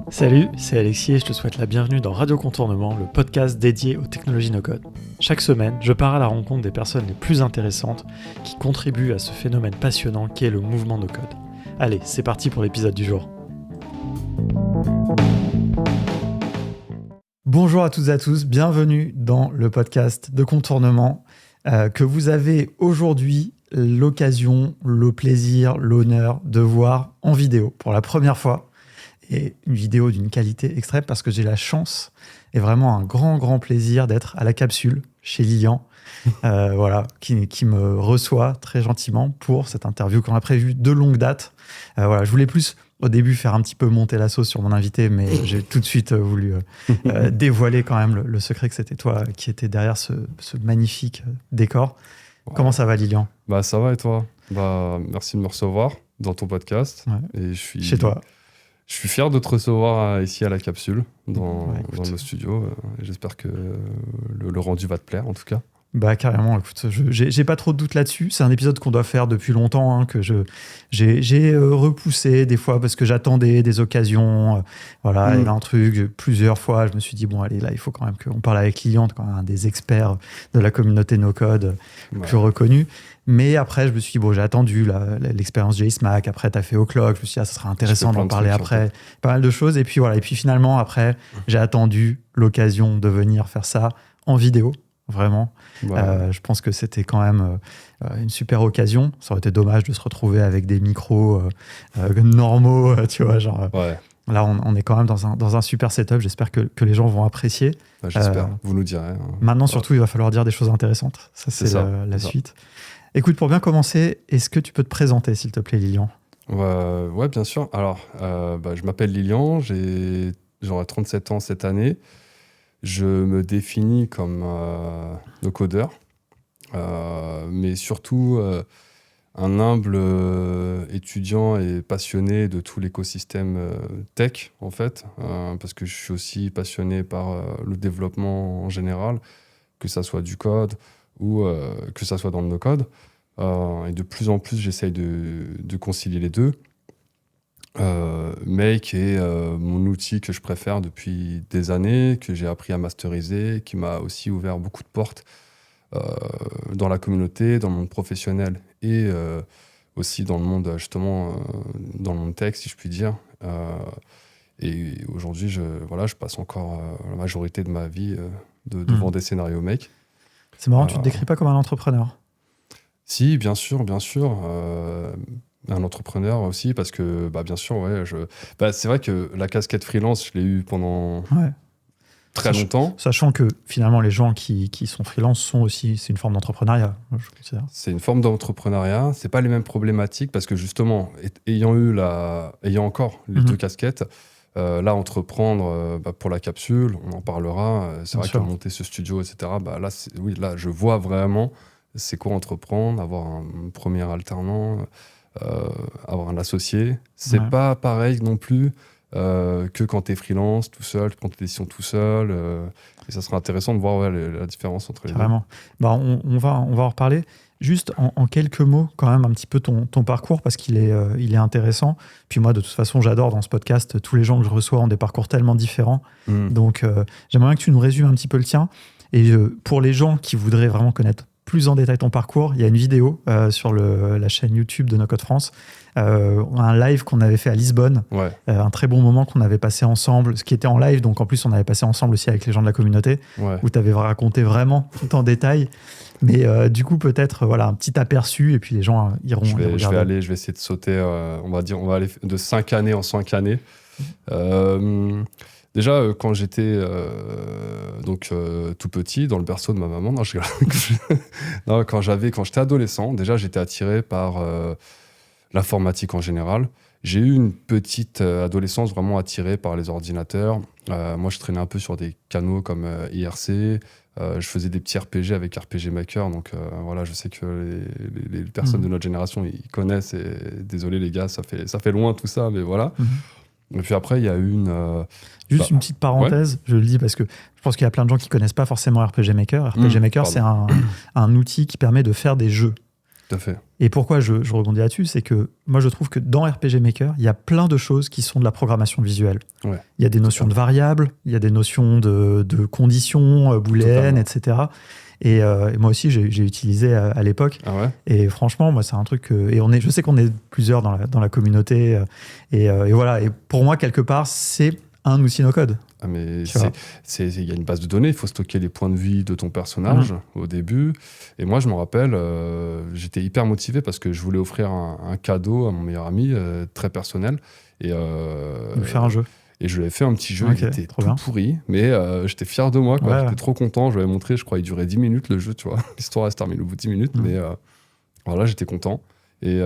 Salut, c'est Alexis et je te souhaite la bienvenue dans Radio Contournement, le podcast dédié aux technologies no-code. Chaque semaine, je pars à la rencontre des personnes les plus intéressantes qui contribuent à ce phénomène passionnant qu'est le mouvement no-code. Allez, c'est parti pour l'épisode du jour. Bonjour à toutes et à tous, bienvenue dans le podcast de Contournement que vous avez aujourd'hui l'occasion, le plaisir, l'honneur de voir en vidéo pour la première fois. Et une vidéo d'une qualité extrême parce que j'ai la chance et vraiment un grand plaisir d'être à la capsule chez Lilian, qui me reçoit très gentiment pour cette interview qu'on a prévue de longue date. Je voulais plus au début faire un petit peu monter la sauce sur mon invité, mais j'ai tout de suite voulu dévoiler quand même le secret que c'était toi qui étais derrière ce magnifique décor. Ouais. Comment ça va, Lilian ? Ça va et toi ? Merci de me recevoir dans ton podcast. Ouais. Et chez toi. Je suis fier de te recevoir ici à la capsule, dans nos studios. J'espère que le rendu va te plaire, en tout cas. Carrément, écoute, j'ai pas trop de doute là-dessus. C'est un épisode qu'on doit faire depuis longtemps, que j'ai repoussé des fois parce que j'attendais des occasions. Il y avait un truc, plusieurs fois, je me suis dit, bon, allez, là, il faut quand même qu'on parle avec Lilian, un des experts de la communauté no-code plus reconnue. Mais après, je me suis dit, j'ai attendu l'expérience JSMAC. Après, tu as fait O'Clock. Je me suis dit, ça sera intéressant d'en parler après. Pas mal de choses. Et puis finalement, après, j'ai attendu l'occasion de venir faire ça en vidéo. Vraiment. Je pense que c'était quand même une super occasion. Ça aurait été dommage de se retrouver avec des micros normaux, tu vois, genre... Ouais. Là, on est quand même dans un super setup. J'espère que les gens vont apprécier. J'espère. Vous nous direz. Maintenant, surtout, il va falloir dire des choses intéressantes. Ça, c'est la suite. Écoute, pour bien commencer, est-ce que tu peux te présenter, s'il te plaît, Lilian ? Ouais, bien sûr. Alors, je m'appelle Lilian. J'aurai 37 ans cette année. Je me définis comme no-codeur, mais surtout un humble étudiant et passionné de tout l'écosystème tech, en fait, parce que je suis aussi passionné par le développement en général, que ça soit du code ou que ça soit dans le no-code. Et de plus en plus, j'essaye de concilier les deux. Make est mon outil que je préfère depuis des années, que j'ai appris à masteriser, qui m'a aussi ouvert beaucoup de portes dans la communauté, dans le monde professionnel et aussi dans le monde, justement, dans le monde tech, si je puis dire. Et aujourd'hui, je passe encore la majorité de ma vie devant des scénarios Make. C'est marrant, tu te décris pas comme un entrepreneur ? Si, bien sûr. Un entrepreneur aussi, parce que, bien sûr, c'est vrai que la casquette freelance, je l'ai eue pendant très longtemps. Sachant que, finalement, les gens qui sont freelance c'est une forme d'entrepreneuriat, je considère. C'est une forme d'entrepreneuriat. C'est pas les mêmes problématiques, parce que, justement, ayant encore les deux casquettes, là, entreprendre pour la capsule, on en parlera. C'est vrai que monter ce studio, etc., là, je vois vraiment c'est quoi entreprendre, avoir un premier alternant, avoir un associé. C'est pas pareil non plus que quand t'es freelance tout seul, tu prends tes décisions tout seul. Et ça sera intéressant de voir la différence entre les deux. Vraiment. On va en reparler. Juste en quelques mots, quand même, un petit peu ton parcours, parce qu'il est intéressant. Puis moi, de toute façon, j'adore dans ce podcast, tous les gens que je reçois ont des parcours tellement différents. Donc, j'aimerais bien que tu nous résumes un petit peu le tien. Et pour les gens qui voudraient vraiment connaître plus en détail ton parcours, il y a une vidéo sur la chaîne YouTube de No-Code France, un live qu'on avait fait à Lisbonne, un très bon moment qu'on avait passé ensemble, ce qui était en live, donc en plus on avait passé ensemble aussi avec les gens de la communauté, où tu avais raconté vraiment tout en détail. Mais du coup, peut-être un petit aperçu, et puis les gens iront regarder. Je vais essayer de sauter, on va aller de 5 années en 5 années. Déjà, quand j'étais tout petit, dans le berceau de ma maman, quand j'étais adolescent, déjà j'étais attiré par l'informatique en général. J'ai eu une petite adolescence vraiment attirée par les ordinateurs. Moi, je traînais un peu sur des canaux comme IRC. Je faisais des petits RPG avec RPG Maker. Donc je sais que les personnes de notre génération, ils connaissent. Et désolé les gars, ça fait loin tout ça, mais voilà. Et puis après, il y a eu Juste une petite parenthèse, je le dis parce que je pense qu'il y a plein de gens qui ne connaissent pas forcément RPG Maker. RPG Maker, c'est un outil qui permet de faire des jeux. Tout à fait. Et pourquoi je rebondis là-dessus, c'est que moi, je trouve que dans RPG Maker, il y a plein de choses qui sont de la programmation visuelle. Ouais. Il y a des notions de variables, il y a des notions de conditions booléennes, Totalement. etc. Et moi aussi, j'ai utilisé à l'époque. Ah ouais? Et franchement, moi, c'est un truc et je sais qu'on est plusieurs dans la communauté. Et voilà. Et pour moi, quelque part, c'est un outil no-code. Ah, mais Tu vois. il y a une base de données, il faut stocker les points de vie de ton personnage au début. Et moi, je me rappelle, j'étais hyper motivé parce que je voulais offrir un cadeau à mon meilleur ami, très personnel. Et, Lui faire un jeu. et je lui ai fait un petit jeu, Ok, il était trop tout bien. pourri, mais j'étais fier de moi, quoi. Ouais, J'étais ouais. trop content, je lui avais montré, je crois, il durait 10 minutes le jeu, tu vois. L'histoire, elle se termine au bout de 10 minutes, mais voilà, j'étais content. Et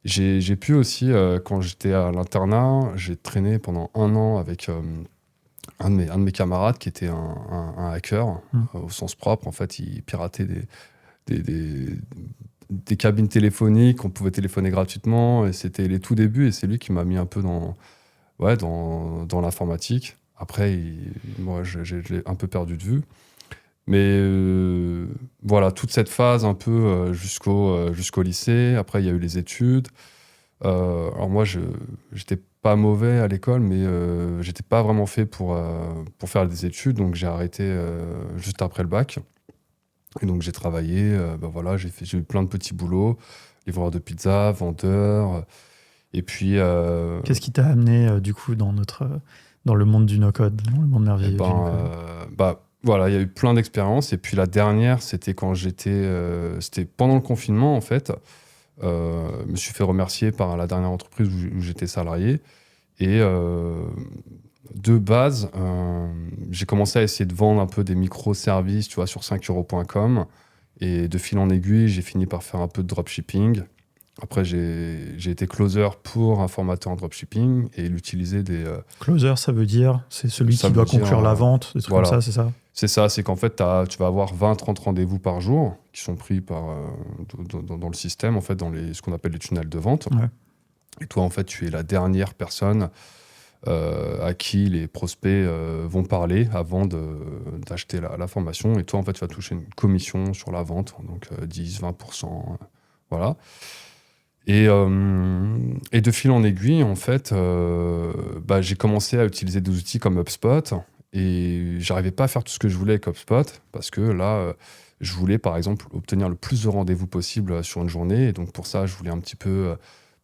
j'ai pu aussi, quand j'étais à l'internat, j'ai traîné pendant 1 an avec un de mes camarades qui était un hacker, au sens propre. En fait, il piratait des cabines téléphoniques, on pouvait téléphoner gratuitement, et c'était les tout débuts, et c'est lui qui m'a mis un peu dans l'informatique. Après, moi, je l'ai un peu perdu de vue. Mais voilà, toute cette phase un peu jusqu'au lycée. Après, il y a eu les études. Alors moi, j'étais pas mauvais à l'école, mais j'étais pas vraiment fait pour faire des études, donc j'ai arrêté juste après le bac. Et donc j'ai travaillé, voilà, j'ai eu plein de petits boulots, livreur de pizza, vendeur, et puis Qu'est-ce qui t'a amené, du coup, dans le monde du no-code, dans le monde merveilleux du no-code? voilà, il y a eu plein d'expériences. Et puis la dernière, c'était quand c'était pendant le confinement, en fait. Je me suis fait remercier par la dernière entreprise où j'étais salarié. Et de base, j'ai commencé à essayer de vendre un peu des microservices, tu vois, sur 5euros.com. Et de fil en aiguille, j'ai fini par faire un peu de dropshipping. Après, j'ai été closer pour un formateur en dropshipping et il utilisait des... Closer, ça veut dire, c'est celui Ça qui veut doit dire, conclure la vente, des trucs voilà. comme ça, c'est ça? C'est ça, c'est qu'en fait, tu vas avoir 20-30 rendez-vous par jour qui sont pris dans le système, en fait, dans ce qu'on appelle les tunnels de vente. Ouais. Et toi, en fait, tu es la dernière personne à qui les prospects vont parler avant d'acheter la formation. Et toi, en fait, tu vas toucher une commission sur la vente, donc 10-20%. Voilà. Et de fil en aiguille, en fait, j'ai commencé à utiliser des outils comme HubSpot. Et j'arrivais pas à faire tout ce que je voulais avec HubSpot parce que là, je voulais par exemple obtenir le plus de rendez-vous possible sur une journée. Et donc pour ça, je voulais un petit peu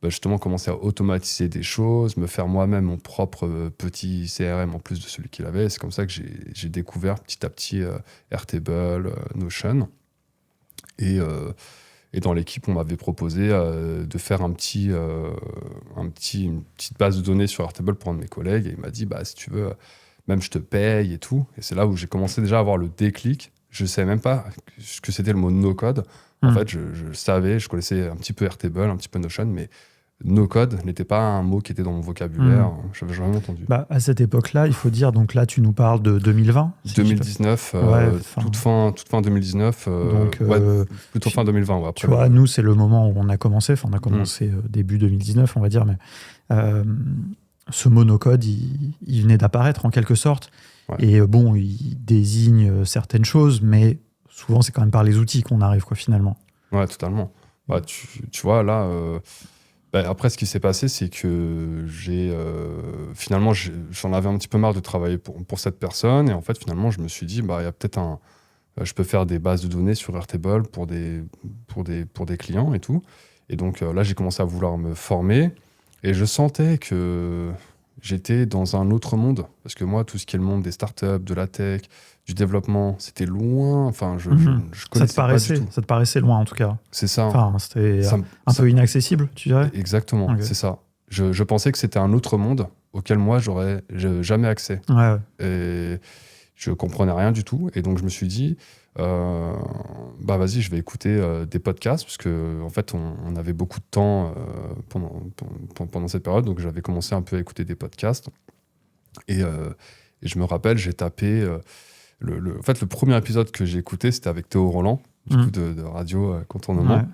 justement commencer à automatiser des choses, me faire moi-même mon propre petit CRM en plus de celui qu'il avait. C'est comme ça que j'ai découvert petit à petit Airtable, Notion. Et dans l'équipe, on m'avait proposé de faire une petite base de données sur Airtable pour un de mes collègues. Et il m'a dit, si tu veux... même je te paye et tout. Et c'est là où j'ai commencé déjà à avoir le déclic. Je ne savais même pas ce que c'était le mot no-code. En fait, je savais, je connaissais un petit peu Airtable, un petit peu Notion, mais no-code n'était pas un mot qui était dans mon vocabulaire. Je n'avais jamais entendu. À cette époque-là, il faut dire, donc là, tu nous parles de 2020 si 2019, toute fin 2019, donc, plutôt fin 2020. Ouais, après tu vois, nous, c'est le moment où on a commencé. Enfin, on a commencé début 2019, on va dire, mais... ce monocode, il venait d'apparaître en quelque sorte. Ouais. Et il désigne certaines choses, mais souvent, c'est quand même par les outils qu'on arrive, quoi, finalement. Ouais, totalement. Tu vois, là, après, ce qui s'est passé, c'est que finalement, j'en avais un petit peu marre de travailler pour cette personne. Et en fait, finalement, je me suis dit, il y a peut-être je peux faire des bases de données sur Airtable pour des clients et tout. Et donc, là, j'ai commencé à vouloir me former. Et je sentais que j'étais dans un autre monde. Parce que moi, tout ce qui est le monde des startups, de la tech, du développement, c'était loin. Enfin, je connaissais pas du tout. Ça te paraissait loin, en tout cas. C'est ça. Enfin, c'était un peu inaccessible, tu dirais? Exactement, okay. C'est ça. Je pensais que c'était un autre monde auquel moi, j'aurais jamais accès. Ouais. Et je comprenais rien du tout. Et donc, je me suis dit... vas-y, je vais écouter des podcasts parce que en fait on avait beaucoup de temps pendant cette période, donc j'avais commencé un peu à écouter des podcasts et je me rappelle, j'ai tapé en fait le premier épisode que j'ai écouté, c'était avec Théo Roland du coup de Radio Contournement. Ouais.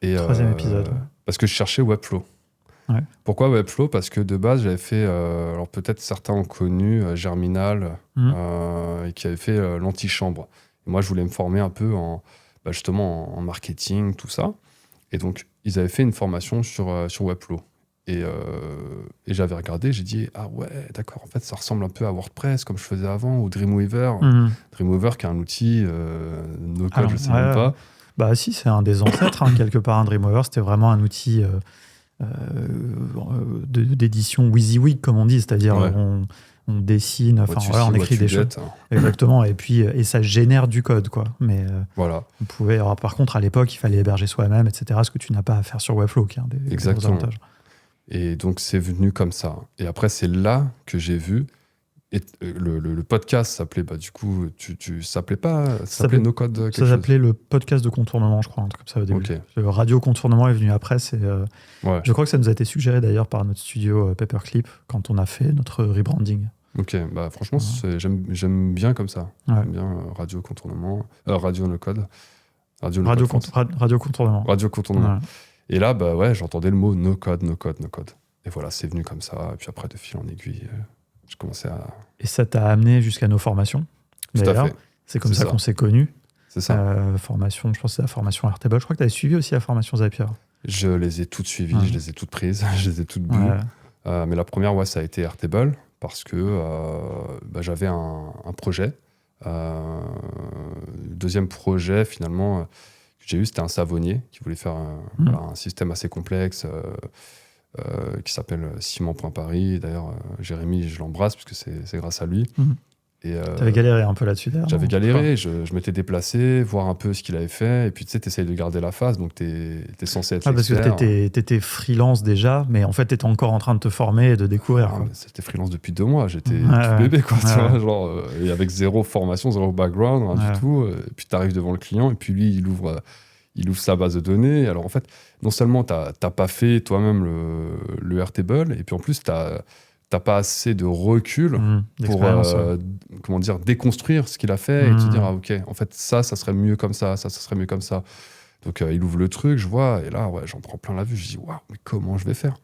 Et troisième épisode. Parce que je cherchais Webflow. Ouais. Pourquoi Webflow? Parce que de base, j'avais fait, alors peut-être certains ont connu Germinal, et qui avait fait l'antichambre. Et moi, je voulais me former un peu justement en marketing, tout ça. Et donc, ils avaient fait une formation sur Webflow. Et j'avais regardé, j'ai dit, ah ouais, d'accord, en fait, ça ressemble un peu à WordPress, comme je faisais avant, ou Dreamweaver. Dreamweaver, qui est un outil no-code, je ne sais même pas. Bah si, c'est un des ancêtres, quelque part. Dreamweaver, c'était vraiment un outil d'édition WYSIWYG, comme on dit, c'est-à-dire on dessine, on écrit des choses. Exactement, et ça génère du code, quoi. Mais voilà. on pouvait, alors, par contre, à l'époque, il fallait héberger soi-même, etc., ce que tu n'as pas à faire sur Webflow, qui est un des gros avantages. Et donc, c'est venu comme ça. Et après, c'est là que j'ai vu. Et le podcast s'appelait, du coup, ça s'appelait pas. Ça s'appelait No Code. Ça s'appelait le podcast de contournement, je crois, un truc comme ça au début. Okay. Le radio contournement est venu après. Je crois que ça nous a été suggéré d'ailleurs par notre studio Paperclip quand on a fait notre rebranding. Ok, franchement, j'aime bien comme ça. J'aime bien radio contournement, radio no code. Radio contournement. Radio contournement. Ouais. Et là, j'entendais le mot no code. Et voilà, c'est venu comme ça. Et puis après, de fil en aiguille, je commençais à. Et ça t'a amené jusqu'à nos formations. Tout à fait. C'est comme ça qu'on s'est connus. C'est ça. Formation, je pense que c'est la formation Airtable. Je crois que tu avais suivi aussi la formation Zapier. Je les ai toutes suivies, je les ai toutes prises, je les ai toutes bues. Mais la première, ça a été Airtable. Parce que j'avais un projet. Deuxième projet, finalement, que j'ai eu, c'était un savonnier qui voulait faire un système assez complexe qui s'appelle Ciment.Paris. D'ailleurs, Jérémy, je l'embrasse parce que c'est grâce à lui. T'avais galéré un peu là-dessus, d'ailleurs. J'avais galéré, je m'étais déplacé, voir un peu ce qu'il avait fait, et puis tu sais, t'essayes de garder la face, donc t'es censé être l'expert. Parce que t'étais freelance déjà, mais en fait, t'étais encore en train de te former et de découvrir. C'était freelance depuis 2 mois, j'étais tout bébé, quoi, tu vois, genre, et avec zéro formation, zéro background, rien du tout, et puis t'arrives devant le client, et puis lui, il ouvre sa base de données. Alors en fait, non seulement t'as pas fait toi-même le Airtable, et puis en plus, t'as pas assez de recul pour déconstruire ce qu'il a fait et te dire ok, en fait ça serait mieux comme ça serait mieux comme ça. Donc il ouvre le truc, je vois, et là j'en prends plein la vue, je dis waouh, mais comment je vais faire?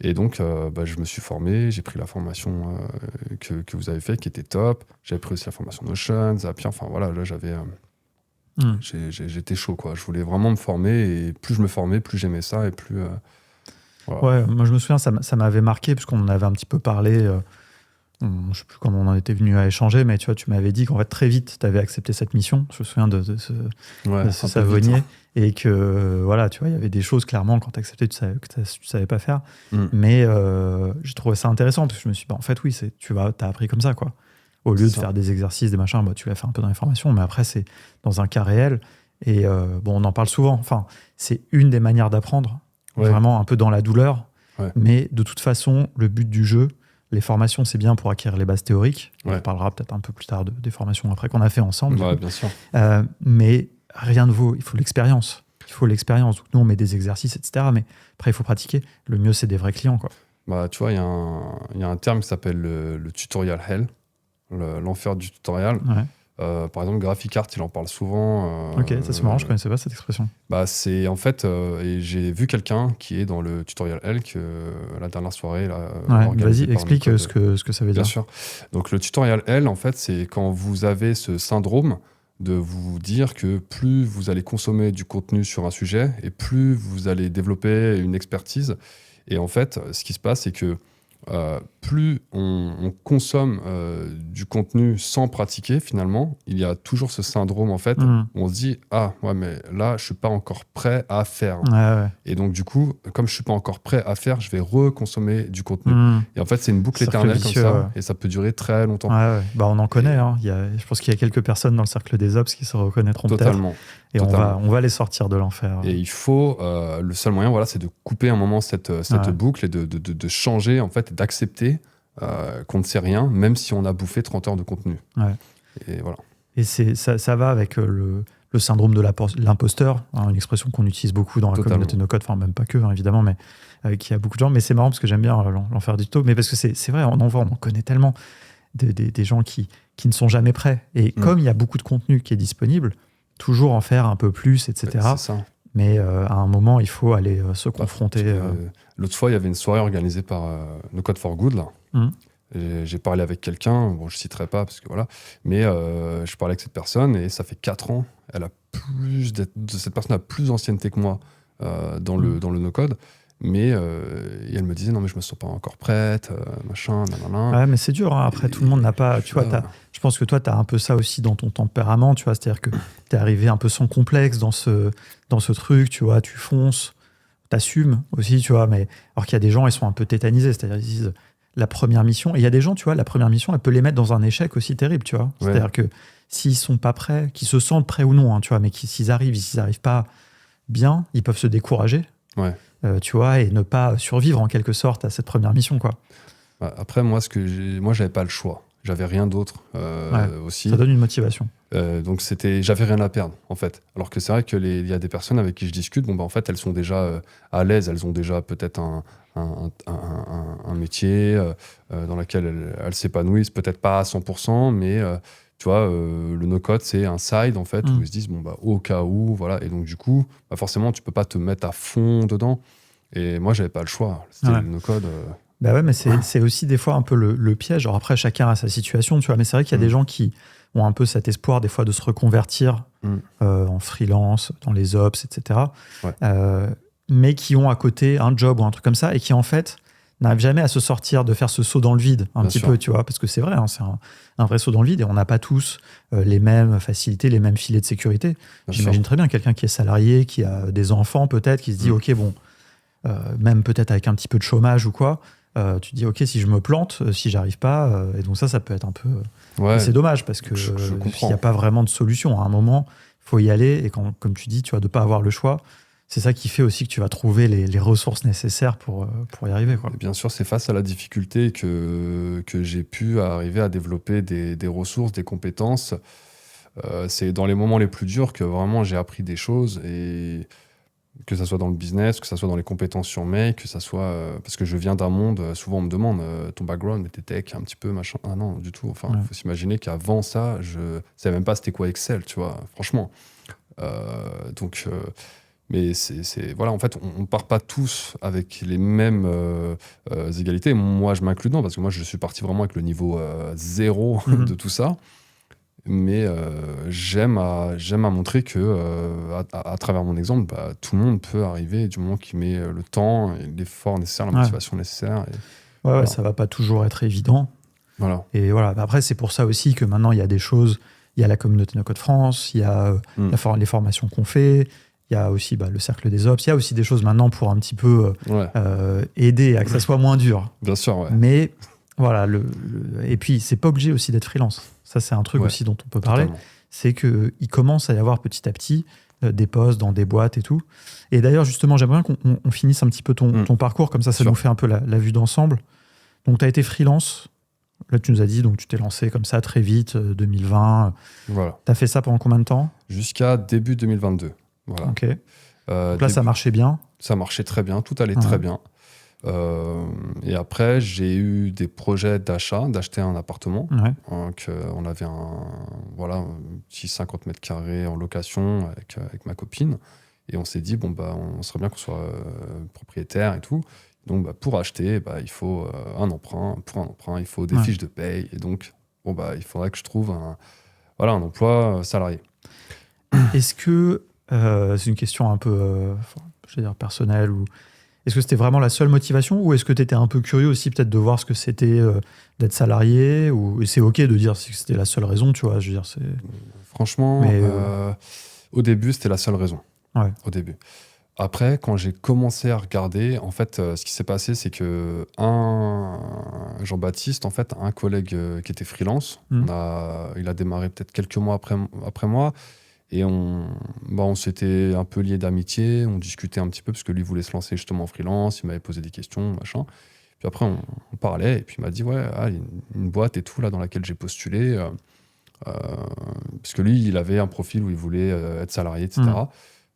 Et donc je me suis formé, j'ai pris la formation que vous avez fait qui était top, j'avais pris aussi la formation Notion, Zapier, enfin voilà, là j'étais chaud, quoi. Je voulais vraiment me former, et plus je me formais, plus j'aimais ça, et plus voilà. Ouais, moi je me souviens, ça m'avait marqué, puisqu'on en avait un petit peu parlé, je ne sais plus comment on en était venu à échanger, mais tu vois, tu m'avais dit qu'en fait très vite, tu avais accepté cette mission, je me souviens de ce savonnier, vite, et que voilà, tu vois, il y avait des choses, clairement, quand tu acceptais, que tu savais pas faire, mais j'ai trouvé ça intéressant, parce que je me suis dit, en fait, oui, tu as appris comme ça, quoi. Au lieu de faire des exercices, des machins, tu l'as fait un peu dans les formations, mais après, c'est dans un cas réel, et on en parle souvent, enfin, c'est une des manières d'apprendre, vraiment un peu dans la douleur, mais de toute façon, le but du jeu, les formations, c'est bien pour acquérir les bases théoriques. On parlera peut-être un peu plus tard des formations après qu'on a fait ensemble. Bien sûr. Mais rien ne vaut, il faut l'expérience. Donc nous, on met des exercices, etc. Mais après, il faut pratiquer. Le mieux, c'est des vrais clients, quoi. Tu vois, il y a un terme qui s'appelle le tutorial hell, l'enfer du tutorial. Par exemple, GraphiCart, il en parle souvent. Ok, ça c'est marrant, je ne connaissais pas cette expression. C'est en fait, et j'ai vu quelqu'un qui est dans le tutorial L, la dernière soirée. Vas-y, explique ce que ça veut dire. Bien sûr. Donc le tutorial L, en fait, c'est quand vous avez ce syndrome de vous dire que plus vous allez consommer du contenu sur un sujet, et plus vous allez développer une expertise. Et en fait, ce qui se passe, c'est que plus on consomme du contenu sans pratiquer, finalement, il y a toujours ce syndrome, en fait, où on se dit « Ah, ouais, mais là, je suis pas encore prêt à faire. » Et donc, du coup, comme je suis pas encore prêt à faire, je vais reconsommer du contenu. Et en fait, c'est une boucle éternelle comme ça, et ça peut durer très longtemps. On en connaît. Je pense qu'il y a quelques personnes dans le cercle des ops qui se reconnaîtront totalement. Peut-être. Et on va les sortir de l'enfer. Et il faut, le seul moyen, c'est de couper un moment cette boucle et de changer, en fait, et d'accepter qu'on ne sait rien, même si on a bouffé 30 heures de contenu. Et voilà. Et ça va avec le syndrome de l'imposteur, une expression qu'on utilise beaucoup dans la communauté no-code, enfin même pas que, évidemment, mais avec il y a beaucoup de gens. Mais c'est marrant parce que j'aime bien l'enfer du tuto, mais parce que c'est vrai, on en connaît tellement des gens qui ne sont jamais prêts. Et comme il y a beaucoup de contenu qui est disponible, toujours en faire un peu plus, etc. C'est ça. Mais à un moment, il faut aller se confronter. L'autre fois, il y avait une soirée organisée par No Code for Good, là. J'ai parlé avec quelqu'un, bon, je citerai pas, parce que voilà, mais je parlais avec cette personne, et ça fait 4 ans, cette personne a plus d'ancienneté que moi dans le no-code. Mais et elle me disait non mais je me sens pas encore prête, machin, nanana. Ouais, mais c'est dur, hein. Après, tout le monde n'a pas. Tu vois, je pense que toi, tu as un peu ça aussi dans ton tempérament, tu vois. C'est-à-dire que tu es arrivé un peu sans complexe dans ce truc, tu vois, tu fonces, t'assumes aussi, tu vois. Mais alors qu'il y a des gens, ils sont un peu tétanisés, c'est-à-dire ils disent la première mission. Et il y a des gens, tu vois, la première mission, elle peut les mettre dans un échec aussi terrible, tu vois. C'est-à-dire que s'ils sont pas prêts, qu'ils se sentent prêts ou non, hein, tu vois, mais s'ils arrivent pas bien, ils peuvent se décourager. Ouais. Tu vois, et ne pas survivre en quelque sorte à cette première mission, quoi. Après, moi, j'avais pas le choix. J'avais rien d'autre aussi. Ça donne une motivation. Donc j'avais rien à perdre en fait. Alors que c'est vrai qu'il y a des personnes avec qui je discute, bon bah en fait elles sont déjà à l'aise, elles ont déjà peut-être un métier dans lequel elles s'épanouissent, peut-être pas à 100%, mais tu vois, le no-code, c'est un side, en fait, où ils se disent, bon, bah, au cas où, voilà. Et donc, du coup, bah, forcément, tu peux pas te mettre à fond dedans. Et moi, j'avais pas le choix. C'était le no-code. Bah ouais, mais c'est aussi des fois un peu le piège. Alors après, chacun a sa situation, tu vois. Mais c'est vrai qu'il y a des gens qui ont un peu cet espoir, des fois, de se reconvertir en freelance, dans les ops, etc. Mais qui ont à côté un job ou un truc comme ça, et qui, en fait, n'arrivent jamais à se sortir, de faire ce saut dans le vide, peu, tu vois, parce que c'est vrai, hein, c'est un vrai saut dans le vide, et on n'a pas tous les mêmes facilités, les mêmes filets de sécurité. J'imagine très bien quelqu'un qui est salarié, qui a des enfants peut-être, qui se dit, ok, bon, même peut-être avec un petit peu de chômage ou quoi, tu te dis, ok, si je me plante, si j'arrive pas, et donc ça peut être un peu... c'est dommage, parce que il n'y a pas vraiment de solution. À un moment, il faut y aller, et quand, comme tu dis, tu vois, de ne pas avoir le choix, c'est ça qui fait aussi que tu vas trouver les ressources nécessaires pour y arriver, quoi. Bien sûr, c'est face à la difficulté que j'ai pu arriver à développer des ressources, des compétences. C'est dans les moments les plus durs que vraiment j'ai appris des choses, et que ça soit dans le business, que ça soit dans les compétences sur Make, que ça soit... parce que je viens d'un monde, souvent on me demande ton background, mais t'es tech, un petit peu, machin. Ah non, du tout. Enfin, faut s'imaginer qu'avant ça, je savais même pas c'était quoi Excel, tu vois, franchement. Mais voilà, en fait, on part pas tous avec les mêmes égalités. Moi, je m'inclus dedans, parce que moi, je suis parti vraiment avec le niveau 0 de tout ça. Mais j'aime à montrer que, à travers mon exemple, bah, tout le monde peut arriver du moment qu'il met le temps, et l'effort nécessaire, la motivation nécessaire. Ouais, ça va pas toujours être évident. Voilà. Et voilà. Après, c'est pour ça aussi que maintenant, il y a des choses. Il y a la communauté No-Code France, il y a les formations qu'on fait. Il y a aussi le cercle des ops. Il y a aussi des choses maintenant pour un petit peu aider à que ça soit moins dur. Bien sûr, ouais. Mais voilà, et puis c'est pas obligé aussi d'être freelance. Ça, c'est un truc aussi dont on peut parler. Totalement. C'est qu'il commence à y avoir petit à petit des postes dans des boîtes et tout. Et d'ailleurs, justement, j'aimerais bien qu'on finisse un petit peu ton parcours. Comme ça nous fait un peu la vue d'ensemble. Donc, tu as été freelance. Là, tu nous as dit, donc tu t'es lancé comme ça très vite, 2020. Voilà. Tu as fait ça pendant combien de temps ? Jusqu'à début 2022. Voilà. Ok. Donc là, ça marchait bien. Ça marchait très bien, tout allait très bien. Et après, j'ai eu des projets d'acheter un appartement. Donc, on avait un petit 50 mètres carrés en location avec ma copine. Et on s'est dit, bon, bah, on serait bien qu'on soit propriétaire et tout. Donc, bah, pour acheter, bah, il faut un emprunt. Pour un emprunt, il faut des fiches de paye. Et donc, bon, bah, il faudrait que je trouve un emploi salarié. Est-ce que c'est une question un peu personnelle, ou est-ce que c'était vraiment la seule motivation, ou est-ce que tu étais un peu curieux aussi peut-être de voir ce que c'était d'être salarié, ou c'est ok de dire que c'était la seule raison, tu vois, je veux dire, c'est... Franchement, au début, c'était la seule raison. Au début. Après, quand j'ai commencé à regarder, en fait, ce qui s'est passé, c'est que Jean-Baptiste, en fait, un collègue qui était freelance, il a démarré peut-être quelques mois après moi. Et on s'était un peu liés d'amitié, on discutait un petit peu, parce que lui voulait se lancer justement en freelance, il m'avait posé des questions, machin. Puis après, on parlait, et puis il m'a dit, il y a une boîte et tout, là, dans laquelle j'ai postulé, parce que lui, il avait un profil où il voulait être salarié, etc.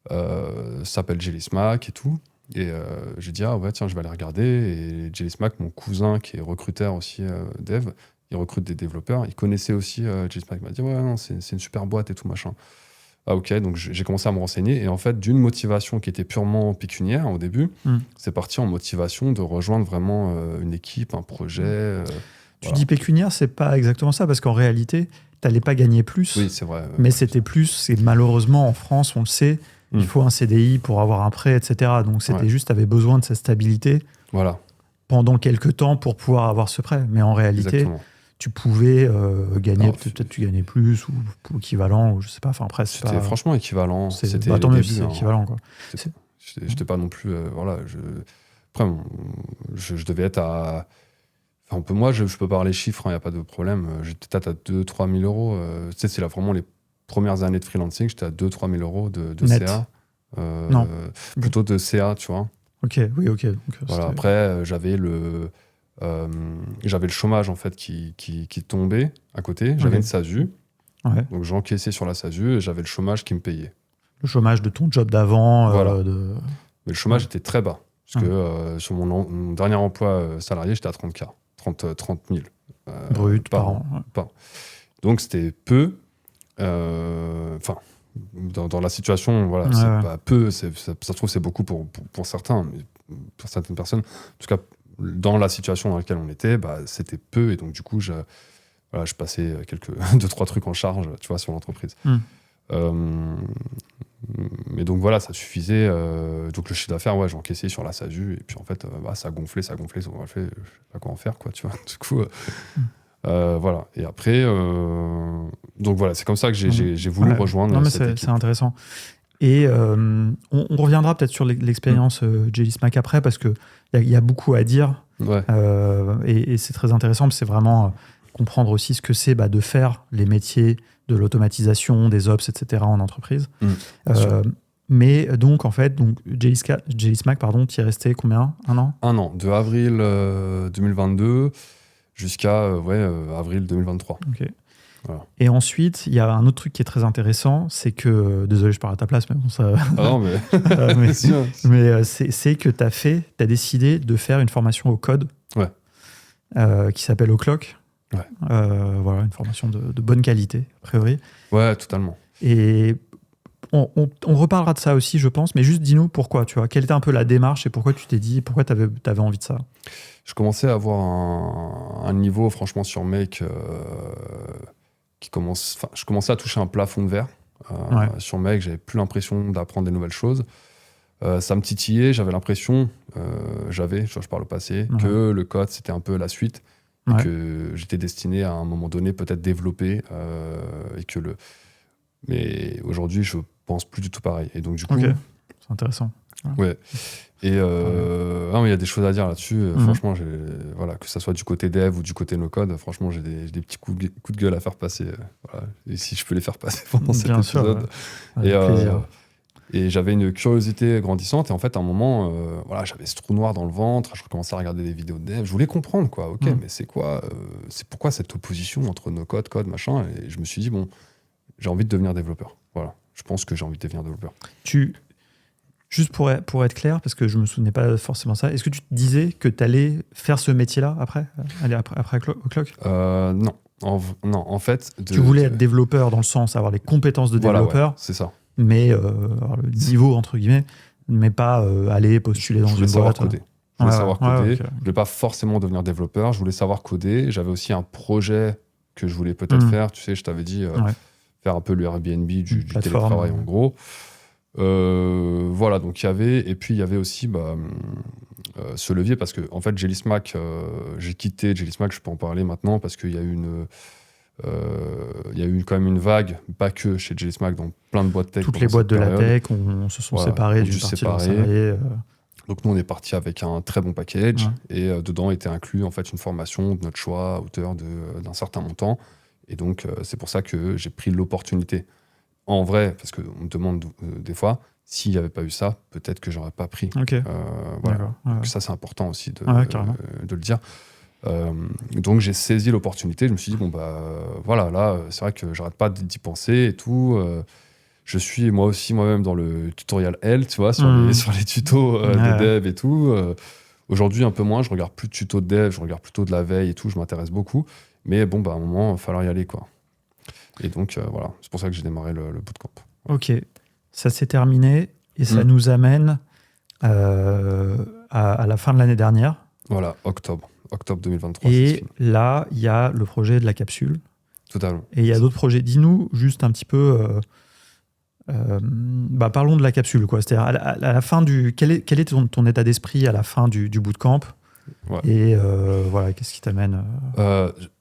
Ça s'appelle Jellismac et tout. Et j'ai dit, tiens, je vais aller regarder. Et Jellismac, mon cousin, qui est recruteur aussi, dev, il recrute des développeurs, il connaissait aussi Jellismac. Il m'a dit, non, c'est une super boîte et tout, machin. Ah ok, donc j'ai commencé à me renseigner, et en fait, d'une motivation qui était purement pécuniaire au début, c'est parti en motivation de rejoindre vraiment une équipe, un projet. Tu dis pécuniaire, c'est pas exactement ça, parce qu'en réalité, t'allais pas gagner plus. Oui, c'est vrai. Mais c'était plus, et malheureusement en France, on le sait, il faut un CDI pour avoir un prêt, etc. Donc c'était juste, tu avais besoin de cette stabilité pendant quelques temps pour pouvoir avoir ce prêt. Mais en réalité, tu pouvais gagner, peut-être tu gagnais plus ou équivalent, ou je sais pas. Enfin, après, c'était franchement équivalent. C'était tant mieux si c'est équivalent, quoi. J'étais pas non plus... Après, je devais être à... Enfin, moi, je peux parler chiffres, il n'y a pas de problème. J'étais peut-être à 2-3 000 euros. C'est vraiment les premières années de freelancing, j'étais à 2-3 000 euros de CA. Non. Plutôt de CA, tu vois. Ok, oui, ok. Donc, voilà, après, j'avais le chômage, en fait, qui tombait à côté. J'avais une SASU. Ouais. Donc, j'encaissais sur la SASU et j'avais le chômage qui me payait. Le chômage de ton job d'avant. Voilà. Mais le chômage était très bas. Parce que sur mon dernier emploi salarié, j'étais à 30K. 30 000. Brut par an. Donc, c'était peu. Enfin, dans la situation, voilà, c'est pas peu. Ça se trouve, c'est beaucoup pour certains, mais pour certaines personnes. En tout cas, dans la situation dans laquelle on était, c'était peu. Et donc, du coup, je passais 2-3 trucs en charge, tu vois, sur l'entreprise. Mais donc voilà, ça suffisait. Donc le chiffre d'affaires, j'ai encaissé sur la SASU. Et puis en fait, ça gonflait. Je sais pas quoi en faire, quoi, tu vois. Du coup, voilà. Et après, donc voilà, c'est comme ça que j'ai voulu rejoindre. Non, mais c'est intéressant. Et on reviendra peut-être sur l'expérience Jelly Smack après, parce qu'il y a beaucoup à dire. Et c'est très intéressant, parce que c'est vraiment comprendre aussi ce que c'est de faire les métiers de l'automatisation, des ops, etc. en entreprise. Mais donc, en fait, Jelly Smack, tu y es resté combien? 1 an? 1 an, de avril 2022 jusqu'à avril 2023. Ok. Voilà. Et ensuite, il y a un autre truc qui est très intéressant, c'est que, désolé, je parle à ta place, mais bon, ça... Ah non, mais... mais c'est que tu as décidé de faire une formation au code qui s'appelle O'Clock. Voilà, une formation de bonne qualité, a priori. Ouais, totalement. Et on reparlera de ça aussi, je pense, mais juste dis-nous pourquoi, tu vois. Quelle était un peu la démarche et pourquoi tu t'es dit, pourquoi tu avais envie de ça? Je commençais à avoir un niveau, franchement, sur Make je commençais à toucher un plafond de verre. Sur Make, j'avais plus l'impression d'apprendre des nouvelles choses. Ça me titillait, j'avais l'impression, je parle au passé, que le code, c'était un peu la suite. Et que j'étais destiné à un moment donné peut-être développer mais aujourd'hui je pense plus du tout pareil, et donc du coup c'est intéressant. Et il y a des choses à dire là-dessus. Franchement, que ça soit du côté dev ou du côté no code, franchement j'ai des petits coups de gueule à faire passer, et si je peux les faire passer pendant cet épisode. Et j'avais une curiosité grandissante, et en fait, à un moment, j'avais ce trou noir dans le ventre, je recommençais à regarder des vidéos de dev, je voulais comprendre, quoi, mais c'est quoi, c'est pourquoi cette opposition entre no code, code, machin, et je me suis dit, bon, j'ai envie de devenir développeur, voilà, je pense que j'ai envie de devenir développeur. Juste pour être clair, parce que je me souvenais pas forcément ça, est-ce que tu te disais que tu allais faire ce métier-là après O'Clock? Non, en fait... Tu voulais être développeur dans le sens, avoir les compétences de développeur. C'est ça. Mais le niveau, entre guillemets, mais pas aller postuler dans une boîte. Je voulais savoir coder. Je voulais pas forcément devenir développeur, je voulais savoir coder. J'avais aussi un projet que je voulais peut-être faire. Tu sais, je t'avais dit faire un peu le Airbnb du télétravail, en gros. Voilà, donc il y avait... Et puis, il y avait aussi ce levier, parce que, en fait, Jelly Smack, j'ai quitté Jelly Smack, je peux en parler maintenant, parce qu'il y a eu quand même une vague, pas que chez Jelly Smack, dans plein de boîtes tech. Toutes les boîtes de la tech se sont séparées d'une partie de leurs salariés. Donc nous, on est parti avec un très bon package, et dedans était inclus en fait une formation de notre choix à hauteur d'un certain montant. Et donc c'est pour ça que j'ai pris l'opportunité. En vrai, parce qu'on me demande des fois, s'il n'y avait pas eu ça, peut-être que j'aurais pas pris. Voilà. Donc ça, c'est important aussi de le dire. Donc j'ai saisi l'opportunité, je me suis dit là c'est vrai que j'arrête pas d'y penser et tout, je suis moi-même dans le tutoriel L, tu vois, sur les tutos de dev et tout. Aujourd'hui un peu moins, je regarde plus de tutos de dev, je regarde plutôt de la veille et tout, je m'intéresse beaucoup, mais à un moment il va falloir y aller, quoi. Et donc voilà, c'est pour ça que j'ai démarré le bootcamp. Ok, ça s'est terminé et ça nous amène à la fin de l'année dernière. Voilà, octobre 2023. Et là, il y a le projet de la capsule. Totalement. Et il y a d'autres projets. Dis-nous juste un petit peu Parlons de la capsule, quoi. C'est-à-dire à la fin quel est ton état d'esprit à la fin du bootcamp? Ouais. Et voilà, qu'est-ce qui t'amène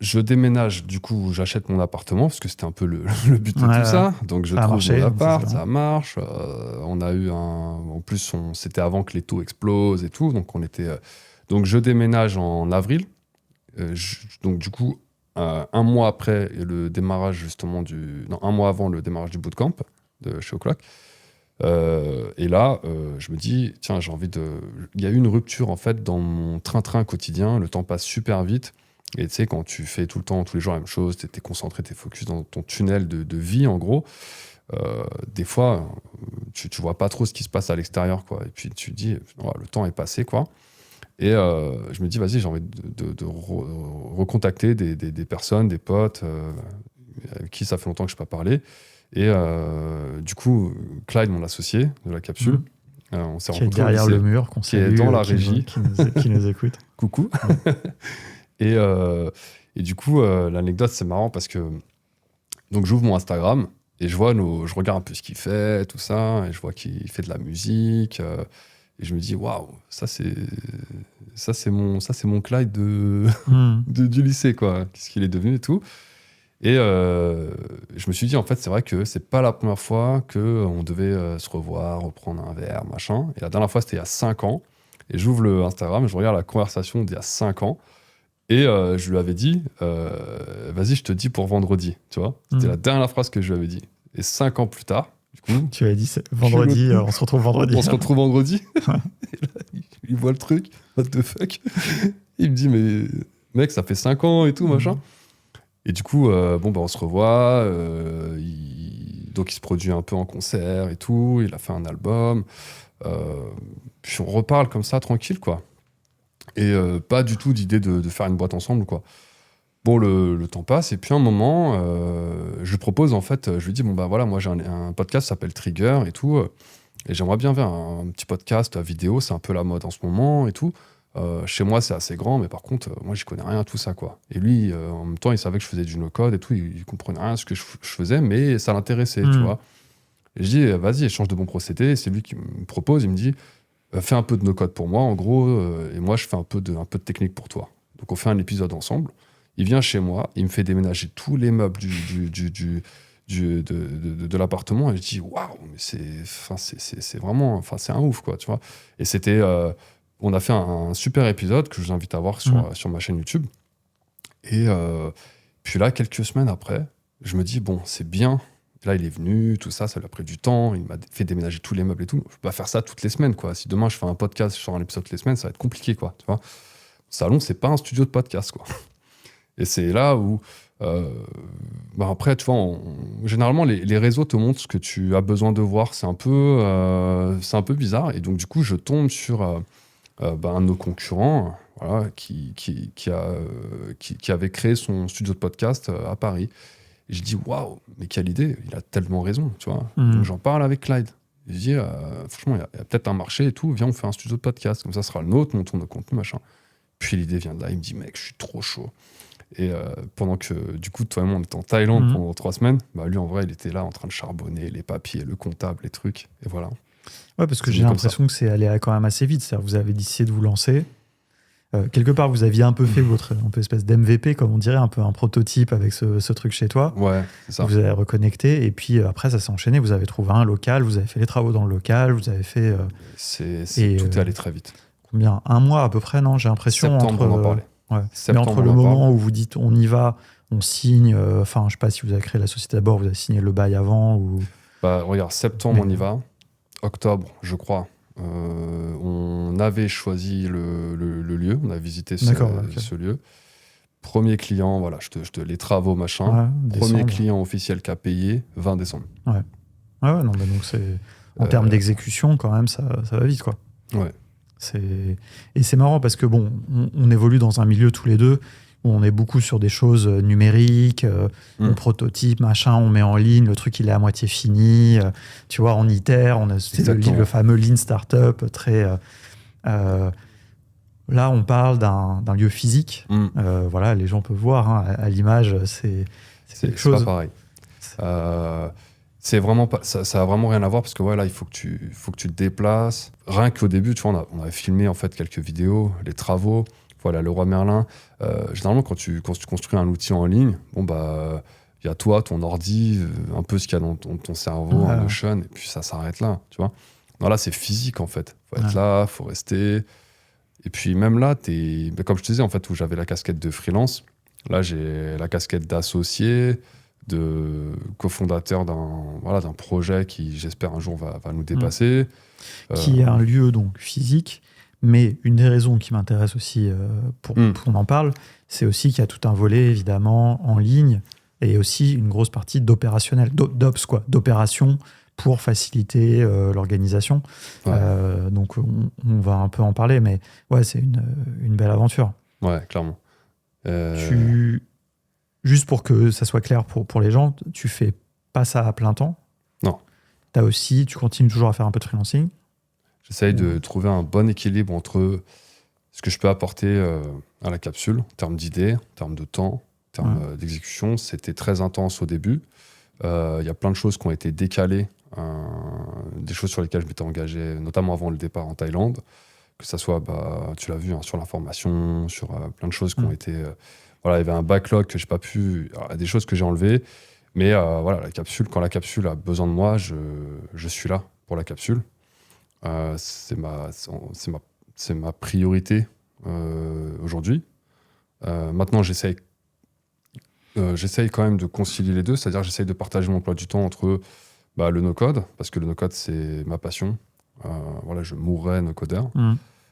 Je déménage, du coup, j'achète mon appartement parce que c'était un peu le but de tout ça. Donc je trouve mon appart, ça marche. On a eu en plus, c'était avant que les taux explosent et tout. Donc donc je déménage en avril. Donc du coup, un mois après le démarrage justement un mois avant le démarrage du bootcamp de chez O'Clock. Et là, je me dis, tiens, j'ai envie de... Il y a eu une rupture, en fait, dans mon train-train quotidien. Le temps passe super vite. Et tu sais, quand tu fais tout le temps, tous les jours la même chose, tu es concentré, tu es focus dans ton tunnel de vie, en gros, des fois, tu vois pas trop ce qui se passe à l'extérieur, quoi. Et puis, tu te dis, oh, le temps est passé, quoi. Et je me dis, vas-y, j'ai envie de recontacter des personnes, des potes, avec qui ça fait longtemps que je n'ai pas parlé. Et du coup, Clyde, mon associé de la capsule, on s'est rencontrés derrière le mur, qui est dans la régie, qui nous écoute. Coucou. Et du coup, l'anecdote, c'est marrant parce que donc j'ouvre mon Instagram et je regarde un peu ce qu'il fait, tout ça, et je vois qu'il fait de la musique. Et je me dis, waouh, ça c'est mon Clyde du lycée, quoi. Qu'est-ce qu'il est devenu et tout. Et je me suis dit, en fait, c'est vrai que c'est pas la première fois qu'on devait se revoir, reprendre un verre, machin. Et la dernière fois, c'était il y a 5 ans. Et j'ouvre le Instagram, je regarde la conversation d'il y a 5 ans. Et je lui avais dit, vas-y, je te dis pour vendredi. Tu vois, c'était la dernière phrase que je lui avais dit. Et 5 ans plus tard, du coup. Tu avais dit, vendredi, on se retrouve vendredi. On se retrouve vendredi. Et là, il voit le truc, what the fuck. Il me dit, mais mec, ça fait 5 ans et tout, machin. Et du coup, on se revoit. Donc, il se produit un peu en concert et tout. Il a fait un album. Puis on reparle comme ça, tranquille, quoi. Et pas du tout d'idée de faire une boîte ensemble, quoi. Bon, le temps passe. Et puis, un moment, je lui propose, en fait, je lui dis, voilà, moi, j'ai un podcast qui s'appelle Trigger et tout. Et j'aimerais bien faire un petit podcast à vidéo. C'est un peu la mode en ce moment et tout. Chez moi, c'est assez grand, mais par contre, moi, j'y connais rien à tout ça, quoi. Et lui, en même temps, il savait que je faisais du no-code et tout, il comprenait rien à ce que je faisais, mais ça l'intéressait, tu vois. Et je dis, vas-y, échange de bons procédés. C'est lui qui me propose, il me dit, fais un peu de no-code pour moi, en gros, et moi, je fais un peu de technique pour toi. Donc, on fait un épisode ensemble. Il vient chez moi, il me fait déménager tous les meubles de l'appartement, et je dis, waouh, mais c'est vraiment, c'est un ouf, quoi, tu vois. Et c'était... on a fait un super épisode que je vous invite à voir sur ma chaîne YouTube. Et puis là, quelques semaines après, je me dis, bon, c'est bien. Là, il est venu, tout ça, ça lui a pris du temps. Il m'a fait déménager tous les meubles et tout. Je peux pas faire ça toutes les semaines, quoi. Si demain, je fais un podcast, je sors un épisode toutes les semaines, ça va être compliqué, quoi. Tu vois, le salon, c'est pas un studio de podcast, quoi. Et c'est là où... après, tu vois, généralement, les réseaux te montrent ce que tu as besoin de voir. C'est un peu bizarre. Et donc, du coup, je tombe sur... un de nos concurrents, voilà, qui avait créé son studio de podcast à Paris. Et je dis, waouh, mais quelle idée, il a tellement raison, tu vois. Donc j'en parle avec Clyde. Et je dis, franchement, il y a peut-être un marché et tout, viens, on fait un studio de podcast, comme ça sera le nôtre, on tourne nos contenus, machin. Puis l'idée vient de là, il me dit, mec, je suis trop chaud. Et pendant que, du coup, toi et moi, on était en Thaïlande pendant 3 semaines, lui, en vrai, il était là en train de charbonner les papiers, le comptable, les trucs, et voilà. Ouais, parce que j'ai l'impression que c'est allé quand même assez vite. C'est-à-dire, vous avez décidé de vous lancer. Quelque part, vous aviez un peu fait votre espèce d'MVP, comme on dirait, un peu un prototype avec ce truc chez toi. Ouais, c'est ça. Vous avez reconnecté, et puis après, ça s'est enchaîné. Vous avez trouvé un local, vous avez fait les travaux dans le local, vous avez fait... tout est allé très vite. Combien ? 1 mois à peu près, non ? J'ai l'impression. Septembre, on en parlait. Ouais. Mais entre le moment où vous dites on y va, on signe, je sais pas si vous avez créé la société d'abord, vous avez signé le bail avant ou... Regarde, septembre, on y va. Octobre, je crois, on avait choisi le lieu, on a visité ce lieu. Premier client, voilà, les travaux, machin. Premier client officiel qui a payé, 20 décembre. Ouais. Ouais, non, donc c'est... En termes d'exécution, quand même, ça va vite, quoi. Ouais. Et c'est marrant parce que, bon, on évolue dans un milieu tous les deux où on est beaucoup sur des choses numériques, on prototype, machin, on met en ligne, le truc il est à moitié fini, tu vois, on itère, c'est le fameux Lean Startup, très... là, on parle d'un lieu physique, voilà, les gens peuvent voir, hein, à l'image, c'est quelque chose. C'est pas pareil. C'est vraiment pas, ça a vraiment rien à voir parce que voilà, il faut que tu te déplaces. Rien qu'au début, tu vois, on avait filmé en fait quelques vidéos, les travaux. Voilà, Leroy Merlin. Généralement, quand tu construis un outil en ligne, bon bah, il y a toi, ton ordi, un peu ce qu'il y a dans ton cerveau, Ouais. en Notion, et puis ça s'arrête là, tu vois. Non, là, c'est physique en fait. Faut être Ouais. là, faut rester. Et puis même là, comme je te disais en fait, où j'avais la casquette de freelance, là j'ai la casquette d'associé, de cofondateur d'un projet qui, j'espère, un jour va nous dépasser. Qui est un lieu donc physique, mais une des raisons qui m'intéresse aussi pour qu'on en parle, c'est aussi qu'il y a tout un volet évidemment en ligne et aussi une grosse partie d'opérationnel, d'ops quoi, d'opération pour faciliter l'organisation. Ouais. Donc on va un peu en parler, mais ouais, c'est une belle aventure. Ouais, clairement. Juste pour que ça soit clair pour les gens, tu fais pas ça à plein temps. Non. Tu continues toujours à faire un peu de freelancing. J'essaye de trouver un bon équilibre entre ce que je peux apporter à la capsule, en termes d'idées, en termes de temps, en termes d'exécution. C'était très intense au début. Il y a plein de choses qui ont été décalées, des choses sur lesquelles je m'étais engagé, notamment avant le départ en Thaïlande, que ça soit, tu l'as vu, sur l'information, sur plein de choses qui ont été... voilà, il y avait un backlog que j'ai pas pu... Alors, il y a des choses que j'ai enlevées, mais voilà, la capsule, quand la capsule a besoin de moi, je suis là pour la capsule. C'est ma priorité aujourd'hui. Maintenant, j'essaye quand même de concilier les deux, c'est-à-dire j'essaye de partager mon emploi du temps entre le no-code, parce que le no-code, c'est ma passion. Voilà, je mourrais no-codeur.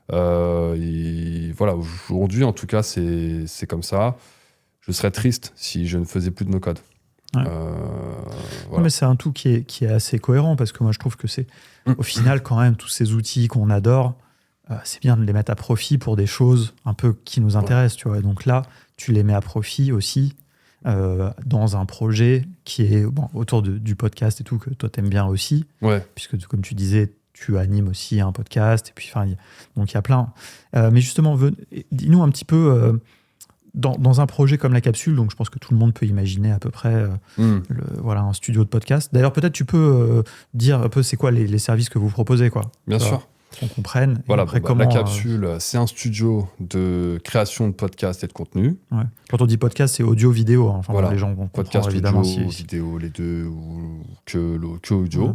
Voilà, aujourd'hui, en tout cas, c'est comme ça. Je serais triste si je ne faisais plus de no-code. Ouais. Voilà. Non, mais c'est un tout qui est assez cohérent parce que moi je trouve que c'est au final quand même tous ces outils qu'on adore, c'est bien de les mettre à profit pour des choses un peu qui nous intéressent, tu vois. Et donc là, tu les mets à profit aussi dans un projet qui est autour du podcast et tout, que toi t'aimes bien aussi, puisque comme tu disais, tu animes aussi un podcast, et puis donc il y a plein. Mais justement, dis-nous un petit peu... Dans un projet comme la capsule, donc je pense que tout le monde peut imaginer à peu près voilà, un studio de podcast. D'ailleurs, peut-être tu peux dire un peu c'est quoi les services que vous proposez, quoi. Bien sûr. Qu'on comprenne. Voilà, après, la capsule, c'est un studio de création de podcasts et de contenu. Ouais. Quand on dit podcast, c'est audio-vidéo. Enfin, voilà. Les gens vont comprendre podcast, évidemment audio, vidéo, les deux, ou que audio. Ouais.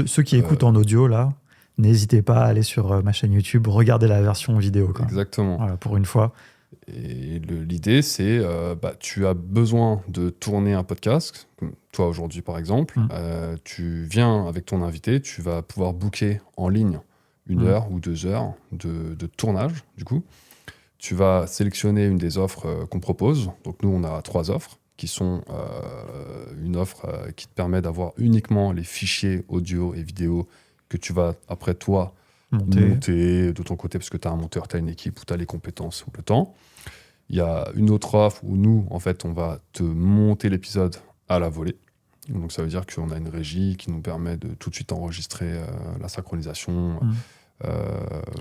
Ceux qui écoutent en audio, là, n'hésitez pas à aller sur ma chaîne YouTube, regarder la version vidéo. Quoi. Exactement. Voilà, pour une fois. Et l'idée, c'est tu as besoin de tourner un podcast, comme toi aujourd'hui par exemple. Tu viens avec ton invité, tu vas pouvoir booker en ligne 1 heure ou 2 heures de tournage, du coup. Tu vas sélectionner une des offres qu'on propose. Donc nous, on a 3 offres, qui sont une offre qui te permet d'avoir uniquement les fichiers audio et vidéo que tu vas, après toi, monter de ton côté, parce que tu as un monteur, tu as une équipe, ou tu as les compétences ou le temps. Il y a une autre offre où nous, en fait, on va te monter l'épisode à la volée. Donc ça veut dire qu'on a une régie qui nous permet de tout de suite enregistrer la synchronisation.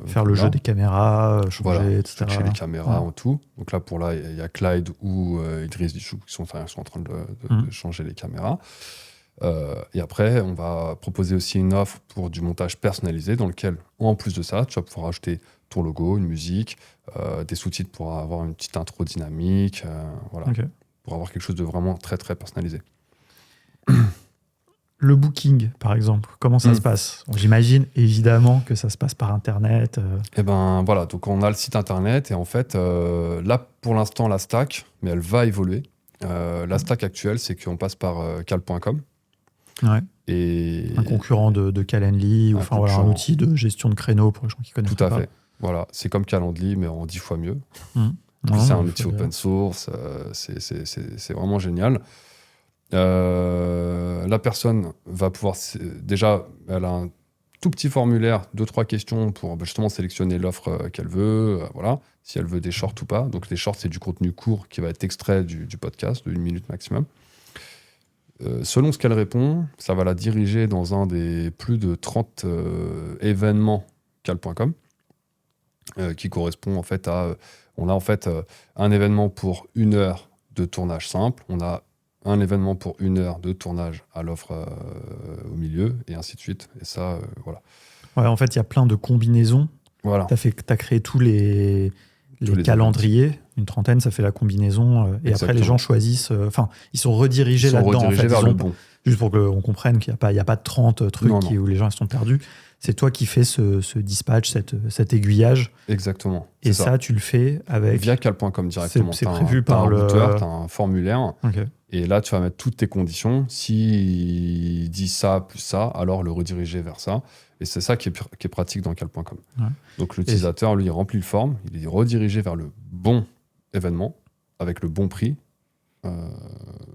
Faire le jeu des caméras, changer, etc. Changer les caméras en tout. Donc là, il y a Clyde ou Idriss Dichou qui sont en train de changer les caméras. Et après, on va proposer aussi une offre pour du montage personnalisé dans lequel, en plus de ça, tu vas pouvoir ajouter ton logo, une musique, des sous-titres pour avoir une petite intro dynamique, voilà, pour avoir quelque chose de vraiment très, très personnalisé. Le booking, par exemple, comment ça se passe ? J'imagine évidemment que ça se passe par Internet. Et ben voilà, donc on a le site Internet et en fait, là, pour l'instant, la stack, mais elle va évoluer. La stack actuelle, c'est qu'on passe par cal.com. Ouais. Et un concurrent de Calendly, ou un outil de gestion de créneaux pour les gens qui connaissent. Tout à fait. Voilà, c'est comme Calendly, mais en 10 fois mieux. C'est un outil open source, c'est vraiment génial. La personne va pouvoir... Déjà, elle a un tout petit formulaire, 2-3 questions pour justement sélectionner l'offre qu'elle veut, voilà, si elle veut des shorts ou pas. Donc les shorts, c'est du contenu court qui va être extrait du podcast, de 1 minute maximum. Selon ce qu'elle répond, ça va la diriger dans un des plus de 30 événements cal.com qui correspond en fait à... on a en fait un événement pour 1 heure de tournage simple, on a un événement pour 1 heure de tournage à l'offre au milieu, et ainsi de suite. Et ça, voilà. Ouais, en fait, il y a plein de combinaisons. Voilà. T'as créé tous les calendriers, une trentaine, ça fait la combinaison. Et Exactement. après, les gens choisissent. Enfin, ils sont redirigés là-dedans. En fait, vers le bon. Juste pour qu'on comprenne qu'il n'y a pas de 30 trucs où les gens sont perdus. C'est toi qui fais ce dispatch, cet aiguillage. Exactement. Et ça, tu le fais avec... Via cal.com directement. C'est prévu par le... Tu as un formulaire. Okay. Et là, tu vas mettre toutes tes conditions. S'il dit ça plus ça, alors le rediriger vers ça. Et c'est ça qui est pratique dans cal.com. Ouais. Donc l'utilisateur, lui, il remplit le form. Il est redirigé vers le bon événement avec le bon prix.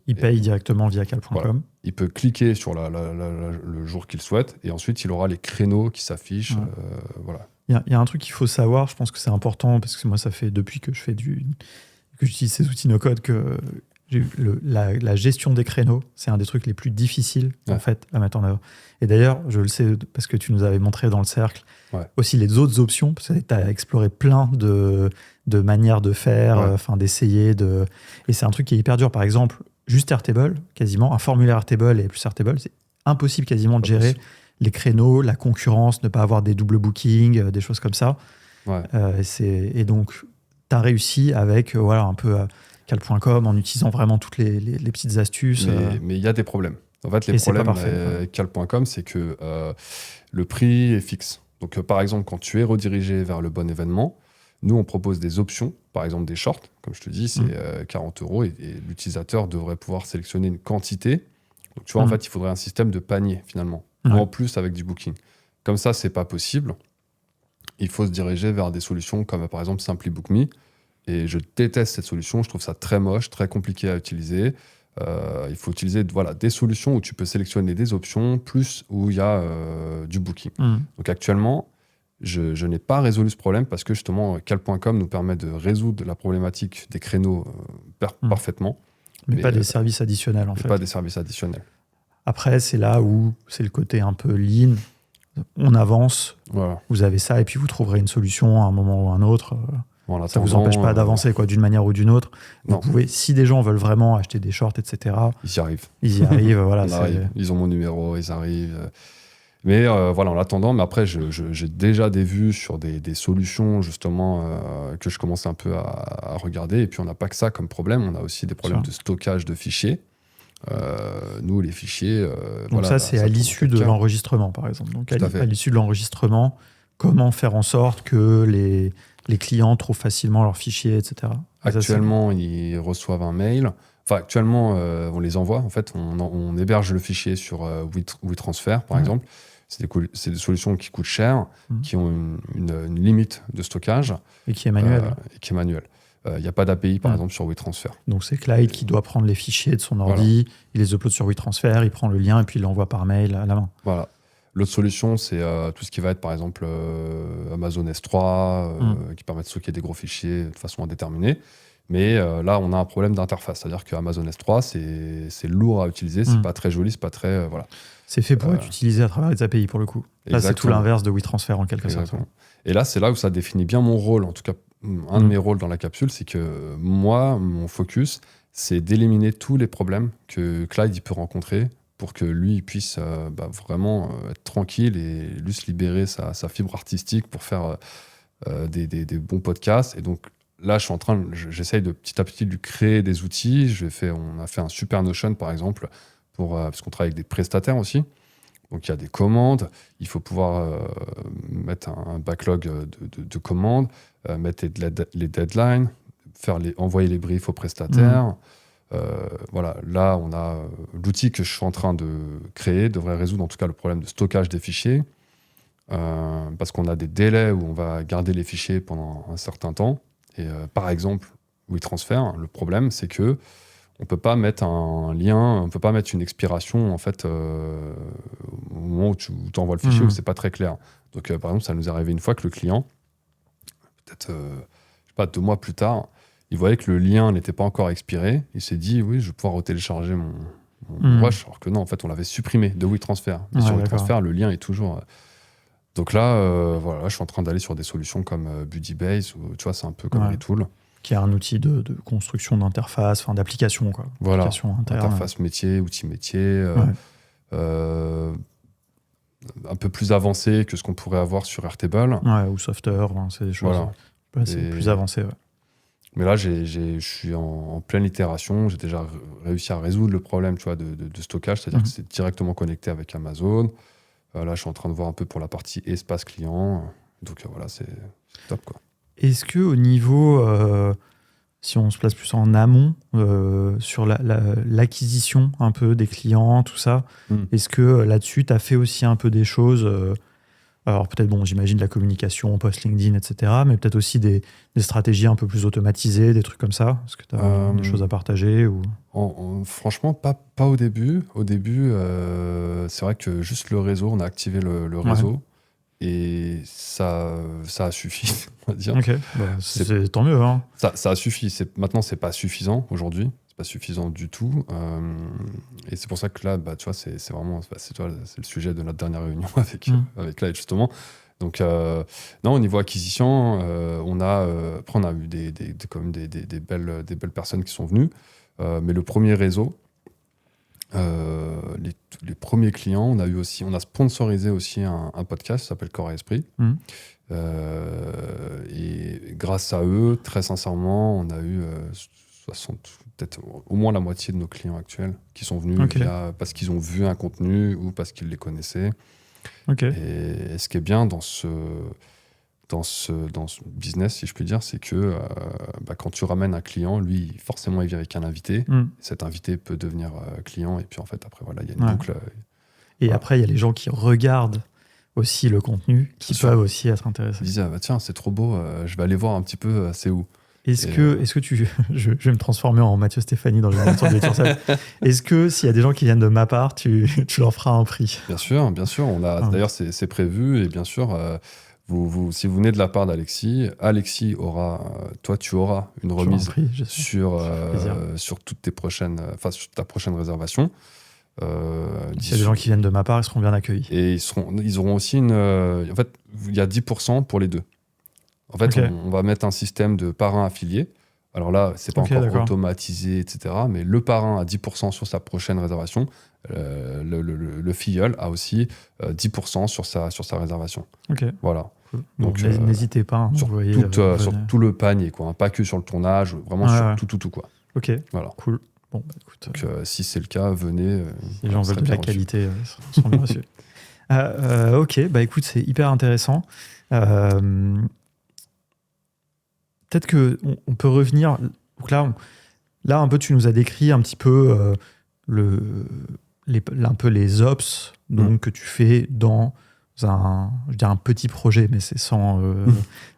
Il paye directement via cal.com. Voilà. Il peut cliquer sur le jour qu'il souhaite et ensuite il aura les créneaux qui s'affichent. Ouais. Voilà. Il y a un truc qu'il faut savoir, je pense que c'est important parce que moi ça fait depuis que que j'utilise ces outils no-code que la gestion des créneaux, c'est un des trucs les plus difficiles en fait à mettre en œuvre. Et d'ailleurs, je le sais parce que tu nous avais montré dans le cercle aussi les autres options, parce que tu as exploré plein de manières de faire, d'essayer. Et c'est un truc qui est hyper dur. Par exemple, juste Airtable, quasiment, un formulaire Airtable et plus Airtable, c'est impossible quasiment de gérer les créneaux, la concurrence, ne pas avoir des doubles bookings, des choses comme ça. Ouais. Et donc, tu as réussi avec un peu cal.com en utilisant vraiment toutes les petites astuces. Mais il y a des problèmes. En fait, les problèmes avec cal.com, c'est que le prix est fixe. Donc, par exemple, quand tu es redirigé vers le bon événement, nous, on propose des options, par exemple des shorts. Comme je te dis, c'est 40 € et l'utilisateur devrait pouvoir sélectionner une quantité. Donc, tu vois, en fait, il faudrait un système de panier, finalement. Ou en plus, avec du booking. Comme ça, c'est pas possible. Il faut se diriger vers des solutions comme, par exemple, Simply Book Me. Et je déteste cette solution. Je trouve ça très moche, très compliqué à utiliser. Il faut utiliser des solutions où tu peux sélectionner des options, plus où il y a du booking. Donc actuellement, je n'ai pas résolu ce problème parce que justement, cal.com nous permet de résoudre la problématique des créneaux parfaitement. Mais pas des services additionnels, en fait. Pas des services additionnels. Après, c'est là où c'est le côté un peu lean. On avance, vous avez ça, et puis vous trouverez une solution à un moment ou à un autre. Ça ne vous empêche pas d'avancer d'une manière ou d'une autre. Vous pouvez, si des gens veulent vraiment acheter des shorts, etc. Ils y arrivent. Ils ont mon numéro, ils arrivent. Mais en attendant, mais après, j'ai déjà des vues sur des solutions justement que je commence un peu à regarder. Et puis, on n'a pas que ça comme problème. On a aussi des problèmes de stockage de fichiers. Nous, les fichiers... Donc ça, c'est à l'issue de l'enregistrement, par exemple. Donc, à l'issue de l'enregistrement, comment faire en sorte que les clients trouvent facilement leurs fichiers, etc. Actuellement, ils reçoivent un mail. Enfin, actuellement, on les envoie. En fait, on héberge le fichier sur WeTransfer, par exemple. C'est des solutions qui coûtent cher, qui ont une limite de stockage. Et qui est manuelle. Il n'y a pas d'API, par exemple, sur WeTransfer. Donc, c'est Clyde qui doit prendre les fichiers de son ordi, il les upload sur WeTransfer, il prend le lien et puis il l'envoie par mail à la main. Voilà. L'autre solution, c'est tout ce qui va être, par exemple, Amazon S3, qui permet de stocker des gros fichiers de façon indéterminée. Mais là, on a un problème d'interface. C'est-à-dire qu'Amazon S3, c'est lourd à utiliser, c'est pas très joli, c'est pas très... C'est fait pour être utilisé à travers les API, pour le coup. Là, c'est tout l'inverse de WeTransfer, en quelque sorte. Et là, c'est là où ça définit bien mon rôle. En tout cas, un de mes rôles dans la capsule, c'est que moi, mon focus, c'est d'éliminer tous les problèmes que Clyde il peut rencontrer pour que lui il puisse vraiment être tranquille et lui se libérer sa fibre artistique pour faire des bons podcasts. Et donc là, j'essaye de petit à petit de lui créer des outils. On a fait un super Notion, par exemple, parce qu'on travaille avec des prestataires aussi. Donc il y a des commandes, il faut pouvoir mettre un backlog de commandes, mettre les deadlines, envoyer les briefs aux prestataires. Là, on a l'outil que je suis en train de créer devrait résoudre en tout cas le problème de stockage des fichiers, parce qu'on a des délais où on va garder les fichiers pendant un certain temps. Et par exemple, WeTransfer, le problème, c'est que on peut pas mettre un lien, on peut pas mettre une expiration en fait au moment où tu envoies le fichier où c'est pas très clair. Donc par exemple, ça nous est arrivé une fois que le client, peut-être 2 mois plus tard, il voyait que le lien n'était pas encore expiré. Il s'est dit, oui, je vais pouvoir retélécharger mon rush, alors que non, en fait, on l'avait supprimé de WeTransfer. Et sur WeTransfer, le lien est toujours... Donc là, je suis en train d'aller sur des solutions comme Buddy Base, où tu vois, c'est un peu comme Retool. qui est un outil de construction d'interface, enfin d'application, quoi. Voilà, Application interne. interface métier, outil métier, Ouais. un peu plus avancé que ce qu'on pourrait avoir sur Airtable. Ouais, ou Softer, c'est des choses. Voilà. Ouais, c'est plus avancé. Ouais. Mais là, je suis en pleine itération. J'ai déjà réussi à résoudre le problème, tu vois, de stockage, c'est-à-dire que c'est directement connecté avec Amazon. Là, je suis en train de voir un peu pour la partie espace client. Donc voilà, c'est top, quoi. Est-ce que au niveau, si on se place plus en amont, sur l'acquisition un peu des clients, tout ça, est-ce que là-dessus, tu as fait aussi un peu des choses alors peut-être, bon, j'imagine de la communication, post LinkedIn, etc., mais peut-être aussi des stratégies un peu plus automatisées, des trucs comme ça? Est-ce que tu as des choses à partager ou... Franchement, pas au début. Au début, c'est vrai que juste le réseau, on a activé le réseau et ça a suffi, on va dire. Ok, c'est tant mieux. Hein. Ça a suffi. Maintenant, c'est pas suffisant aujourd'hui. C'est pas suffisant du tout. Et c'est pour ça que là, tu vois, c'est vraiment c'est le sujet de notre dernière réunion avec Light, justement. Donc, non, au niveau acquisition, on a eu des belles personnes qui sont venues. Mais le premier réseau, les premiers clients, on a sponsorisé aussi un podcast qui s'appelle Corps et Esprit. Et grâce à eux, très sincèrement, on a eu 60, peut-être au moins la moitié de nos clients actuels qui sont venus parce qu'ils ont vu un contenu ou parce qu'ils les connaissaient. Et ce qui est bien dans ce business, si je puis dire, c'est que quand tu ramènes un client, lui, forcément, il vient avec un invité. Cet invité peut devenir client. Et puis, en fait, après, voilà, il y a une boucle. Et après, il y a les gens qui regardent aussi le contenu, qui peuvent aussi être intéressés. Ils disent, tiens, c'est trop beau, je vais aller voir un petit peu, c'est où. Est-ce que tu... je vais me transformer en Mathieu Stéphanie dans une émission de Lecture. Est-ce que s'il y a des gens qui viennent de ma part, tu leur feras un prix? Bien sûr. D'ailleurs, c'est prévu. Et bien sûr, si vous venez de la part d'Alexis, toi, tu auras une remise sur toutes tes prochaines, sur ta prochaine réservation. S'il y a des gens qui viennent de ma part, ils seront bien accueillis. Et ils auront aussi en fait, il y a 10% pour les deux. En fait, on va mettre un système de parrain affilié. Alors là, c'est pas encore automatisé, etc. Mais le parrain a 10% sur sa prochaine réservation. Le filleul a aussi 10% sur sa réservation. Voilà. Donc n'hésitez pas. Sur tout le panier, quoi. Pas que sur le tournage, vraiment sur tout, quoi. Ok. Voilà. Cool. Bon, écoute. Donc, si c'est le cas, venez. Si les gens veulent de la qualité, ils seront bien reçus. Ok, écoute, c'est hyper intéressant. Peut-être qu'on peut revenir. Donc là, un peu, tu nous as décrit un petit peu un peu les ops donc, que tu fais dans un petit projet, mais c'est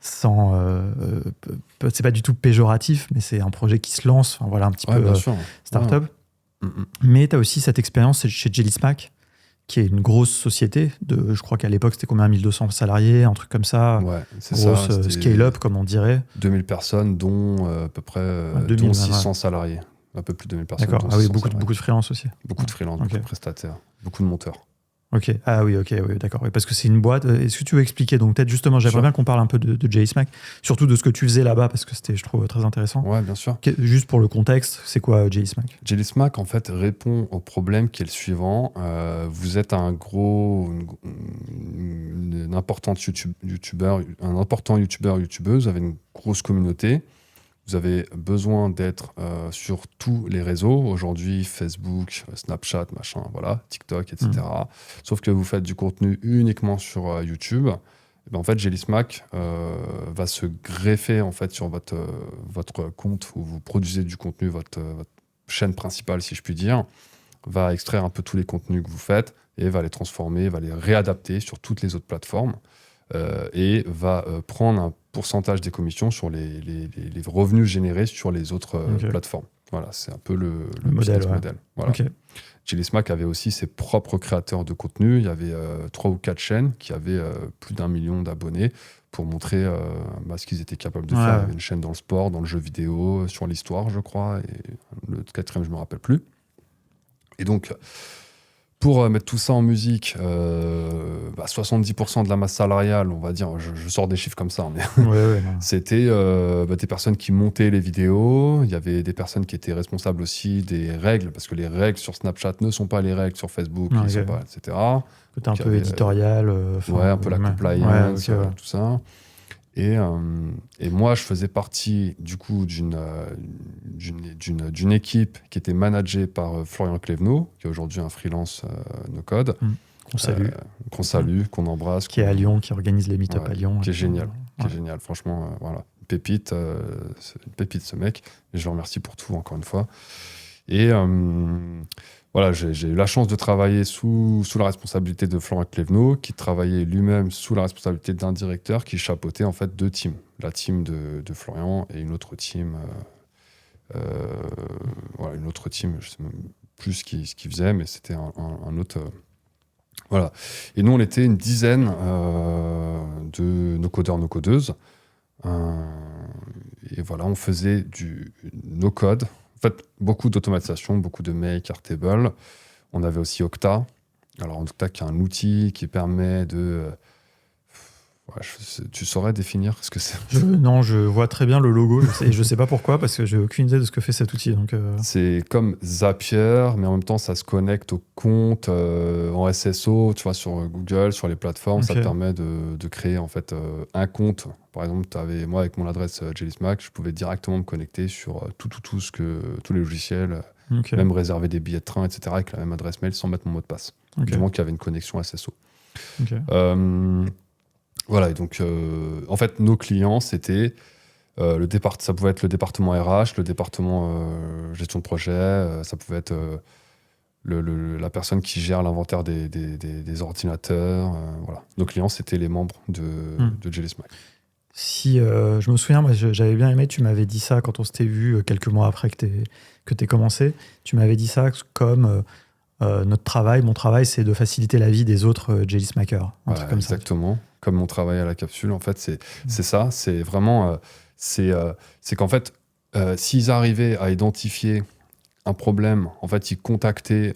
c'est pas du tout péjoratif, mais c'est un projet qui se lance, un petit peu start-up. Mais tu as aussi cette expérience chez Jelly Smack, qui est une grosse société. Je crois qu'à l'époque, c'était combien, 1200 salariés, un truc comme ça. Ouais, c'est grosse ça. Scale-up, comme on dirait. 2000 personnes, dont à peu près 600 salariés. Un peu plus de 2000 personnes. D'accord. Ah oui, beaucoup de freelance aussi. Beaucoup de freelance, beaucoup de prestataires, beaucoup de monteurs. Ok. Ah oui, ok, oui, d'accord. Oui, parce que c'est une boîte. Est-ce que tu veux expliquer? Donc, peut-être justement, j'aimerais bien qu'on parle un peu de Jelly Smack, surtout de ce que tu faisais là-bas, parce que c'était, je trouve, très intéressant. Ouais, bien sûr. Juste pour le contexte, c'est quoi Jelly Smack? Jelly Smack, en fait, répond au problème qui est le suivant. Vous êtes un important YouTubeuse, vous avez une grosse communauté. Vous avez besoin d'être sur tous les réseaux. Aujourd'hui, Facebook, Snapchat, machin, voilà, TikTok, etc. Sauf que vous faites du contenu uniquement sur YouTube. Et ben, en fait, Jelly Smack va se greffer en fait, sur votre compte où vous produisez du contenu, votre chaîne principale, si je puis dire, va extraire un peu tous les contenus que vous faites et va les transformer, va les réadapter sur toutes les autres plateformes. Et va prendre un pourcentage des commissions sur les revenus générés sur les autres plateformes. Voilà, c'est un peu le modèle. Voilà. Jelly Smack avait aussi ses propres créateurs de contenu. Il y avait 3 ou 4 chaînes qui avaient plus d'1 million d'abonnés pour montrer ce qu'ils étaient capables de faire. Il y avait une chaîne dans le sport, dans le jeu vidéo, sur l'histoire, je crois, et le 4e, je ne me rappelle plus. Et donc, Pour mettre tout ça en musique, 70% de la masse salariale, on va dire, je sors des chiffres comme ça, mais c'était des personnes qui montaient les vidéos. Il y avait des personnes qui étaient responsables aussi des règles, parce que les règles sur Snapchat ne sont pas les règles sur Facebook, sont pas, etc. Côté un peu éditorial. Un peu la compliance, tout ça. Et moi, je faisais partie du coup d'une équipe qui était managée par Florian Clévenot, qui est aujourd'hui un freelance no-code. Qu'on salue, qu'on embrasse. Qui est à Lyon, qui organise les meet-up à Lyon. Qui est génial, franchement, voilà. Pépite ce mec, et je le remercie pour tout, encore une fois. Et voilà, j'ai eu la chance de travailler sous la responsabilité de Florian Clévenot, qui travaillait lui-même sous la responsabilité d'un directeur qui chapeautait en fait 2 teams. La team de Florian et une autre team. Une autre team, je sais même plus ce qu'il faisait, mais c'était un autre. Voilà. Et nous, on était une dizaine de no-codeurs, no-codeuses. Et voilà, on faisait du no-code. En fait, beaucoup d'automatisation, beaucoup de make, Airtable. On avait aussi Okta. Alors, Okta, qui est un outil qui permet de... tu saurais définir ce que c'est? Non, je vois très bien le logo. Je sais pas pourquoi, parce que j'ai aucune idée de ce que fait cet outil. Donc C'est comme Zapier, mais en même temps, ça se connecte au compte en SSO, tu vois, sur Google, sur les plateformes. Ça te permet de créer en fait un compte. Par exemple, moi, avec mon adresse JellySmack, je pouvais directement me connecter sur tous les logiciels, même réserver des billets de train, etc., avec la même adresse mail sans mettre mon mot de passe. Du moment qu'il y avait une connexion SSO. Voilà, et donc, en fait, nos clients, c'était ça pouvait être le département RH, le département gestion de projet, ça pouvait être la personne qui gère l'inventaire des ordinateurs. Voilà. Nos clients, c'était les membres de JellySmack. Si je me souviens, moi, j'avais bien aimé, tu m'avais dit ça quand on s'était vu quelques mois après que tu aies commencé. Tu m'avais dit ça comme mon travail, c'est de faciliter la vie des autres JellySmackers. Exactement. Comme mon travail à la capsule, en fait, c'est ça. C'est vraiment... c'est qu'en fait, s'ils arrivaient à identifier un problème, en fait, ils contactaient...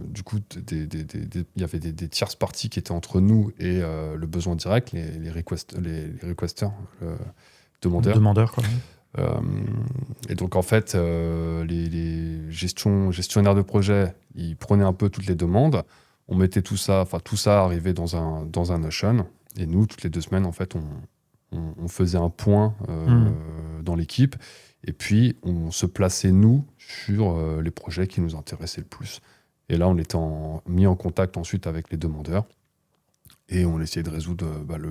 du coup, il y avait des tierces parties qui étaient entre nous et le besoin direct, les requesters, demandeurs. Quoi. Et donc, en fait, les gestionnaires de projet, ils prenaient un peu toutes les demandes. On mettait tout ça arrivait dans un Notion. Et nous, toutes les 2 semaines, en fait, on faisait un point dans l'équipe. Et puis, on se plaçait, nous, sur les projets qui nous intéressaient le plus. Et là, on était mis en contact ensuite avec les demandeurs. Et on essayait de résoudre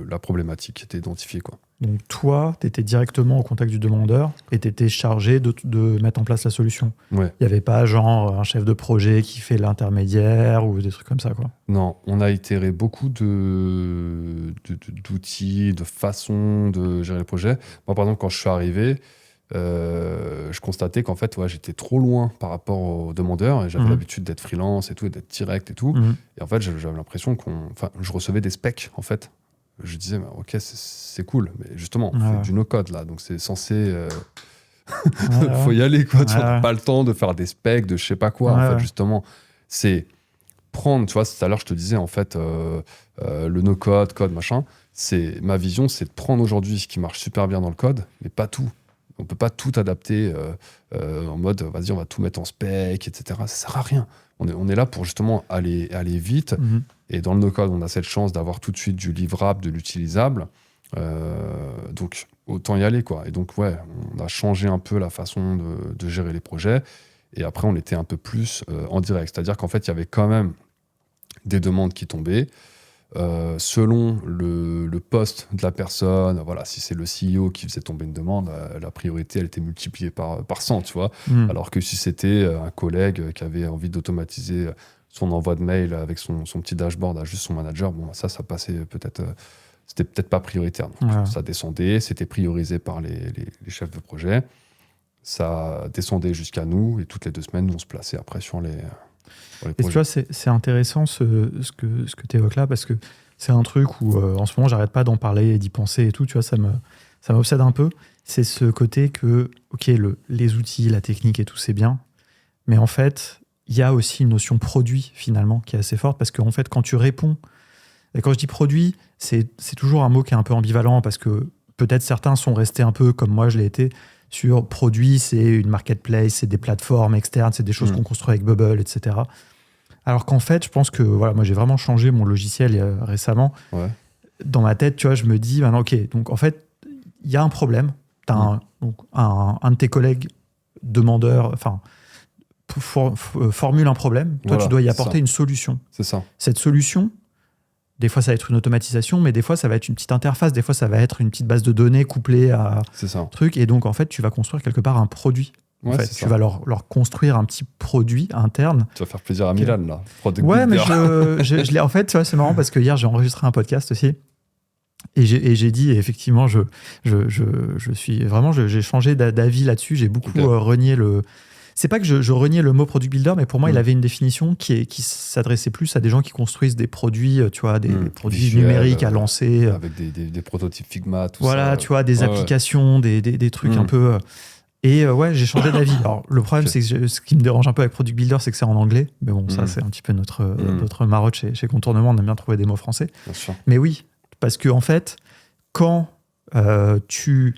la problématique qui était identifiée, quoi. Donc toi, tu étais directement au contact du demandeur et tu étais chargé de mettre en place la solution. Ouais. Il n'y avait pas genre un chef de projet qui fait l'intermédiaire ou des trucs comme ça, quoi. Non, on a itéré beaucoup d'outils, de façons de gérer le projet. Moi, par exemple, quand je suis arrivé, je constatais qu'en fait, j'étais trop loin par rapport aux demandeurs et j'avais l'habitude d'être freelance et tout, et d'être direct et tout. Et en fait, j'avais l'impression je recevais des specs, en fait. Je disais, ok, c'est cool, mais justement, on fait du no-code là, donc c'est censé. Faut y aller, quoi. Tu n'as pas le temps de faire des specs, de je sais pas quoi. En fait, justement, c'est prendre, tu vois, tout à l'heure, je te disais, en fait, le no-code, code, machin. Ma vision, c'est de prendre aujourd'hui ce qui marche super bien dans le code, mais pas tout. On peut pas tout adapter en mode, vas-y, on va tout mettre en spec, etc. Ça sert à rien. On est là pour justement aller vite. Et dans le no-code, on a cette chance d'avoir tout de suite du livrable, de l'utilisable. Donc, autant y aller, quoi. Et donc, on a changé un peu la façon de gérer les projets. Et après, on était un peu plus en direct. C'est-à-dire qu'en fait, il y avait quand même des demandes qui tombaient. Selon le poste de la personne, voilà, si c'est le CEO qui faisait tomber une demande, la priorité, elle était multipliée par 100, tu vois. Alors que si c'était un collègue qui avait envie d'automatiser son envoi de mail avec son petit dashboard à juste son manager, bon, ça passait peut-être... c'était peut-être pas prioritaire. Donc, ça descendait, c'était priorisé par les chefs de projet. Ça descendait jusqu'à nous, et toutes les 2 semaines, nous, on se plaçait après sur les projets. Et tu vois, c'est intéressant ce que tu évoques là, parce que c'est un truc où, en ce moment, j'arrête pas d'en parler et d'y penser et tout, tu vois, ça m'obsède un peu. C'est ce côté que, ok, les outils, la technique et tout, c'est bien, mais en fait, il y a aussi une notion produit, finalement, qui est assez forte, parce qu'en fait, quand tu réponds, et quand je dis produit, c'est toujours un mot qui est un peu ambivalent, parce que peut-être certains sont restés un peu, comme moi je l'ai été, sur produit, c'est une marketplace, c'est des plateformes externes, c'est des choses qu'on construit avec Bubble, etc. Alors qu'en fait, je pense que, voilà, moi j'ai vraiment changé mon logiciel récemment. Ouais. Dans ma tête, tu vois, je me dis, maintenant, ok, donc en fait, il y a un problème. Tu as un de tes collègues demandeurs, enfin, formule un problème. Toi, Voilà, tu dois y c'est apporter ça. une solution. C'est ça. Cette solution, des fois, ça va être une automatisation, mais des fois, ça va être une petite interface. Des fois, ça va être une petite base de données couplée à C'est ça. un truc. Et donc, en fait, tu vas construire quelque part un produit. En Ouais, fait, c'est tu ça. vas leur construire un petit produit interne. Tu vas faire plaisir à Milan, là. Product Ouais, mais builder. je l'ai. En fait, tu vois, c'est marrant parce que hier, j'ai enregistré un podcast aussi. Et j'ai dit, et effectivement, je suis vraiment, j'ai changé d'avis là-dessus. J'ai beaucoup renié le. C'est pas que je reniais le mot product builder, mais pour moi, il avait une définition qui s'adressait plus à des gens qui construisent des produits, tu vois, des produits visuels, numériques à lancer. Avec des prototypes Figma, tout ça. Voilà, tu vois, des applications, des trucs un peu. Et ouais, j'ai changé d'avis. Alors, le problème, c'est que ce qui me dérange un peu avec product builder, c'est que c'est en anglais. Mais bon, ça, c'est un petit peu notre marotte chez Contournement. On aime bien trouver des mots français. Bien sûr. Mais oui, parce que en fait, quand tu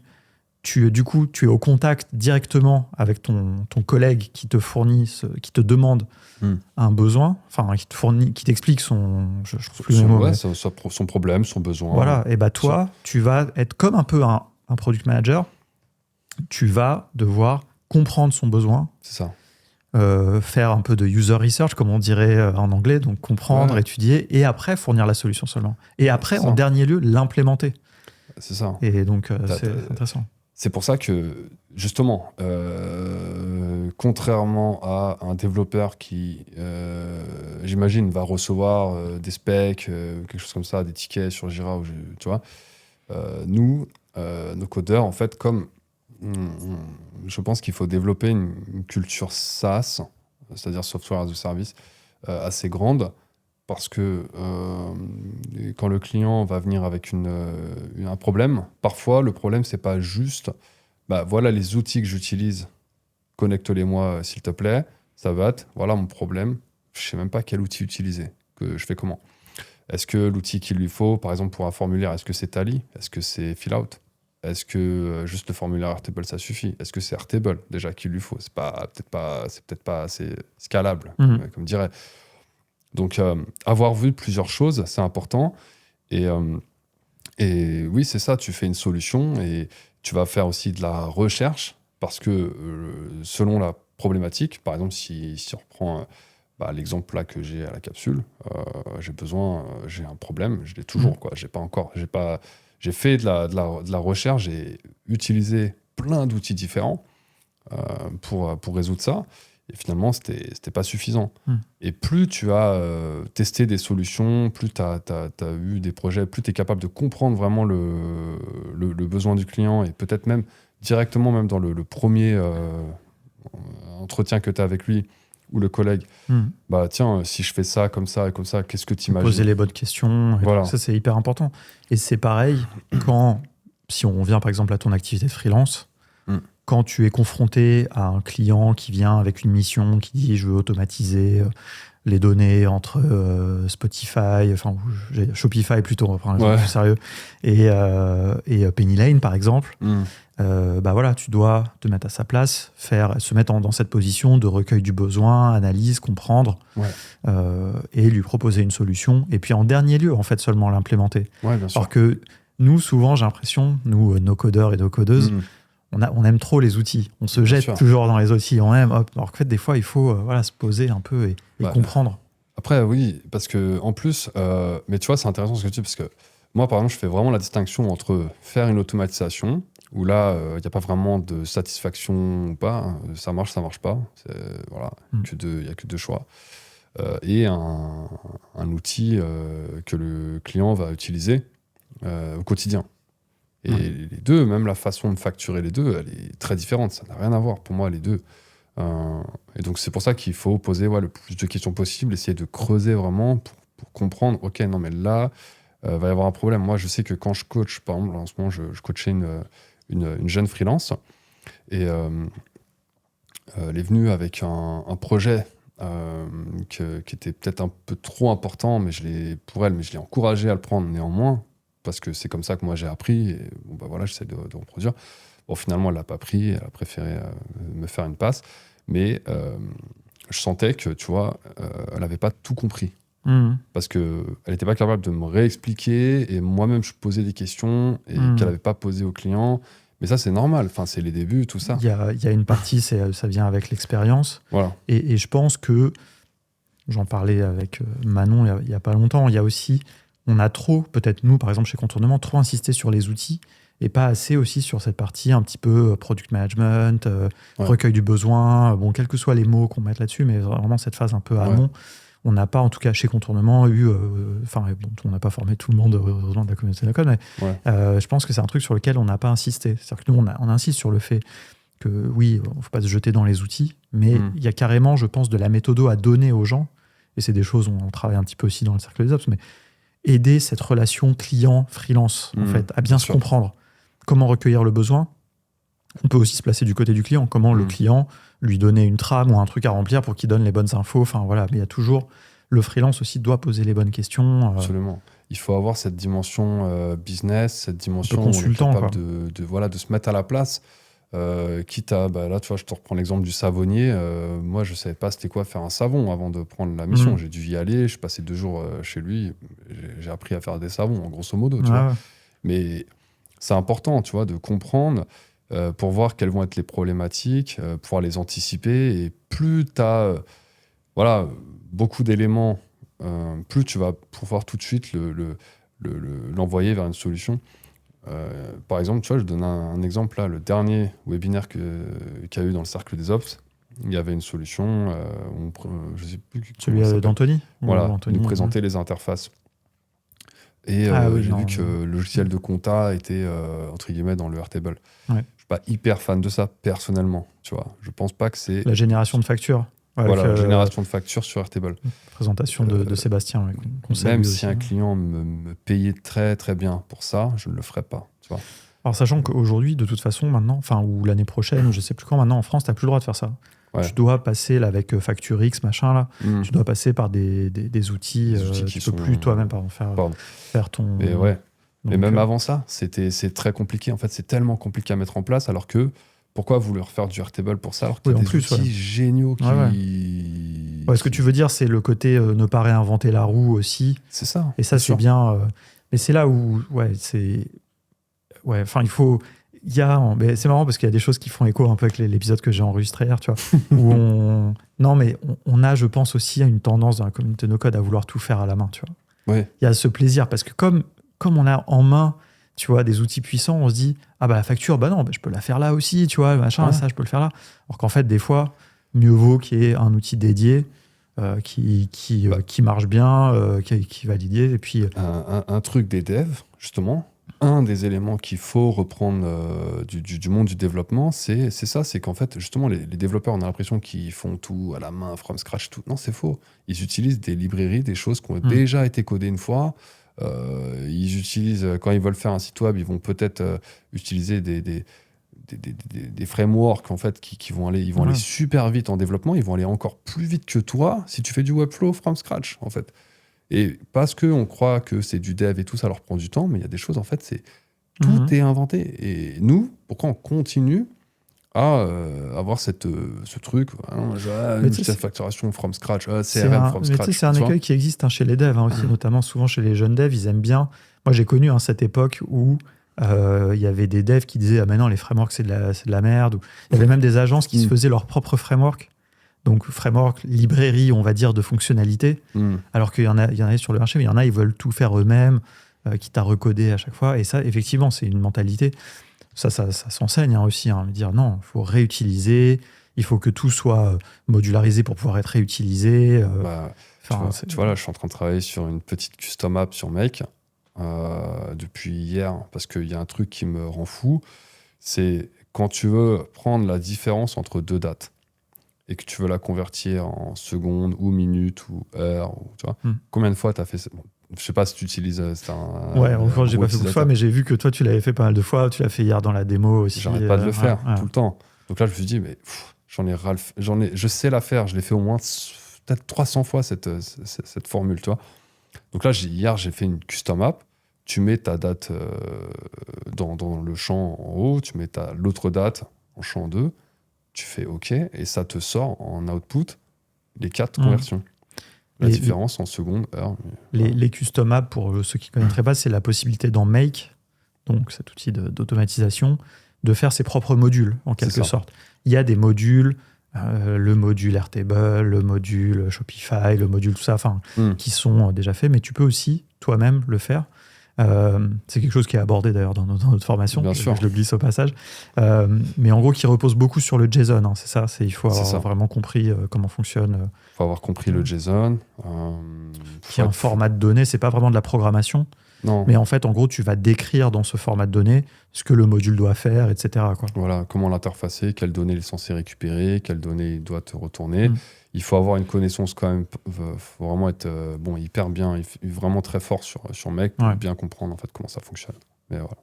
es au contact directement avec ton collègue qui te fournit, qui te demande un besoin, enfin, qui t'explique son problème, son besoin. Voilà, et bah toi, tu vas être comme un peu un product manager. Tu vas devoir comprendre son besoin. C'est ça. Faire un peu de user research, comme on dirait en anglais, donc comprendre, étudier, et après fournir la solution seulement. Et après, en dernier lieu, l'implémenter. C'est ça. Et donc, c'est intéressant. C'est pour ça que, justement, contrairement à un développeur qui, j'imagine, va recevoir des specs, quelque chose comme ça, des tickets sur Jira, tu vois, nous, nos codeurs, en fait, comme je pense qu'il faut développer une culture SaaS, c'est-à-dire Software as a Service, assez grande, parce que quand le client va venir avec un problème, parfois le problème, c'est pas juste voilà les outils que j'utilise, connecte-les-moi s'il te plaît, ça va être, voilà mon problème, je sais même pas quel outil utiliser, que je fais comment. Est-ce que l'outil qu'il lui faut, par exemple pour un formulaire, est-ce que c'est Tally? Est-ce que c'est Fillout? Est-ce que juste le formulaire Airtable ça suffit? Est-ce que c'est Airtable déjà qu'il lui faut? C'est peut-être pas assez scalable, comme dirait. Donc avoir vu plusieurs choses, c'est important. Et oui, c'est ça. Tu fais une solution et tu vas faire aussi de la recherche parce que selon la problématique, par exemple, si on reprend l'exemple là que j'ai à la capsule, j'ai un problème, je l'ai toujours quoi. J'ai fait de la recherche, j'ai utilisé plein d'outils différents pour résoudre ça. Et finalement, c'était pas suffisant. Et plus tu as testé des solutions, plus tu as eu des projets, plus tu es capable de comprendre vraiment le besoin du client et peut-être même directement, même dans le premier entretien que tu as avec lui ou le collègue, tiens, si je fais ça, comme ça et comme ça, qu'est-ce que tu imagines? Poser les bonnes questions. Voilà. Ça, c'est hyper important. Et c'est pareil si on revient par exemple à ton activité de freelance, quand tu es confronté à un client qui vient avec une mission, qui dit je veux automatiser les données entre Spotify, enfin Shopify plutôt, on va prendre un exemple plus sérieux, et Penny Lane par exemple, voilà, tu dois te mettre à sa place, se mettre dans cette position de recueil du besoin, analyse, comprendre, et lui proposer une solution, et puis en dernier lieu, en fait, seulement l'implémenter. Ouais, bien sûr. Alors que nous, souvent, j'ai l'impression, nos codeurs et nos codeuses, on aime trop les outils. On se jette toujours dans les outils. On aime, hop. Alors qu'en fait, des fois, il faut se poser un peu et comprendre. Après, oui, parce que en plus, mais tu vois, c'est intéressant ce que tu dis, parce que moi, par exemple, je fais vraiment la distinction entre faire une automatisation, où là, il n'y a pas vraiment de satisfaction ou pas, ça marche pas. Voilà, il n'y a que deux choix. Et un outil que le client va utiliser au quotidien. Et les deux, même la façon de facturer les deux, elle est très différente. Ça n'a rien à voir pour moi, les deux. Et donc, c'est pour ça qu'il faut poser le plus de questions possible, essayer de creuser vraiment pour comprendre, OK, non, mais là, va y avoir un problème. Moi, je sais que quand je coach, par exemple, en ce moment, je coachais une jeune freelance et elle est venue avec un projet qui était peut-être un peu trop important pour elle, mais je l'ai encouragée à le prendre néanmoins, parce que c'est comme ça que moi j'ai appris, et bon, bah voilà, j'essaie de reproduire. Bon, finalement, elle l'a pas pris, elle a préféré me faire une passe, mais je sentais que, tu vois, elle n'avait pas tout compris. Parce qu'elle n'était pas capable de me réexpliquer, et moi-même, je posais des questions et qu'elle n'avait pas posé au client. Mais ça, c'est normal. Enfin, c'est les débuts, tout ça. Il y a une partie, ça vient avec l'expérience. Voilà. Et je pense que, j'en parlais avec Manon il n'y a pas longtemps, il y a aussi, on a trop, peut-être nous, par exemple, chez Contournement, trop insisté sur les outils et pas assez aussi sur cette partie un petit peu product management, recueil du besoin, bon, quels que soient les mots qu'on mette là-dessus, mais vraiment cette phase un peu amont. On n'a pas, en tout cas chez Contournement, on n'a pas formé tout le monde, heureusement, de la communauté de la com, mais je pense que c'est un truc sur lequel on n'a pas insisté. C'est-à-dire que nous, on insiste sur le fait que oui, il ne faut pas se jeter dans les outils, mais il y a carrément, je pense, de la méthodo à donner aux gens, et c'est des choses où on travaille un petit peu aussi dans le cercle des ops, mais aider cette relation client-freelance, en fait, à bien se comprendre. Comment recueillir le besoin. On peut aussi se placer du côté du client, comment le client lui donner une trame ou un truc à remplir pour qu'il donne les bonnes infos. Enfin voilà, mais il y a toujours le freelance aussi doit poser les bonnes questions. Absolument. Il faut avoir cette dimension business, cette dimension consultant, capable de se mettre à la place. Quitte à, là, tu vois, je te reprends l'exemple du savonnier. Moi, je savais pas c'était quoi faire un savon avant de prendre la mission. J'ai dû y aller. Je passais 2 jours chez lui. J'ai appris à faire des savons, en grosso modo. Tu vois. Mais c'est important, tu vois, de comprendre. Pour voir quelles vont être les problématiques, pouvoir les anticiper. Et plus tu as beaucoup d'éléments, plus tu vas pouvoir tout de suite l'envoyer vers une solution. Par exemple, tu vois, je donne un exemple là, le dernier webinaire qu'il y a eu dans le cercle des ops, il y avait une solution, je sais plus celui d'Anthony. Voilà, Anthony, nous présenter les interfaces. Et j'ai vu que le logiciel de compta était, entre guillemets, dans le Airtable. Je ne suis pas hyper fan de ça, personnellement. Tu vois. Je ne pense pas que c'est... La génération de factures. Voilà, génération de factures sur Airtable. Présentation de Sébastien. Même si un client me payait très, très bien pour ça, je ne le ferais pas. Tu vois. Alors, sachant qu'aujourd'hui, de toute façon, maintenant, ou l'année prochaine, ou je ne sais plus quand, maintenant, en France, tu n'as plus le droit de faire ça. Tu dois passer là, avec Facture X, machin, là. Tu dois passer par des outils. Tu ne peux plus toi-même faire ton... Mais mais même avant ça, c'est très compliqué. En fait, c'est tellement compliqué à mettre en place, alors que pourquoi vouloir faire du Airtable pour ça, alors qu'il y a des outils géniaux qui... Ce que tu veux dire, c'est le côté ne pas réinventer la roue aussi. C'est ça. Et ça, c'est bien. Mais c'est là où... c'est... il faut... Mais c'est marrant parce qu'il y a des choses qui font écho un peu avec l'épisode que j'ai enregistré hier, tu vois, où on a, je pense aussi, une tendance dans la communauté no code à vouloir tout faire à la main, tu vois. Il y a ce plaisir parce que comme on a en main, tu vois, des outils puissants, on se dit la facture, je peux la faire là aussi, tu vois, machin, ça, je peux le faire là. Alors qu'en fait, des fois, mieux vaut qu'il y ait un outil dédié qui marche bien, qui va dédier, et puis un truc des devs, justement. Un des éléments qu'il faut reprendre du monde du développement, c'est ça, c'est qu'en fait, justement, les développeurs, on a l'impression qu'ils font tout à la main, from scratch, tout. Non, c'est faux. Ils utilisent des librairies, des choses qui ont déjà été codées une fois. Ils utilisent, quand ils veulent faire un site web, ils vont peut-être utiliser des frameworks en fait, qui vont aller, aller super vite en développement, ils vont aller encore plus vite que toi si tu fais du Webflow from scratch, en fait. Et parce qu'on croit que c'est du dev et tout, ça leur prend du temps, mais il y a des choses, en fait, tout est inventé. Et nous, pourquoi on continue à avoir ce truc, une facturation from scratch, CRM from scratch. C'est un écueil qui existe chez les devs, aussi, notamment souvent chez les jeunes devs, ils aiment bien. Moi, j'ai connu cette époque où il y avait des devs qui disaient « Ah, mais non, les frameworks, c'est de la merde ». Il y avait même des agences qui se faisaient leur propre framework. Donc, framework, librairie, on va dire, de fonctionnalités. Alors qu'il y en a sur le marché, mais il y en a, ils veulent tout faire eux-mêmes, quitte à recoder à chaque fois. Et ça, effectivement, c'est une mentalité. Ça s'enseigne aussi. Dire non, il faut réutiliser, il faut que tout soit modularisé pour pouvoir être réutilisé. Tu vois, là, je suis en train de travailler sur une petite custom app sur Make depuis hier, parce qu'il y a un truc qui me rend fou. C'est quand tu veux prendre la différence entre 2 dates, et que tu veux la convertir en secondes ou minutes ou heures, tu vois. Combien de fois tu as fait ça? Je sais pas si tu utilises... Encore, j'ai pas fait beaucoup de fois, mais j'ai vu que toi, tu l'avais fait pas mal de fois. Tu l'as fait hier dans la démo aussi. J'arrête pas de le faire tout le temps. Donc là, je me suis dit, mais je sais la faire. Je l'ai fait au moins peut-être 300 fois cette formule, tu vois. Donc là, hier, j'ai fait une custom app. Tu mets ta date dans le champ en haut, tu mets l'autre date en champ 2, tu fais OK, et ça te sort en output les 4 conversions. La différence en secondes, heures. Les custom apps, pour ceux qui ne connaîtraient pas, c'est la possibilité dans Make, donc cet outil d'automatisation, de faire ses propres modules, en quelque sorte. Il y a des modules, le module Airtable, le module Shopify, le module tout ça, qui sont déjà faits, mais tu peux aussi toi-même le faire. C'est quelque chose qui est abordé d'ailleurs dans notre formation. Bien sûr. Je le glisse au passage. Mais en gros, qui repose beaucoup sur le JSON. Hein, c'est ça. Il faut avoir vraiment compris comment fonctionne. Il faut avoir compris le JSON. Qui est un format de données. C'est pas vraiment de la programmation. Non. Mais en fait, en gros, tu vas décrire dans ce format de données ce que le module doit faire, etc. quoi. Voilà, comment l'interfacer, quelles données il est censé récupérer, quelles données il doit te retourner. Il faut avoir une connaissance quand même, faut vraiment être hyper bien, vraiment très fort sur Make pour bien comprendre en fait comment ça fonctionne. Mais voilà.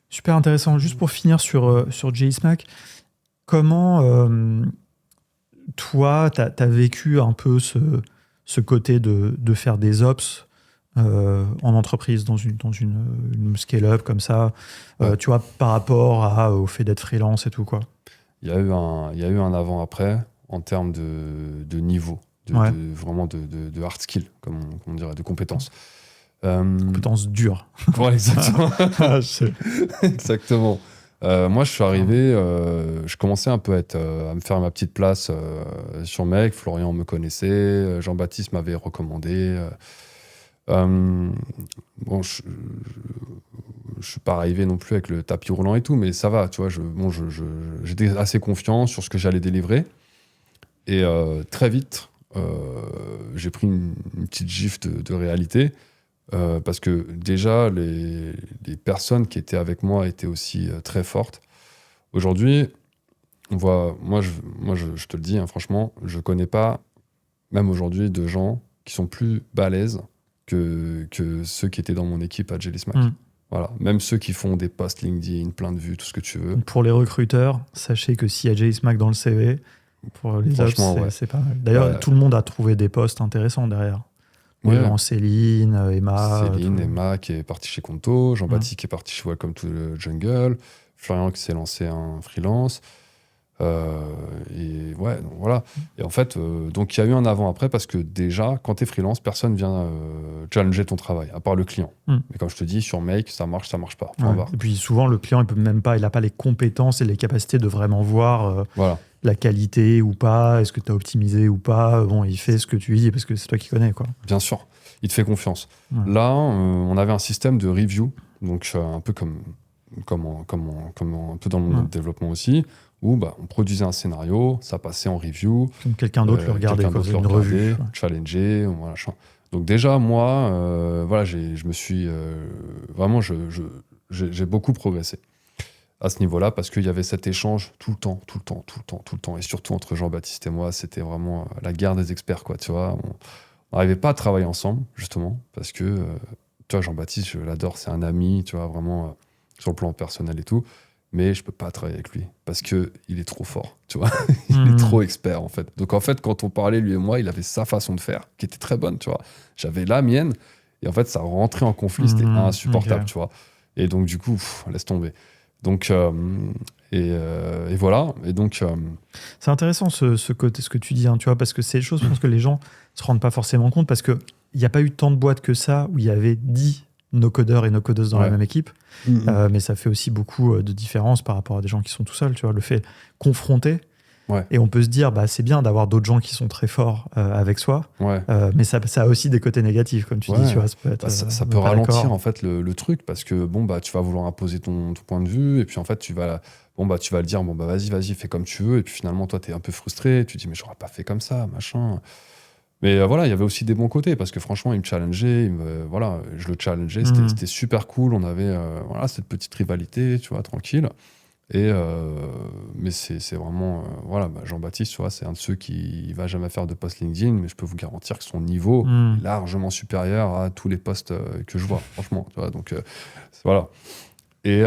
Super intéressant. Juste pour finir sur JSmack, comment toi, tu as vécu un peu ce côté de faire des ops en entreprise, dans une scale-up comme ça, tu vois, par rapport au fait d'être freelance et tout, quoi. Il y a eu un avant-après en termes de niveau, vraiment de hard skill, comme on dirait, de compétences. Compétences dures. Ouais, exactement. Exactement. Moi, je suis arrivé, je commençais un peu à me faire ma petite place sur Make. Florian me connaissait, Jean-Baptiste m'avait recommandé. Bon, je suis pas arrivé non plus avec le tapis roulant et tout, mais ça va, tu vois. J'étais assez confiant sur ce que j'allais délivrer. Et très vite, j'ai pris une petite gifle de réalité. Parce que déjà, les personnes qui étaient avec moi étaient aussi très fortes. Aujourd'hui, on voit, moi je te le dis, hein, franchement, je connais pas, même aujourd'hui, de gens qui sont plus balèzes que ceux qui étaient dans mon équipe à JSmack. Voilà. Même ceux qui font des posts LinkedIn, plein de vues, tout ce que tu veux. Pour les recruteurs, sachez que s'il y a JSmack dans le CV, pour les ops, c'est pas mal. D'ailleurs, tout le monde a trouvé des posts intéressants derrière. Céline, Emma qui est partie chez Conto, Jean-Baptiste qui est parti chez Welcome to the Jungle, Florian qui s'est lancé en freelance. Et ouais, donc voilà. Et en fait, donc il y a eu un avant-après parce que déjà, quand tu es freelance, personne vient challenger ton travail, à part le client. Mais comme je te dis, sur Make, ça marche pas. Et puis souvent, le client, il n'a pas les compétences et les capacités de vraiment voir la qualité ou pas, est-ce que tu as optimisé ou pas. Bon, il fait ce que tu lui dis parce que c'est toi qui connais, quoi. Bien sûr, il te fait confiance. Là, on avait un système de review, donc un peu comme un peu dans le monde du développement aussi, où on produisait un scénario, ça passait en review. Donc quelqu'un d'autre le regardait, une revue. Challenger, voilà. Donc déjà, moi, je me suis... vraiment, j'ai beaucoup progressé à ce niveau-là, parce qu'il y avait cet échange tout le temps. Et surtout entre Jean-Baptiste et moi, c'était vraiment la guerre des experts, quoi, tu vois. On n'arrivait pas à travailler ensemble, justement, parce que, tu vois, Jean-Baptiste, je l'adore, c'est un ami, tu vois, vraiment, sur le plan personnel et tout. Mais je peux pas travailler avec lui parce que il est trop fort, tu vois. Il est trop expert, en fait. Donc, en fait, quand on parlait, lui et moi, il avait sa façon de faire qui était très bonne, tu vois. J'avais la mienne et en fait, ça rentrait en conflit, c'était insupportable, tu vois. Et donc, du coup, laisse tomber. Donc, et voilà. Et donc, c'est intéressant ce côté, ce que tu dis, hein, tu vois, parce que c'est des choses, je pense que les gens se rendent pas forcément compte parce qu'il n'y a pas eu tant de boîtes que ça où il y avait 10 no-codeurs et no-codeuses dans la même équipe. Mais ça fait aussi beaucoup de différence par rapport à des gens qui sont tout seuls, tu vois, le fait confronter. Et on peut se dire, c'est bien d'avoir d'autres gens qui sont très forts avec soi, mais ça a aussi des côtés négatifs, comme tu dis, tu vois, ça peut être, ça peut ralentir en fait le truc, parce que tu vas vouloir imposer ton point de vue, et puis en fait tu vas le dire, vas-y, fais comme tu veux, et puis finalement toi t'es un peu frustré, tu te dis mais j'aurais pas fait comme ça, machin. Mais voilà, il y avait aussi des bons côtés, parce que franchement, il me challengeait, je le challengeais, c'était super cool, on avait cette petite rivalité, tu vois, tranquille. Et mais c'est vraiment Jean-Baptiste, tu vois, c'est un de ceux qui va jamais faire de post LinkedIn, mais je peux vous garantir que son niveau est largement supérieur à tous les posts que je vois, franchement, tu vois. Donc voilà. Et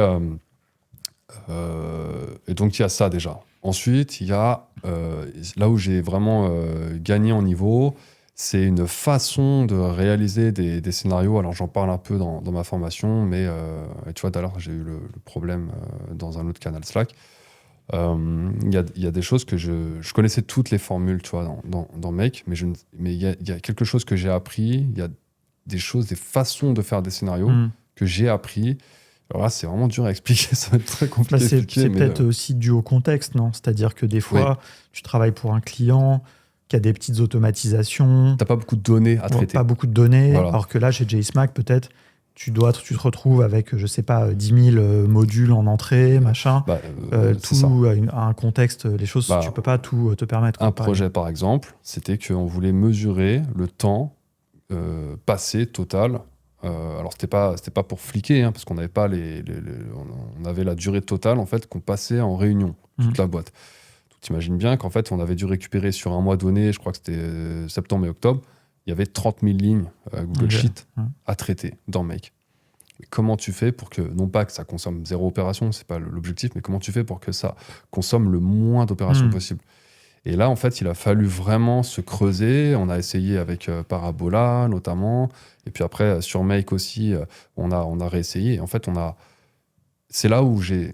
donc il y a ça déjà. Ensuite, il y a là où j'ai vraiment gagné en niveau, c'est une façon de réaliser des scénarios. Alors, j'en parle un peu dans ma formation, mais tu vois, d'ailleurs, j'ai eu le problème dans un autre canal Slack. Il y a des choses que je connaissais toutes les formules, tu vois, dans Make, mais il y a quelque chose que j'ai appris. Il y a des façons de faire des scénarios que j'ai appris. Alors là, c'est vraiment dur à expliquer, ça va être très compliqué à expliquer. C'est peut-être aussi dû au contexte, non? C'est-à-dire que des fois, tu travailles pour un client qui a des petites automatisations. T'as pas beaucoup de données à traiter. Pas beaucoup de données, Voilà. alors que là, chez JSmack, peut-être, tu te retrouves avec, je sais pas, 10 000 modules en entrée, machin. Tout a un contexte, les choses, tu peux pas tout te permettre. Un projet, par exemple, c'était qu'on voulait mesurer le temps passé total. Alors, c'était pas pour fliquer, hein, parce qu'on n'avait pas on avait la durée totale, en fait, qu'on passait en réunion, toute la boîte. T'imagines bien qu'en fait, on avait dû récupérer sur un mois donné, je crois que c'était septembre et octobre, il y avait 30 000 lignes Google Sheet à traiter dans Make. Et comment tu fais pour que, non pas que ça consomme zéro opération, c'est pas l'objectif, mais comment tu fais pour que ça consomme le moins d'opérations possible? Et là, en fait, il a fallu vraiment se creuser. On a essayé avec Parabola, notamment. Et puis après, sur Make aussi, on a réessayé. Et en fait, c'est là où j'ai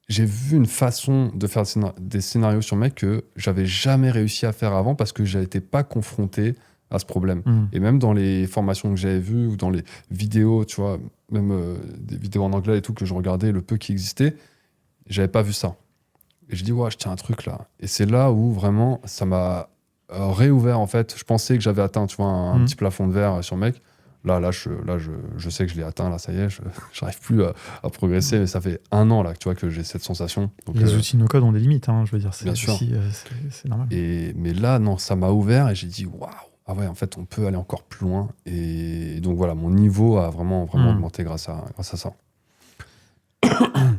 vu une façon de faire des scénarios sur Make que j'avais jamais réussi à faire avant parce que je n'étais pas confronté à ce problème. Et même dans les formations que j'avais vues ou dans les vidéos, tu vois, même des vidéos en anglais et tout que je regardais, le peu qui existait, j'avais pas vu ça. Et je dis, ouais, je tiens un truc là. Et c'est là où vraiment, ça m'a réouvert en fait. Je pensais que j'avais atteint, tu vois, un petit plafond de verre sur Make. Là, je sais que je l'ai atteint, là, ça y est, j'arrive plus à progresser, mais ça fait 1 an là, tu vois, que j'ai cette sensation. Donc, les outils no-code ont des limites, hein, je veux dire, bien sûr. C'est normal. Mais là, non, ça m'a ouvert et j'ai dit, waouh, ah ouais, en fait, on peut aller encore plus loin. Et donc voilà, mon niveau a vraiment augmenté grâce à ça.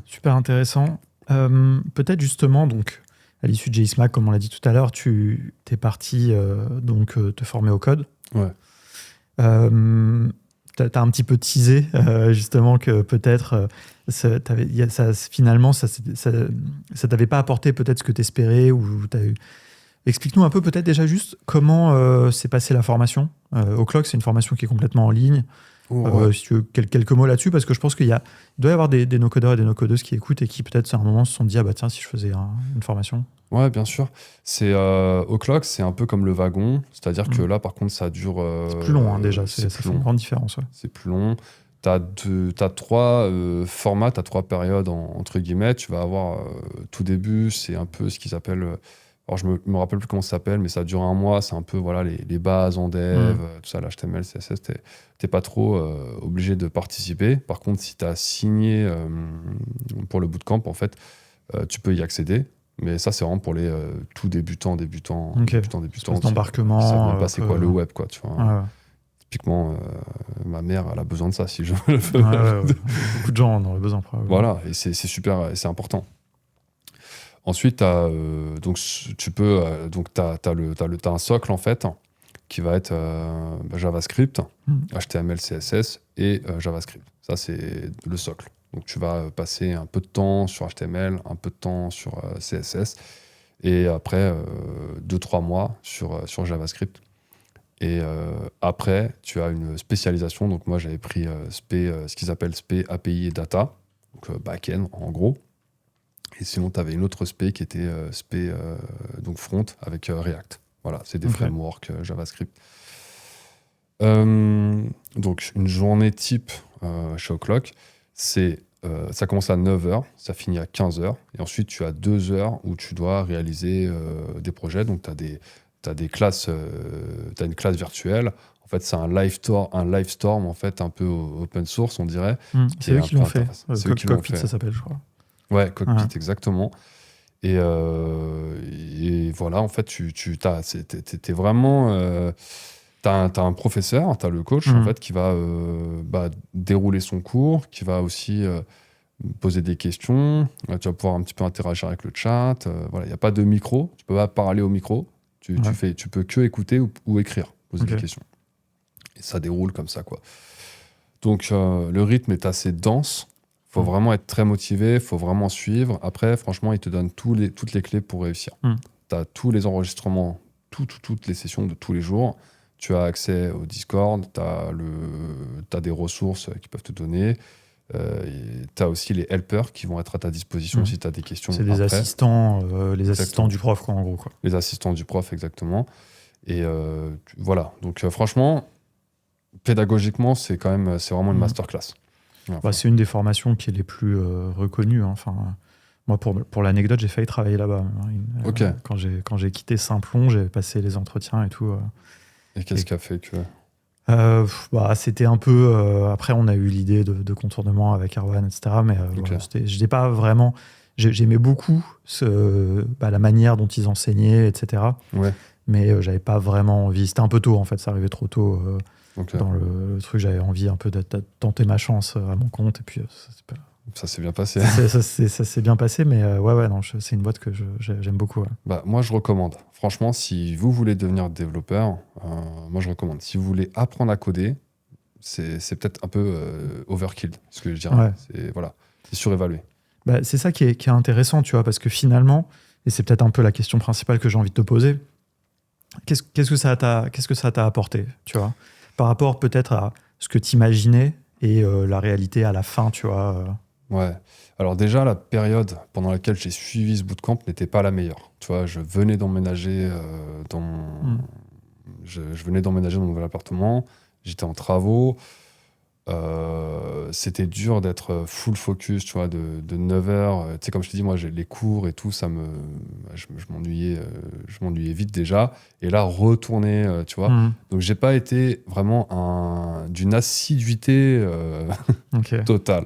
Super intéressant. Peut-être justement, donc, à l'issue de JSmack, comme on l'a dit tout à l'heure, tu es parti te former au code. Ouais. T'as un petit peu teasé justement que peut-être finalement ça t'avait pas apporté peut-être ce que t'espérais ou t'as eu. Explique-nous un peu peut-être déjà juste comment s'est passée la formation. O'Clock, c'est une formation qui est complètement en ligne. Si tu veux quelques mots là-dessus, parce que je pense qu'il doit y avoir des no-codeurs et des no-codeuses qui écoutent et qui peut-être à un moment se sont dit ah bah tiens, si je faisais une formation. Ouais, bien sûr. C'est O'Clock, c'est un peu comme le wagon, c'est-à-dire que là, par contre, ça dure. C'est plus long, hein, déjà. Ça fait une grande différence. Ouais. C'est plus long. T'as 3 formats, t'as 3 périodes entre guillemets. Tu vas avoir tout début, c'est un peu ce qu'ils appellent. Alors, je me rappelle plus comment ça s'appelle, mais ça dure 1 mois. C'est un peu voilà, les bases en dev, tout ça, l'HTML, CSS. T'es pas trop obligé de participer. Par contre, si tu as signé pour le bootcamp, en fait, tu peux y accéder. Mais ça, c'est vraiment pour les tout débutants. D'embarquement. Ils savent même pas c'est quoi le web, quoi, tu vois. Ouais. Typiquement, ma mère, elle a besoin de ça, si je le fais. Beaucoup de gens en auraient besoin, probablement. Voilà, et c'est super, et c'est important. Ensuite, t'as un socle, en fait, qui va être JavaScript, HTML, CSS et JavaScript. Ça, c'est le socle. Donc, tu vas passer un peu de temps sur HTML, un peu de temps sur CSS, et après 2-3 mois sur JavaScript. Et après, tu as une spécialisation. Donc, moi, j'avais pris ce qu'ils appellent SP, API et Data, donc back-end, en gros. Et sinon, tu avais une autre spé qui était donc front avec React. Voilà, c'est des frameworks JavaScript. Donc, une journée type chez O'Clock, ça commence à 9h, ça finit à 15h. Et ensuite, tu as 2 heures où tu dois réaliser des projets. Donc, tu as des classes, tu as une classe virtuelle. En fait, c'est un live storm, en fait, un peu open source, on dirait. C'est eux qui l'ont fait. Cockpit, ça s'appelle, je crois. Ouais, Cockpit, exactement. Et voilà, en fait, t'es vraiment... T'as un professeur, t'as le coach, en fait, qui va dérouler son cours, qui va aussi poser des questions. Tu vas pouvoir un petit peu interagir avec le chat. Voilà, il n'y a pas de micro. Tu peux pas parler au micro. Tu peux que écouter ou écrire, poser des questions. Et ça déroule comme ça, quoi. Donc, le rythme est assez dense. Faut vraiment être très motivé, faut vraiment suivre. Après, franchement, ils te donnent toutes les clés pour réussir. Tu as tous les enregistrements, toutes les sessions de tous les jours. Tu as accès au Discord, tu as des ressources qui peuvent te donner. Tu as aussi les helpers qui vont être à ta disposition si tu as des questions. C'est des assistants, assistants du prof, quoi, en gros. Quoi. Les assistants du prof, exactement. Et voilà. Donc, franchement, pédagogiquement, c'est vraiment une masterclass. Bah, c'est une des formations qui est les plus reconnues. Hein. Enfin, moi, pour l'anecdote, j'ai failli travailler là-bas. Quand j'ai quitté Simplon, j'ai passé les entretiens et tout. Et qu'est-ce qui a fait que... c'était un peu... après, on a eu l'idée de contournement avec Erwan, etc. Mais j'étais pas vraiment... J'aimais beaucoup la manière dont ils enseignaient, etc. Ouais. Mais j'avais pas vraiment envie. C'était un peu tôt, en fait. Ça arrivait trop tôt dans le truc. J'avais envie un peu de tenter ma chance à mon compte. Et puis, ça s'est bien passé. Ça s'est bien passé, mais c'est une boîte que j'aime beaucoup. Ouais. Bah, moi, je recommande. Franchement, si vous voulez devenir développeur, moi, je recommande. Si vous voulez apprendre à coder, c'est peut-être un peu overkill, ce que je dirais. Ouais. C'est surévalué. Bah, c'est ça qui est intéressant, tu vois, parce que finalement, et c'est peut-être un peu la question principale que j'ai envie de te poser, qu'est-ce que ça t'a apporté, tu vois, par rapport peut-être à ce que tu imaginais et la réalité à la fin, tu vois Ouais. Alors déjà, la période pendant laquelle j'ai suivi ce bootcamp n'était pas la meilleure. Tu vois, je venais d'emménager je venais d'emménager dans mon nouvel appartement. J'étais en travaux. C'était dur d'être full focus, tu vois, de 9h. Tu sais, comme je te dis, moi, j'ai les cours et tout, je m'ennuyais vite déjà. Et là, retourner, tu vois. Donc, j'ai pas été vraiment d'une assiduité totale.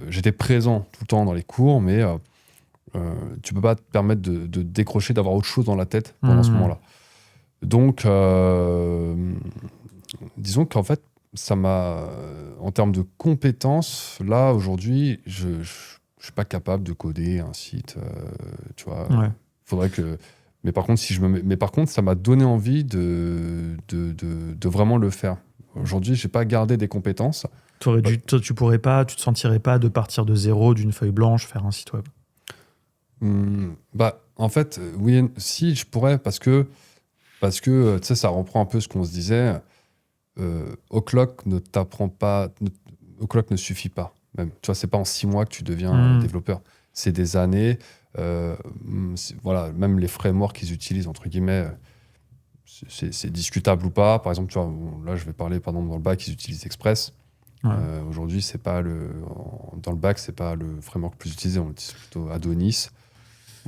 J'étais présent tout le temps dans les cours, mais tu peux pas te permettre de décrocher, d'avoir autre chose dans la tête pendant ce moment-là. Donc, disons qu'en fait, ça m'a, en termes de compétences, là, aujourd'hui, je suis pas capable de coder un site, tu vois. Faudrait que... Mais par contre, ça m'a donné envie de vraiment le faire. Aujourd'hui, j'ai pas gardé des compétences. Tu te sentirais pas de partir de zéro, d'une feuille blanche, faire un site web? En fait, oui, si, je pourrais, parce que tu sais, ça reprend un peu ce qu'on se disait. O'Clock ne t'apprend pas, O'Clock ne suffit pas. Même, tu vois, c'est pas en 6 mois que tu deviens développeur. C'est des années. Voilà, même les frameworks qu'ils utilisent, entre guillemets, c'est discutable ou pas. Par exemple, tu vois, là, je vais parler, par exemple, dans le bac, ils utilisent Express. Aujourd'hui, c'est pas dans le bac, c'est pas le framework le plus utilisé. On utilise plutôt Adonis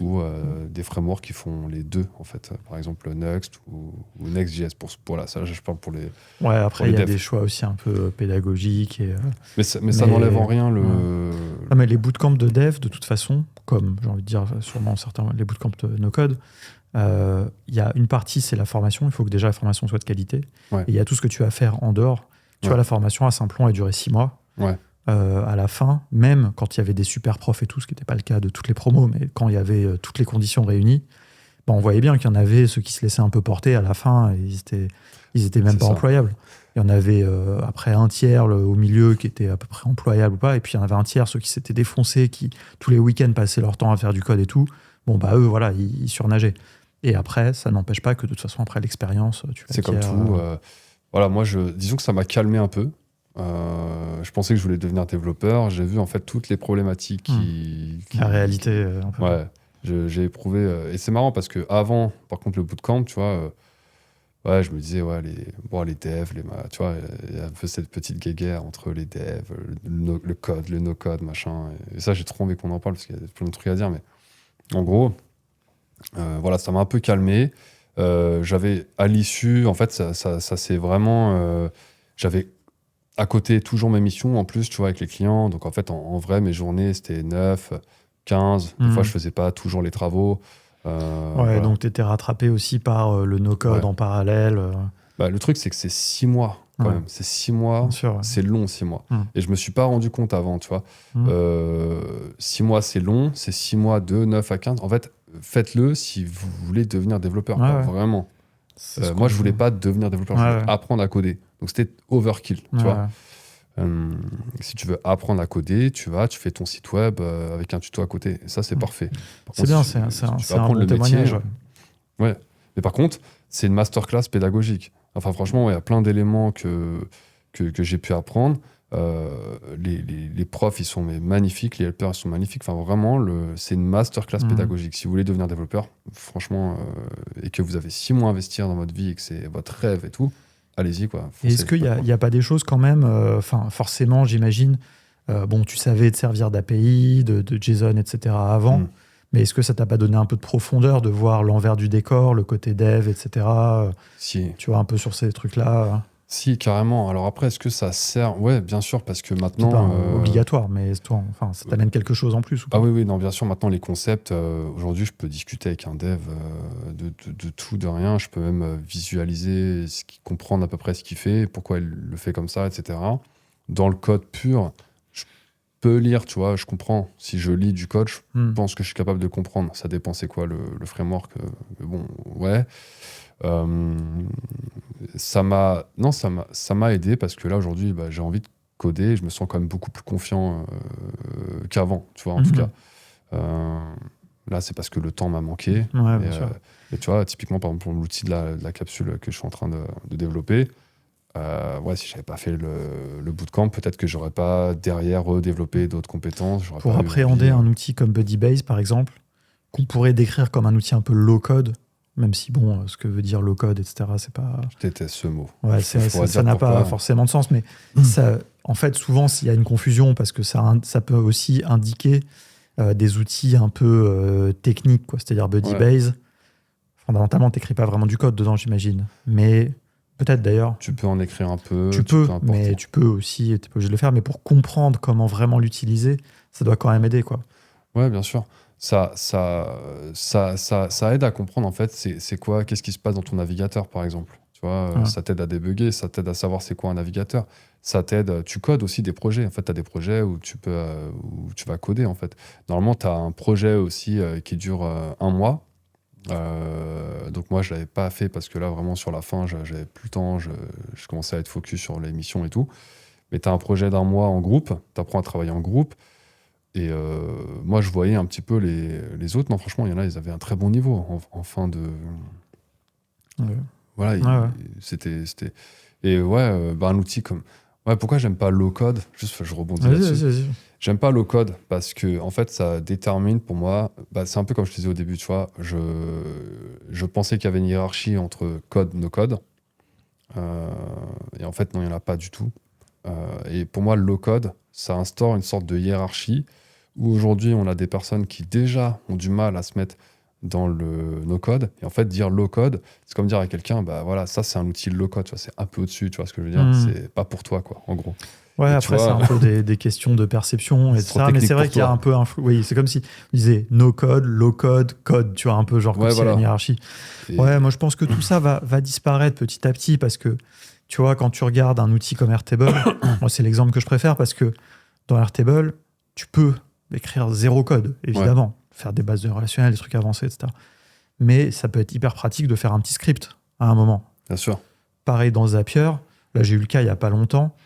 ou des frameworks qui font les deux, en fait. Par exemple, Next ou Next.js. Voilà, ça, je parle pour les. Ouais, après, il y a des choix aussi un peu pédagogiques. Mais ça n'enlève en rien le. Ah, mais les bootcamps de dev, de toute façon, comme j'ai envie de dire, sûrement les bootcamps de no-code, il y a une partie, c'est la formation. Il faut que déjà la formation soit de qualité. Et il y a tout ce que tu vas faire en dehors. Tu vois, la formation à Simplon a duré 6 mois. À la fin, même quand il y avait des super profs et tout, ce qui n'était pas le cas de toutes les promos, mais quand il y avait toutes les conditions réunies, on voyait bien qu'il y en avait ceux qui se laissaient un peu porter à la fin, et ils étaient même pas employables. Il y en avait après un tiers au milieu qui était à peu près employable ou pas, et puis il y en avait un tiers, ceux qui s'étaient défoncés, qui tous les week-ends passaient leur temps à faire du code et tout. Eux, voilà, ils surnageaient. Et après, ça n'empêche pas que de toute façon, après l'expérience, tu l'acquiers. C'est comme tout. Voilà, moi, disons que ça m'a calmé un peu. Je pensais que je voulais devenir développeur. J'ai vu en fait toutes les problématiques la réalité. Un peu. Ouais, j'ai éprouvé. Et c'est marrant parce que avant, par contre, le bootcamp, tu vois, je me disais, les devs, tu vois, il y a un peu cette petite guéguerre entre les devs, le code, le no-code, machin. Et ça, j'ai trop envie qu'on en parle parce qu'il y a plein de trucs à dire. Mais en gros, voilà, ça m'a un peu calmé. J'avais à l'issue, en fait, ça c'est vraiment. J'avais à côté toujours mes missions en plus, tu vois, avec les clients. Donc en fait, en vrai, mes journées, c'était 9, 15. Des fois, je faisais pas toujours les travaux. Voilà. Donc tu étais rattrapé aussi par le no-code en parallèle. Le truc, c'est que c'est 6 mois quand même. C'est 6 mois, sûr, c'est long 6 mois. Et je me suis pas rendu compte avant, tu vois. 6 mois, c'est long. C'est 6 mois de 9 à 15. En fait, faites-le si vous voulez devenir développeur. Vraiment. Moi, je voulais pas devenir développeur. Je voulais apprendre à coder. Donc, c'était overkill, tu vois. Si tu veux apprendre à coder, tu fais ton site web avec un tuto à côté. Et ça, c'est parfait. Par C'est contre, bien, si tu veux c'est un apprendre bon le métier, témoignage. ouais. Mais par contre, c'est une masterclass pédagogique. Enfin, franchement, il y a plein d'éléments que j'ai pu apprendre. Les profs, ils sont magnifiques, les helpers, ils sont magnifiques. Enfin, vraiment, c'est une masterclass pédagogique. Si vous voulez devenir développeur, franchement, et que vous avez 6 mois à investir dans votre vie et que c'est votre rêve et tout, allez-y, quoi. Et est-ce qu'il n'y a pas des choses quand même, forcément, j'imagine, bon, tu savais te servir d'API, de JSON, etc. avant, mais est-ce que ça t'a pas donné un peu de profondeur de voir l'envers du décor, le côté dev, etc. Si. Tu vois, un peu sur ces trucs-là. Si, carrément. Alors après, est-ce que ça sert? Ouais, bien sûr, parce que maintenant... C'est pas obligatoire, mais toi, ça t'amène quelque chose en plus ou pas? Ah oui, non, bien sûr. Maintenant, les concepts, aujourd'hui, je peux discuter avec un dev de tout, de rien. Je peux même visualiser, comprendre à peu près ce qu'il fait, pourquoi il le fait comme ça, etc. Dans le code pur, je peux lire, tu vois, je comprends. Si je lis du code, je pense que je suis capable de comprendre. Ça dépend c'est quoi le framework. Mais bon, ouais. Ça m'a aidé parce que là, aujourd'hui, j'ai envie de coder. Je me sens quand même beaucoup plus confiant qu'avant, tu vois, en tout cas. Là, c'est parce que le temps m'a manqué. Ouais, bien sûr. Et tu vois, typiquement, par exemple, pour l'outil de la capsule que je suis en train de développer, si j'avais pas fait le bootcamp, peut-être que j'aurais pas derrière redéveloppé d'autres compétences. Pour appréhender un outil comme BuddyBase, par exemple, qu'on pourrait décrire comme un outil un peu low-code, même si, bon, ce que veut dire low-code, etc., c'est pas... Je déteste ce mot. Ouais, ça n'a pas forcément de sens, mais ça, en fait, souvent, s'il y a une confusion, parce que ça peut aussi indiquer des outils un peu techniques, quoi. C'est-à-dire BuddyBase, fondamentalement, tu n'écris pas vraiment du code dedans, j'imagine. Mais peut-être d'ailleurs. Tu peux en écrire un peu. Tu peux, mais tu peux aussi, tu n'es pas obligé de le faire, mais pour comprendre comment vraiment l'utiliser, ça doit quand même aider, quoi. Ouais, bien sûr. Ça aide à comprendre, en fait, c'est quoi, qu'est-ce qui se passe dans ton navigateur, par exemple. Tu vois, ça t'aide à débugger, ça t'aide à savoir c'est quoi un navigateur. Ça t'aide, tu codes aussi des projets. En fait, tu as des projets où tu vas coder, en fait. Normalement, tu as un projet aussi qui dure 1 mois. Donc moi, je l'avais pas fait parce que là, vraiment, sur la fin, j'avais plus le temps, je commençais à être focus sur les missions et tout. Mais tu as un projet d'1 mois en groupe, tu apprends à travailler en groupe. Et moi, je voyais un petit peu les autres. Non, franchement, il y en a, ils avaient un très bon niveau en fin de... Ouais. Voilà, c'était... Et un outil comme... Ouais, pourquoi j'aime pas low-code? Juste, je rebondis là-dessus. Vas-y. J'aime pas low-code parce que, en fait, ça détermine pour moi... c'est un peu comme je te disais au début, tu vois. Je pensais qu'il y avait une hiérarchie entre code, no-code. Et en fait, non, il n'y en a pas du tout. Et pour moi, le low-code, ça instaure une sorte de hiérarchie où aujourd'hui, on a des personnes qui déjà ont du mal à se mettre dans le no-code. Et en fait, dire low-code, c'est comme dire à quelqu'un, voilà, ça, c'est un outil low-code, tu vois, c'est un peu au-dessus, tu vois ce que je veux dire? C'est pas pour toi, quoi, en gros. Ouais, et après, c'est un peu des questions de perception, etc. Mais c'est vrai qu'il y a un peu un flou. Oui, c'est comme si on disait no-code, low-code, code, tu vois, un peu genre comme s'il y a une hiérarchie. Ouais, moi, je pense que tout ça va disparaître petit à petit parce que, tu vois, quand tu regardes un outil comme Airtable, moi, c'est l'exemple que je préfère parce que dans Airtable, tu peux écrire 0 code, évidemment, faire des bases de relationnelles, des trucs avancés, etc. Mais ça peut être hyper pratique de faire un petit script à un moment. Bien sûr. Pareil dans Zapier, là j'ai eu le cas il n'y a pas longtemps,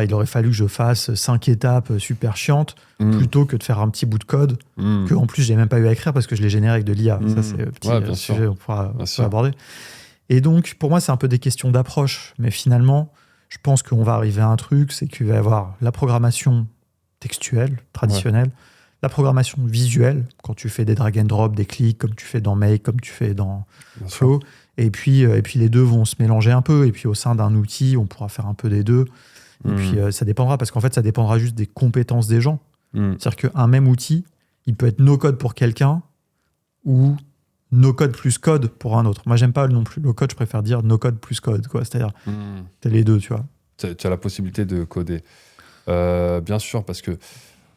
il aurait fallu que je fasse 5 étapes super chiantes plutôt que de faire un petit bout de code que en plus j'ai même pas eu à écrire parce que je l'ai généré avec de l'IA. Ça c'est un petit sujet qu'on pourra aborder. Et donc pour moi c'est un peu des questions d'approche, mais finalement je pense qu'on va arriver à un truc, c'est qu'il va y avoir la programmation textuelle, traditionnelle, la programmation visuelle, quand tu fais des drag and drop, des clics, comme tu fais dans Make, comme tu fais dans Flow. Et puis les deux vont se mélanger un peu. Et puis au sein d'un outil, on pourra faire un peu des deux. Et puis ça dépendra, parce qu'en fait, ça dépendra juste des compétences des gens. C'est-à-dire qu'un même outil, il peut être no-code pour quelqu'un ou no-code plus code pour un autre. Moi, j'aime pas non plus no-code, je préfère dire no-code plus code, quoi. C'est-à-dire, t'as les deux, tu vois. Tu as la possibilité de coder. Bien sûr, parce que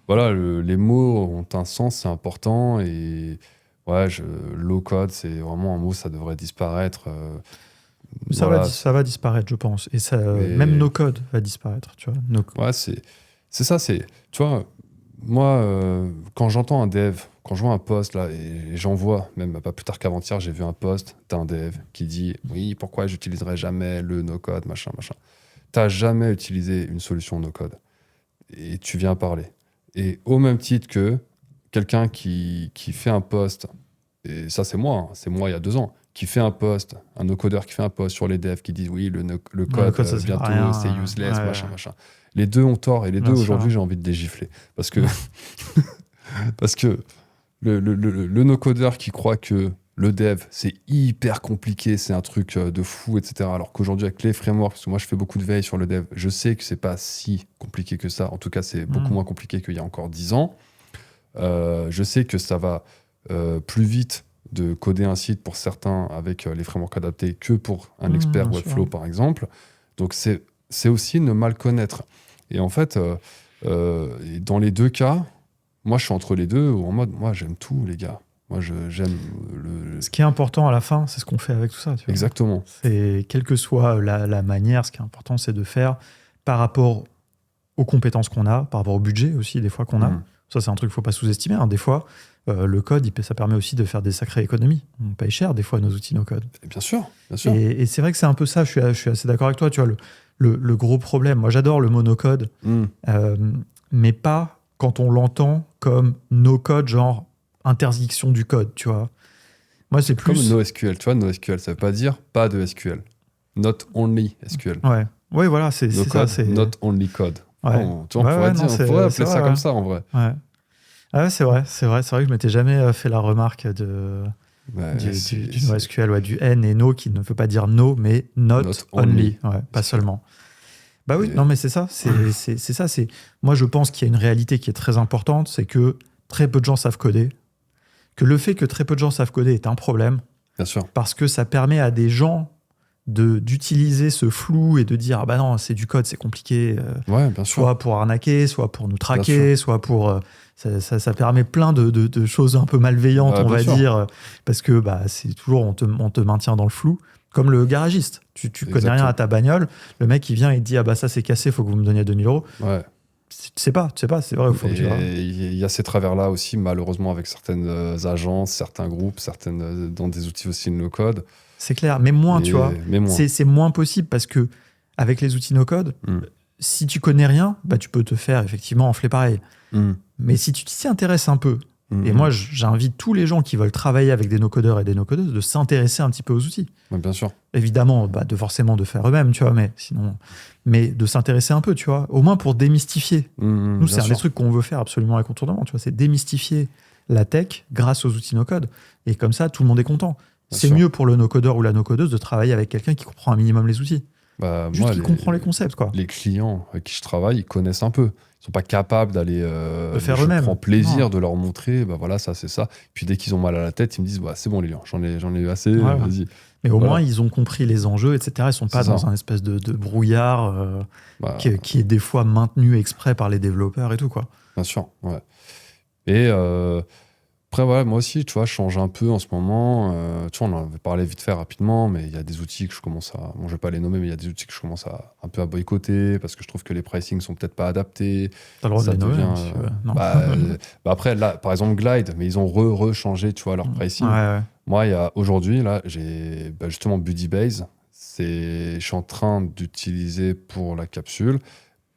voilà, les mots ont un sens, c'est important. Et low code, c'est vraiment un mot, ça devrait disparaître. Ça va disparaître, je pense. Et ça, même no code va disparaître, tu vois. Ouais, c'est ça. Tu vois, moi, quand j'entends un dev, quand je vois un post là, et j'en vois, même pas plus tard qu'avant-hier, j'ai vu un post d'un dev qui dit oui, pourquoi j'utiliserai jamais le no code, machin. t'as jamais utilisé une solution no-code et tu viens parler. Et au même titre que quelqu'un qui fait un post, et ça c'est moi il y a 2 ans, qui fait un post, un no-codeur qui fait un post sur les devs qui disent oui, le code, ça, bientôt rien, c'est useless, ouais. machin. Les deux ont tort et les Bien deux sûr. aujourd'hui j'ai envie de les gifler. Parce que, parce que le no-codeur qui croit que le dev c'est hyper compliqué, c'est un truc de fou, etc. Alors qu'aujourd'hui avec les frameworks, parce que moi je fais beaucoup de veille sur le dev, je sais que c'est pas si compliqué que ça. En tout cas, c'est beaucoup moins compliqué qu'il y a encore 10 ans. Je sais que ça va plus vite de coder un site pour certains avec les frameworks adaptés que pour un expert bien Webflow, sûr. par exemple. Donc, c'est aussi ne mal connaître. Et en fait, et dans les deux cas, moi, je suis entre les deux, en mode, moi, j'aime tout, les gars. Moi, j'aime Ce qui est important à la fin, c'est ce qu'on fait avec tout ça. Tu vois. Exactement. C'est, quelle que soit la manière, ce qui est important, c'est de faire par rapport aux compétences qu'on a, par rapport au budget aussi, des fois qu'on a. Ça, c'est un truc qu'il ne faut pas sous-estimer. Hein. Des fois, le code, ça permet aussi de faire des sacrées économies. On paye cher, des fois, nos outils no-code. Et bien sûr, bien sûr. Et c'est vrai que c'est un peu ça, je suis assez d'accord avec toi. Tu vois, le gros problème, moi, j'adore le mot no-code, mais pas quand on l'entend comme no-code, genre interdiction du code, tu vois. Moi, c'est plus... Comme NoSQL, tu vois, NoSQL, ça veut pas dire pas de SQL. Not only SQL. Ouais, ouais, voilà, c'est No ça. code, C'est... not only code. Ouais. Tu vois, on pourrait appeler ça comme ça, en vrai. Ouais. Ah ouais, c'est vrai que je m'étais jamais fait la remarque du NoSQL, ouais, du N et no, qui ne veut pas dire no, mais not only. Ouais, pas seulement. Bah oui, non, mais c'est ça. C'est ça. Moi, je pense qu'il y a une réalité qui est très importante, c'est que très peu de gens savent coder. Que le fait que très peu de gens savent coder est un problème. Bien sûr. Parce que ça permet à des gens d'utiliser ce flou et de dire ah bah non, c'est du code, c'est compliqué. Ouais, bien sûr. Soit pour arnaquer, soit pour nous traquer, soit pour... ça permet plein de choses un peu malveillantes, on va dire, parce que bah, c'est toujours, on te maintient dans le flou. Comme le garagiste. Tu connais rien à ta bagnole, le mec il vient et te dit ah bah ça c'est cassé, faut que vous me donniez 2000 €. Ouais. Tu sais pas, c'est vrai ou faux. Il y a ces travers-là aussi, malheureusement, avec certaines agences, certains groupes, dans des outils aussi no-code. C'est clair, mais moins, tu vois. Mais moins. C'est moins possible parce que avec les outils no-code, si tu connais rien, bah, tu peux te faire effectivement enfler pareil. Mais si tu t'y intéresses un peu, et moi j'invite tous les gens qui veulent travailler avec des no-codeurs et des no-codeuses de s'intéresser un petit peu aux outils. Ouais, bien sûr. Évidemment, bah, forcément de faire eux-mêmes, tu vois, mais de s'intéresser un peu, tu vois, au moins pour démystifier. Nous, c'est un des trucs qu'on veut faire absolument incontournablement, tu vois, c'est démystifier la tech grâce aux outils no-code. Et comme ça, tout le monde est content. C'est mieux pour le no-codeur ou la no-codeuse de travailler avec quelqu'un qui comprend un minimum les outils. Juste qui comprend les concepts, quoi. Les clients avec qui je travaille, ils connaissent un peu. Ils sont pas capables d'aller de faire eux-mêmes. Je prends plaisir de leur montrer, bah voilà, ça c'est ça. Puis dès qu'ils ont mal à la tête, ils me disent bah c'est bon Lilian, j'en ai eu assez, vas-y. Mais au moins ils ont compris les enjeux, etc. Ils sont pas dans un espèce de brouillard qui est des fois maintenu exprès par les développeurs et tout, quoi. Bien sûr, ouais. Et après, voilà, moi aussi, tu vois, je change un peu en ce moment. Tu vois, on en avait parlé vite fait rapidement, mais il y a des outils que je commence à... Bon, je vais pas les nommer, mais il y a des outils que je commence un peu à boycotter parce que je trouve que les pricing sont peut-être pas adaptés. T'as le droit de les nommer, si tu veux. Non. Après, là, par exemple, Glide, mais ils ont rechangé, tu vois, leur pricing. Ouais. Moi, aujourd'hui, là, j'ai justement Buddy-Base. Je suis en train d'utiliser pour la capsule,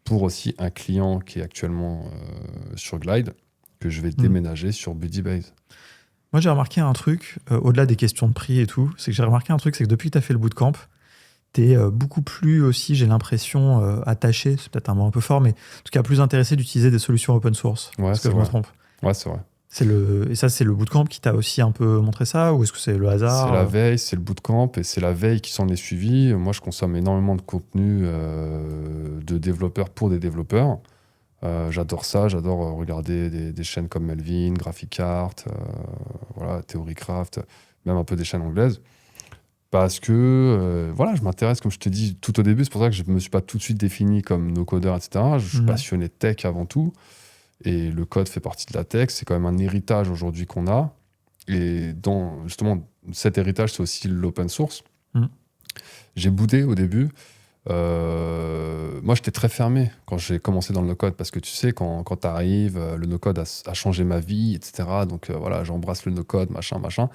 pour aussi un client qui est actuellement sur Glide, que je vais déménager sur Buddy-Base. Moi, j'ai remarqué un truc, au-delà des questions de prix et tout, c'est que c'est que depuis que tu as fait le bootcamp, tu es beaucoup plus aussi, j'ai l'impression, attaché, c'est peut-être un mot un peu fort, mais en tout cas plus intéressé d'utiliser des solutions open source. Ouais, est-ce que je me trompe? Ouais, c'est vrai. Et ça, c'est le bootcamp qui t'a aussi un peu montré ça, ou est-ce que c'est le hasard? C'est la veille, c'est le bootcamp, et c'est la veille qui s'en est suivi. Moi, je consomme énormément de contenu de développeurs pour des développeurs. J'adore ça, j'adore regarder des chaînes comme Melvin, Graphic Art, voilà, Theorycraft, même un peu des chaînes anglaises. Parce que voilà, je m'intéresse, comme je te dis tout au début, c'est pour ça que je ne me suis pas tout de suite défini comme no-codeur, etc. Je suis passionné de tech avant tout, et le code fait partie de la tech, c'est quand même un héritage aujourd'hui qu'on a. Et justement, cet héritage, c'est aussi l'open source. J'ai boudé au début. Moi, j'étais très fermé quand j'ai commencé dans le no-code parce que tu sais, quand tu arrives, le no-code a changé ma vie, etc. Donc voilà, j'embrasse le no-code, machin.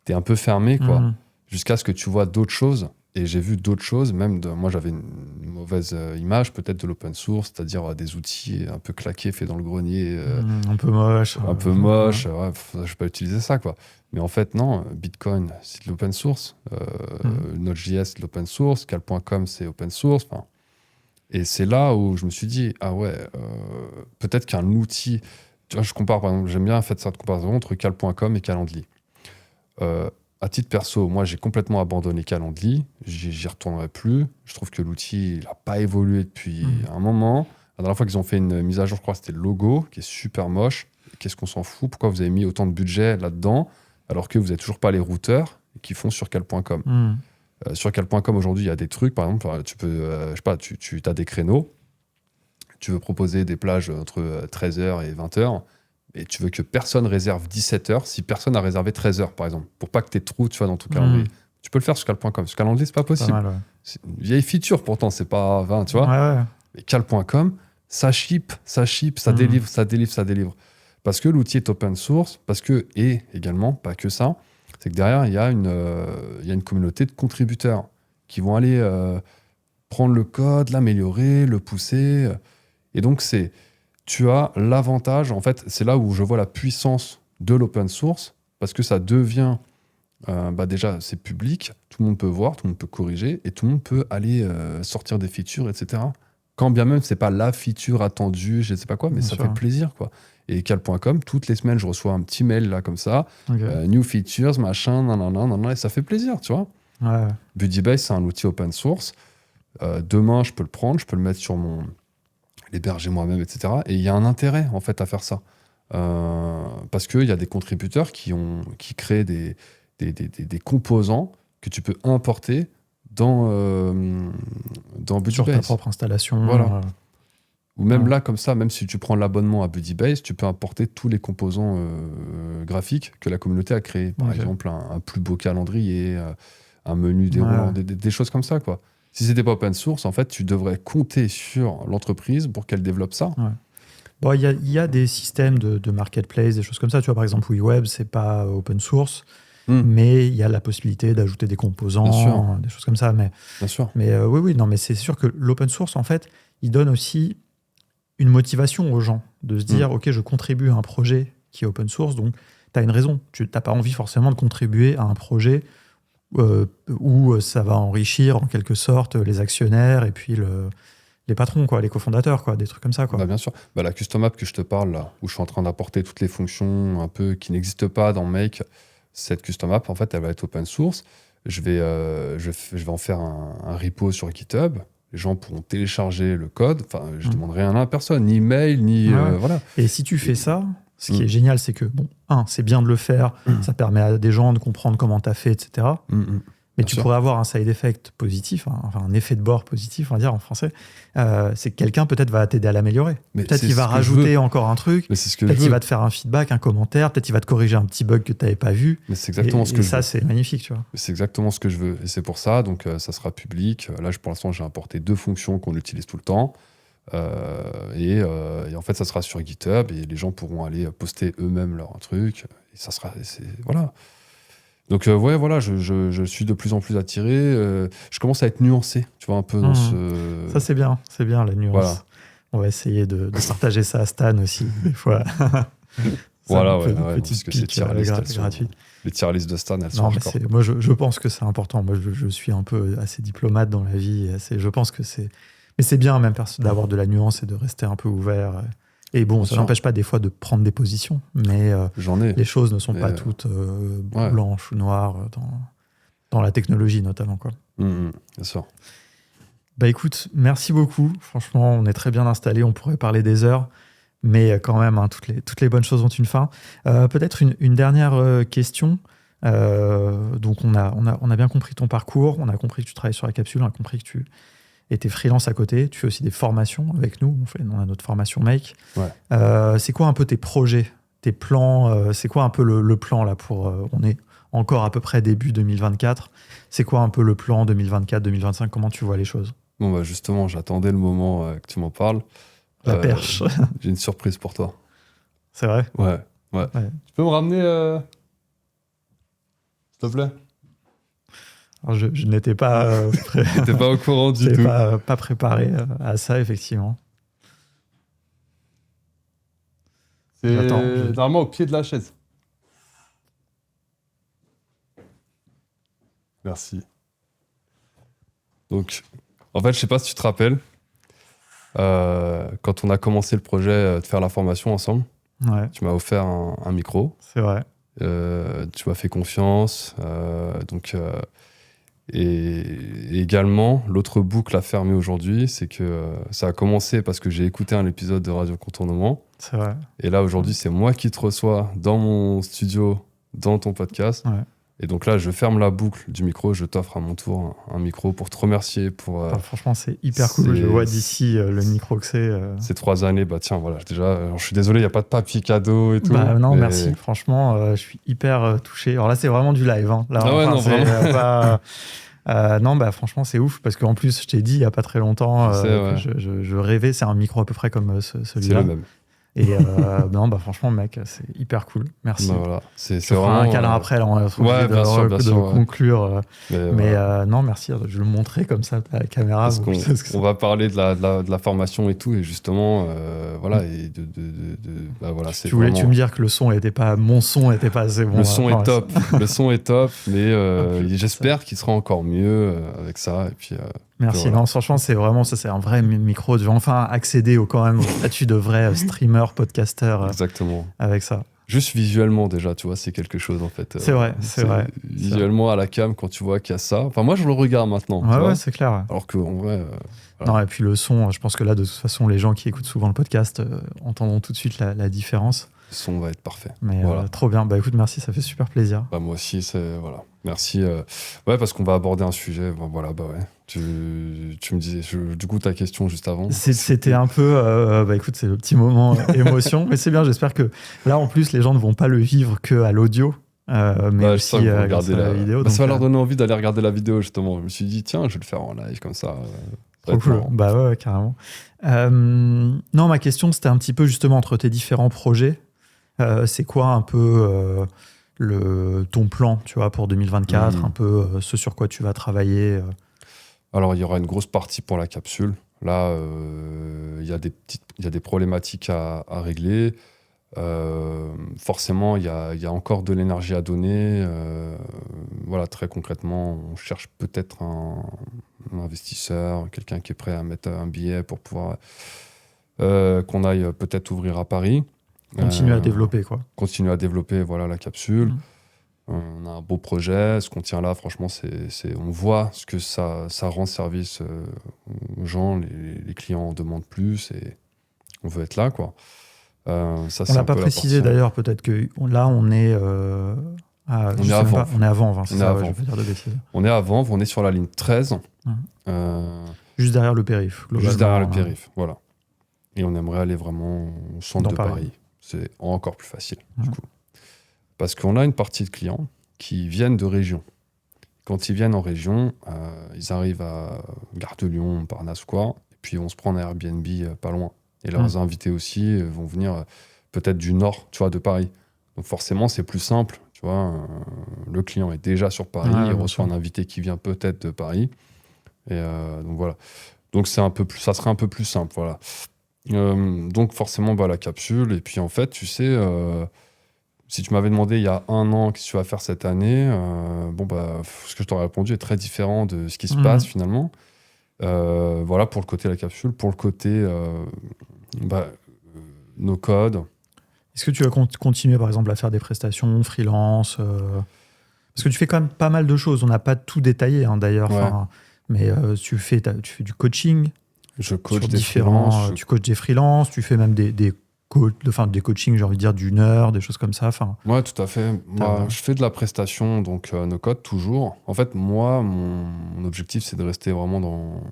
T'es un peu fermé, quoi, jusqu'à ce que tu vois d'autres choses Et j'ai vu d'autres choses, moi j'avais une mauvaise image peut-être de l'open source, c'est-à-dire des outils un peu claqués, faits dans le grenier, Un peu moche. un peu moche, je vais pas utiliser ça quoi. Mais en fait non, Bitcoin c'est de l'open source, Node.js c'est de l'open source, Cal.com c'est open source, et c'est là où je me suis dit, ah ouais, peut-être qu'un outil, tu vois, je compare par exemple, j'aime bien faire cette comparaison entre Cal.com et Calendly. À titre perso, moi j'ai complètement abandonné Calendly, j'y retournerai plus. Je trouve que l'outil n'a pas évolué depuis un moment. La dernière fois qu'ils ont fait une mise à jour, je crois que c'était le logo, qui est super moche. Qu'est-ce qu'on s'en fout? Pourquoi vous avez mis autant de budget là-dedans, alors que vous n'avez toujours pas les routeurs qui font sur Cal.com? Sur Cal.com aujourd'hui, il y a des trucs, par exemple, tu peux, je sais pas, tu as des créneaux, tu veux proposer des plages entre 13h et 20h, et tu veux que personne réserve 17h si personne a réservé 13h, par exemple, pour pas que tu aies de trous, tu vois, dans ton calendrier. Tu peux le faire sur Cal.com. Sur Calendly, c'est pas possible. Pas mal, ouais. C'est une vieille feature, pourtant, c'est pas 20, tu vois. Ouais. Mais Cal.com, ça ship, ça délivre. Parce que l'outil est open source, et également, pas que ça, c'est que derrière, il y a une communauté de contributeurs qui vont aller prendre le code, l'améliorer, le pousser. Et donc, tu as l'avantage, en fait, c'est là où je vois la puissance de l'open source, parce que ça devient, déjà, c'est public, tout le monde peut voir, tout le monde peut corriger, et tout le monde peut aller sortir des features, etc. Quand bien même, c'est pas la feature attendue, je ne sais pas quoi, mais ça fait plaisir, quoi. Et Cal.com, toutes les semaines, je reçois un petit mail, là, comme ça, new features, machin, et ça fait plaisir, tu vois. Ouais. Buddy-Base, c'est un outil open source. Demain, je peux le prendre, je peux le mettre sur l'héberger moi-même, etc. Et il y a un intérêt, en fait, à faire ça. Parce qu'il y a des contributeurs qui créent des composants que tu peux importer dans Buddy-Base. Sur ta propre installation. Voilà. Ou même là, comme ça, même si tu prends l'abonnement à Buddy-Base, tu peux importer tous les composants graphiques que la communauté a créés. Par exemple, un plus beau calendrier, un menu déroulant, des choses comme ça, quoi. Si c'était pas open source, en fait, tu devrais compter sur l'entreprise pour qu'elle développe ça. Ouais. Bon, il y a des systèmes de marketplace, des choses comme ça. Tu vois, par exemple, WeWeb, c'est pas open source, mais il y a la possibilité d'ajouter des composants, des choses comme ça. Bien sûr. Mais oui, non, mais c'est sûr que l'open source, en fait, il donne aussi une motivation aux gens de se dire, OK, je contribue à un projet qui est open source, donc tu as une raison. Tu n'as pas envie forcément de contribuer à un projet où ça va enrichir en quelque sorte les actionnaires et puis les patrons, quoi, les cofondateurs, quoi, des trucs comme ça, quoi. Bien sûr. La custom app que je te parle, là, où je suis en train d'apporter toutes les fonctions un peu qui n'existent pas dans Make, cette custom app, en fait, elle va être open source. Je vais en faire un repo sur GitHub. Les gens pourront télécharger le code. Enfin, je ne demande rien à personne, ni mail, ni... voilà. Et si tu fais ça, ce qui est génial, c'est que, c'est bien de le faire, ça permet à des gens de comprendre comment tu as fait, etc. Mais tu pourrais avoir un side effect positif, un effet de bord positif, on va dire en français. C'est que quelqu'un peut-être va t'aider à l'améliorer. Peut-être qu'il va rajouter encore un truc. Peut-être qu'il va te faire un feedback, un commentaire. Peut-être qu'il va te corriger un petit bug que tu n'avais pas vu. Mais c'est exactement ce que je veux. Ça, c'est magnifique, tu vois. C'est exactement ce que je veux. Et c'est pour ça, donc ça sera public. Là, pour l'instant, j'ai importé 2 fonctions qu'on utilise tout le temps. Et en fait, ça sera sur GitHub et les gens pourront aller poster eux-mêmes leur truc. Et ça sera... Voilà. Donc, voilà, je suis de plus en plus attiré. Je commence à être nuancé, tu vois, un peu dans ce... Ça, c'est bien, la nuance. Voilà. On va essayer de partager ça à Stan aussi, des fois. Voilà, parce que c'est gratuit. Les tier lists de Stan, elles sont hardcore. Moi, je pense que c'est important. Moi, je suis un peu assez diplomate dans la vie. Je pense que c'est... Mais c'est bien, même, d'avoir de la nuance et de rester un peu ouvert. Et bon, ça n'empêche pas des fois de prendre des positions, mais les choses ne sont pas toutes blanches ou noires dans la technologie notamment, quoi. Bien sûr. Écoute, merci beaucoup. Franchement, on est très bien installé. On pourrait parler des heures, mais quand même, toutes les bonnes choses ont une fin. Peut-être une dernière question. Donc, on a bien compris ton parcours. On a compris que tu travailles sur la capsule. On a compris que tu étais freelance à côté. Tu fais aussi des formations avec nous. On a notre formation Make. C'est quoi un peu tes projets, tes plans? C'est quoi un peu le plan là pour... on est encore à peu près début 2024. C'est quoi un peu le plan 2024-2025? Comment tu vois les choses? Bon, justement, j'attendais le moment que tu m'en parles. La perche. J'ai une surprise pour toi. C'est vrai? Ouais. Tu peux me ramener... S'il te plaît? Alors, je n'étais pas, T'es pas au courant du j'étais tout. pas préparé à ça, effectivement. C'est J'attends, normalement au pied de la chaise. Merci. Donc, en fait, je sais pas si tu te rappelles, quand on a commencé le projet de faire la formation ensemble, Ouais, tu m'as offert un micro. c'est vrai. Tu m'as fait confiance. Et également, l'autre boucle à fermer aujourd'hui, c'est que ça a commencé parce que j'ai écouté un épisode de Radio Contournement. C'est vrai. Et là, aujourd'hui, c'est moi qui te reçois dans mon studio, dans ton podcast. Ouais. Et donc là, je ferme la boucle du micro. Je t'offre à mon tour un micro pour te remercier pour Enfin, franchement, c'est hyper cool. Je vois d'ici le micro que c'est. ces 3 années. Bah tiens, voilà, déjà, je suis désolé, il n'y a pas de papier cadeau et tout. Bah non, mais- merci. Franchement, je suis hyper touché. Alors là, c'est vraiment du live. Hein. Là, Ah ouais, non, c'est vraiment. pas. Non, bah franchement, c'est ouf parce qu'en plus, je t'ai dit il y a pas très longtemps Je sais, que ouais. je rêvais. C'est un micro à peu près comme C'est celui-là. le même. Et non, bah franchement, mec, c'est hyper cool. Merci. Bah, voilà. C'est Je ferai vraiment. un câlin après. Là, on va être obligé Ouais, bien sûr, bien de sûr, ouais. conclure. Mais voilà. non, merci. Je vais le montrer comme ça à la caméra. Parce vous qu'on savez ce que c'est. on va parler de la formation et tout, et justement, voilà, et bah voilà, c'est Tu voulais vraiment... me dire que mon son était pas assez bon. Le son Enfin, est top, le son est top, mais putain, j'espère qu'il sera encore mieux avec ça. Et puis, Merci. voilà. Non, franchement, c'est vraiment ça. C'est un vrai micro. Je vais enfin accéder quand même au statut de vrai streamer, podcaster Exactement. avec ça. Juste visuellement, déjà, tu vois, c'est quelque chose en fait. C'est vrai, c'est vrai. Visuellement, à la cam, quand tu vois qu'il y a ça. Enfin, moi, je le regarde maintenant. tu Ouais, vois. ouais, c'est clair. Ouais. Alors qu'en vrai. Voilà. Non, et puis le son, je pense que là, de toute façon, les gens qui écoutent souvent le podcast entendront tout de suite la différence. Le son va être parfait. Mais Voilà. trop bien. Bah écoute, merci, ça fait super plaisir. Bah, moi aussi, voilà. Merci. Ouais, parce qu'on va aborder un sujet. Bon, voilà, bah ouais. Tu me disais, du coup, ta question juste avant. C'était un peu, bah écoute, c'est le petit moment émotion, mais c'est bien. J'espère que là, en plus, les gens ne vont pas le vivre que à l'audio, mais Ouais, je aussi sens qu'ils vont grâce regarder à la vidéo. Bah, ça va donc, leur donner envie d'aller regarder la vidéo, justement. Je me suis dit, tiens, je vais le faire en live comme ça. Ça va trop être cool. marrant. Bah ouais, carrément. Non, ma question, c'était un petit peu justement entre tes différents projets. C'est quoi un peu ton plan, tu vois, pour 2024, un peu ce sur quoi tu vas travailler Alors, il y aura une grosse partie pour la capsule. Là, il y a des problématiques à régler. Forcément, il y a encore de l'énergie à donner. Voilà, très concrètement, on cherche peut-être un investisseur, quelqu'un qui est prêt à mettre un billet pour pouvoir qu'on aille peut-être ouvrir à Paris. Continue à développer, quoi. Continuer à développer voilà, la capsule. On a un beau projet. Ce qu'on tient là, franchement, on voit ce que ça rend service aux gens. Les clients en demandent plus et on veut être là, quoi. Ça, On c'est l'a un pas peu la précisé portion. d'ailleurs, peut-être que là, on est. On est à Vanves. On est à Vanves, hein, c'est On est ça, à ouais, je Vanves. vais pas dire de bêtises. On est à Vanves, on est sur la ligne 13. Juste derrière le périph'. Juste derrière le globalement, périph', voilà. Et on aimerait aller vraiment au centre Dans de Paris. Paris. C'est encore plus facile, du coup. Parce qu'on a une partie de clients qui viennent de région. Quand ils viennent en région, ils arrivent à Gare de Lyon, Montparnasse, quoi. Et puis on se prend un Airbnb pas loin. Et leurs invités aussi vont venir peut-être du nord, tu vois, de Paris. Donc forcément, c'est plus simple, tu vois. Le client est déjà sur Paris, il reçoit un invité qui vient peut-être de Paris. Et donc voilà. Donc ça serait un peu plus simple, voilà. Donc forcément, la capsule. Et puis en fait, tu sais, si tu m'avais demandé il y a 1 an qu'est-ce que tu vas faire cette année, ce que je t'aurais répondu est très différent de ce qui se passe finalement. Voilà pour le côté de la capsule. Pour le côté no code. Est-ce que tu vas continuer par exemple à faire des prestations freelance parce que tu fais quand même pas mal de choses. On n'a pas tout détaillé d'ailleurs. Ouais. Mais tu fais du coaching. Je coach sur des différents. freelances. Tu coaches des freelances. Tu fais même des coachings, j'ai envie de dire, d'1 heure, des choses comme ça. Ouais, tout à fait. Moi, je fais de la prestation, donc no code toujours. En fait, moi, mon objectif, c'est de rester vraiment dans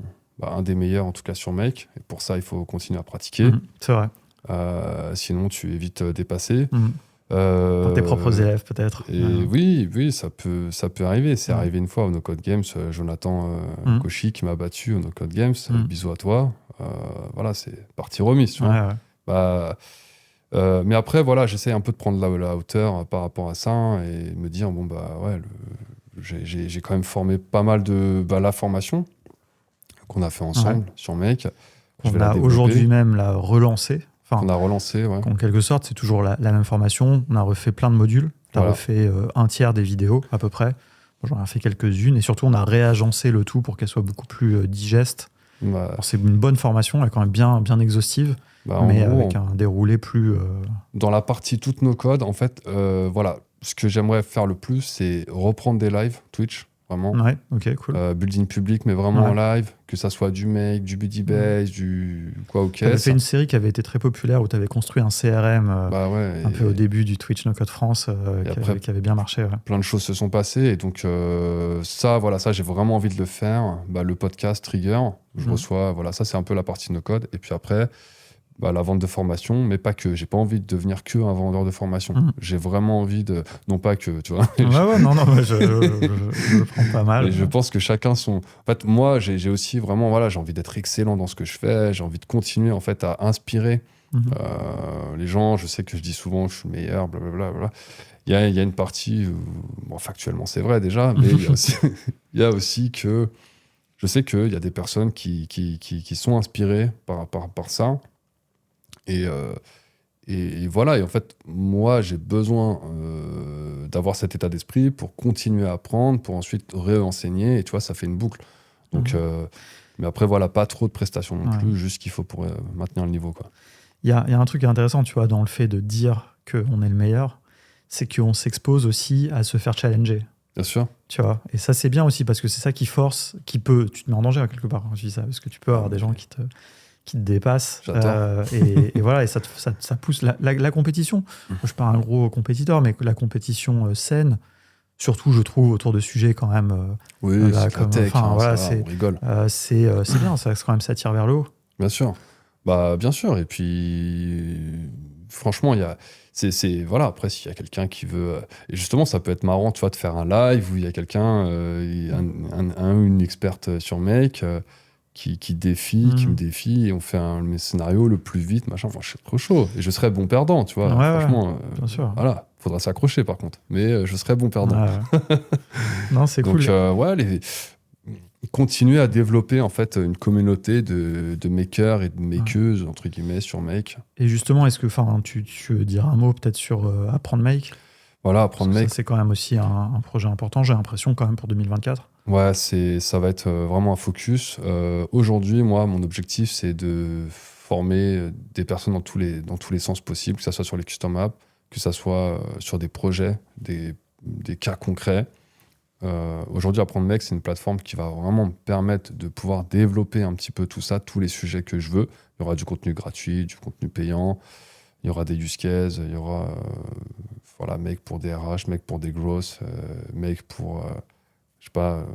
un des meilleurs, en tout cas sur Make. Et pour ça, il faut continuer à pratiquer. C'est vrai. Sinon, tu es vite dépassé. Dans tes propres élèves, peut-être. Et oui, ça peut arriver. C'est arrivé une fois au No Code Games. Jonathan Cauchy qui m'a battu au No Code Games. Bisous à toi. Voilà, c'est partie remise. Tu vois. Mais après, voilà, j'essaie un peu de prendre la hauteur par rapport à ça et me dire, le j'ai quand même formé pas mal de la formation qu'on a fait ensemble sur Make. On a aujourd'hui même la relancé. On a relancé, ouais. En quelque sorte, c'est toujours la même formation. On a refait plein de modules. On a refait un tiers des vidéos, à peu près. J'en ai fait quelques-unes. Et surtout, on a réagencé le tout pour qu'elle soit beaucoup plus digeste. C'est une bonne formation, elle est quand même bien exhaustive, mais gros, avec un déroulé plus... Dans la partie toutes nos codes, en fait, ce que j'aimerais faire le plus, c'est reprendre des lives Twitch, vraiment. Ouais, ok, cool. Building public, mais vraiment en live, que ça soit du Make, du Budibase, du quoi, ok. Tu avais fait une série qui avait été très populaire où tu avais construit un CRM un peu au début du Twitch No Code France qui avait bien marché. Ouais. Plein de choses se sont passées et donc ça, j'ai vraiment envie de le faire. Le podcast Trigger, je reçois, ça c'est un peu la partie No Code. Et puis après, la vente de formation, mais pas que. J'ai pas envie de devenir que un vendeur de formation. J'ai vraiment envie de... Non pas que, tu vois. Je le prends pas mal. Et je pense que chacun son... En fait, moi, j'ai aussi vraiment... j'ai envie d'être excellent dans ce que je fais. J'ai envie de continuer, en fait, à inspirer les gens. Je sais que je dis souvent que je suis le meilleur, blablabla. Il y a une partie où... factuellement, c'est vrai, déjà. Mais il y a aussi que... Je sais qu'il y a des personnes qui sont inspirées par ça. Et voilà, et en fait, moi, j'ai besoin d'avoir cet état d'esprit pour continuer à apprendre, pour ensuite réenseigner, et tu vois, ça fait une boucle. Donc, mais après, pas trop de prestations non plus, juste ce qu'il faut pour maintenir le niveau, quoi. Il y a un truc intéressant, tu vois, dans le fait de dire qu'on est le meilleur, c'est qu'on s'expose aussi à se faire challenger. Bien sûr. Tu vois, et ça, c'est bien aussi, parce que c'est ça qui force, tu te mets en danger, quelque part, quand tu dis ça, parce que tu peux avoir des gens qui te dépassent. Et voilà, et ça pousse la compétition. Moi, je suis pas un gros compétiteur, mais la compétition saine, surtout, je trouve, autour de sujets quand même... on rigole. C'est bien, ça quand même s'attire vers le haut. Bien sûr. Bien sûr. Et puis, franchement, il y a... après, s'il y a quelqu'un qui veut... Et justement, ça peut être marrant, tu vois, de faire un live où il y a quelqu'un, une experte sur Make... qui me défie, et on fait un scénario le plus vite, machin. Je suis trop chaud. Et je serais bon perdant, tu vois. Franchement, bien sûr. Voilà. Faudra s'accrocher, par contre. Mais je serais bon perdant. Non, c'est cool. Donc, continuer à développer, en fait, une communauté de makers et de makeuses, entre guillemets, sur Make. Et justement, est-ce que tu veux dire un mot peut-être sur apprendre Make ? Voilà, apprendre Make. Ça, c'est quand même aussi un projet important, j'ai l'impression, quand même, pour 2024. Ouais, ça va être vraiment un focus. Aujourd'hui, moi, mon objectif, c'est de former des personnes dans tous les sens possibles, que ce soit sur les custom apps, que ce soit sur des projets, des cas concrets. Aujourd'hui, Apprendre Make, c'est une plateforme qui va vraiment me permettre de pouvoir développer un petit peu tout ça, tous les sujets que je veux. Il y aura du contenu gratuit, du contenu payant, il y aura des use cases, il y aura Make pour des RH, Make pour des growth, Make pour... je sais pas,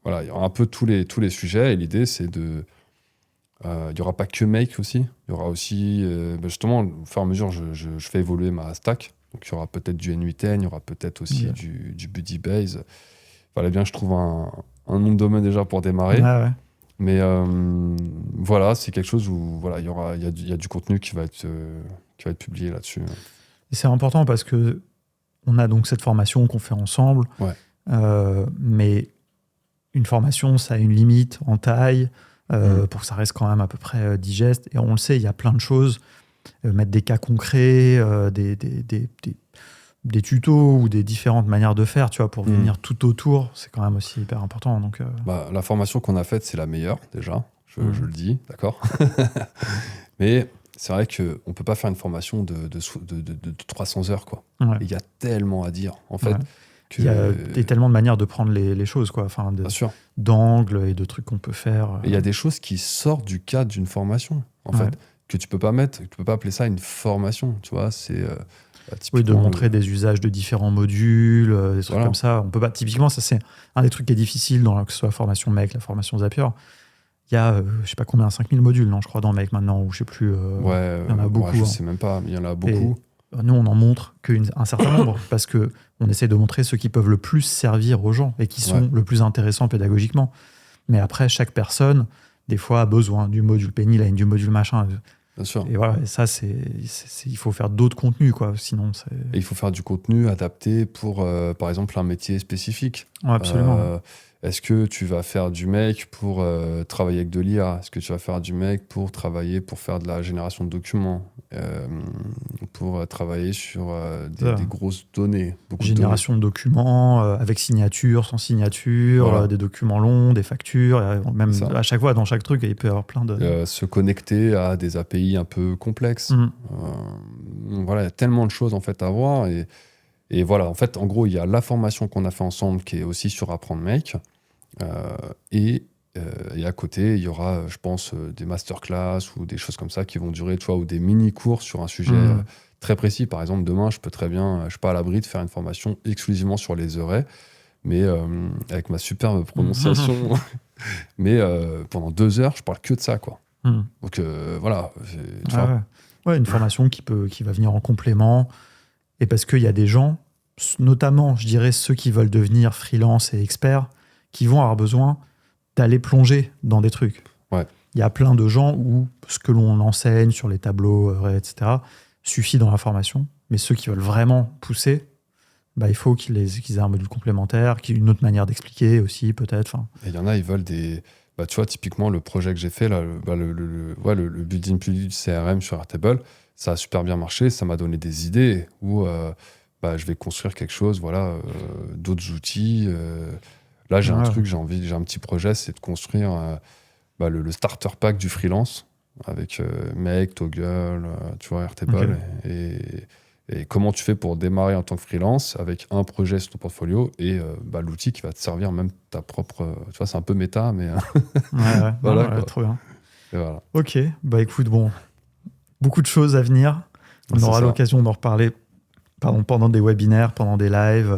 il y aura un peu tous les sujets, et l'idée, c'est de... il n'y aura pas que Make aussi, il y aura aussi, justement, au fur et à mesure, je fais évoluer ma stack, donc il y aura peut-être du N8N, il y aura peut-être aussi du Budibase. Il fallait bien que je trouve un nom de domaine déjà pour démarrer, mais c'est quelque chose où il y a du contenu qui va être publié là-dessus. Et c'est important parce que on a donc cette formation qu'on fait ensemble, mais une formation, ça a une limite en taille pour que ça reste quand même à peu près digeste. Et on le sait, il y a plein de choses. Mettre des cas concrets, des tutos ou des différentes manières de faire, tu vois, pour venir tout autour, c'est quand même aussi hyper important. Donc, la formation qu'on a faite, c'est la meilleure, déjà. Je le dis, d'accord. Mais c'est vrai qu'on ne peut pas faire une formation de 300 heures, quoi. Il y a tellement à dire, en fait. Il y a tellement de manières de prendre les choses, quoi. D'angles et de trucs qu'on peut faire. Il y a des choses qui sortent du cadre d'une formation, en fait, que tu peux pas appeler ça une formation, tu vois. C'est de montrer des usages de différents modules, des trucs comme ça. On peut pas. Typiquement, ça c'est un des trucs qui est difficile que ce soit la formation Make, la formation Zapier. Il y a, je sais pas combien, 5000 modules, non, je crois, dans Make maintenant, ou je sais plus. Il y en a beaucoup. Je sais même pas, mais il y en a beaucoup. Et nous, on en montre qu'un certain nombre, parce que on essaie de montrer ceux qui peuvent le plus servir aux gens et qui sont le plus intéressants pédagogiquement. Mais après, chaque personne, des fois, a besoin du module Pennyline, du module machin. Bien sûr. Et voilà, et ça, il faut faire d'autres contenus, quoi. Sinon, c'est... Et il faut faire du contenu adapté pour, par exemple, un métier spécifique. Ouais, absolument. Est-ce que tu vas faire du make pour travailler avec de l'IA? Est-ce que tu vas faire du make pour travailler, pour faire de la génération de documents, pour travailler sur des grosses données, génération de documents avec signature, sans signature, Voilà. des documents longs, des factures, même à chaque fois, dans chaque truc, il peut y avoir plein de... se connecter à des API un peu complexes. Voilà, il y a tellement de choses en fait à voir. Et voilà, en fait, en gros, il y a la formation qu'on a fait ensemble qui est aussi sur Apprendre Make. Et à côté, il y aura, je pense, des masterclass ou des choses comme ça qui vont durer, tu vois, ou des mini-cours sur un sujet très précis. Par exemple, demain, je peux très bien, je suis pas à l'abri de faire une formation exclusivement sur les heurets, mais avec ma superbe prononciation. Mais pendant 2 heures, je parle que de ça, quoi. Donc voilà. Tu vois. Ouais, une formation qui va venir en complément. Et parce qu'il y a des gens, notamment, je dirais, ceux qui veulent devenir freelance et experts, qui vont avoir besoin d'aller plonger dans des trucs. Ouais. Il y a plein de gens où ce que l'on enseigne sur les tableaux, etc., suffit dans la formation. Mais ceux qui veulent vraiment pousser, il faut qu'ils aient un module complémentaire, une autre manière d'expliquer aussi, peut-être. Il y en a, ils veulent des... tu vois, typiquement, le projet que j'ai fait, là, le building du CRM sur Airtable, ça a super bien marché, ça m'a donné des idées où je vais construire quelque chose, d'autres outils. Là, j'ai un truc, j'ai un petit projet, c'est de construire le starter pack du freelance avec Make, Toggle, tu vois, Airtable. Okay. Et comment tu fais pour démarrer en tant que freelance avec un projet sur ton portfolio et l'outil qui va te servir même ta propre... tu vois, c'est un peu méta, mais... voilà, trop bien. Et voilà. Ok, écoute, bon... Beaucoup de choses à venir. On aura l'occasion d'en reparler pendant des webinaires, pendant des lives.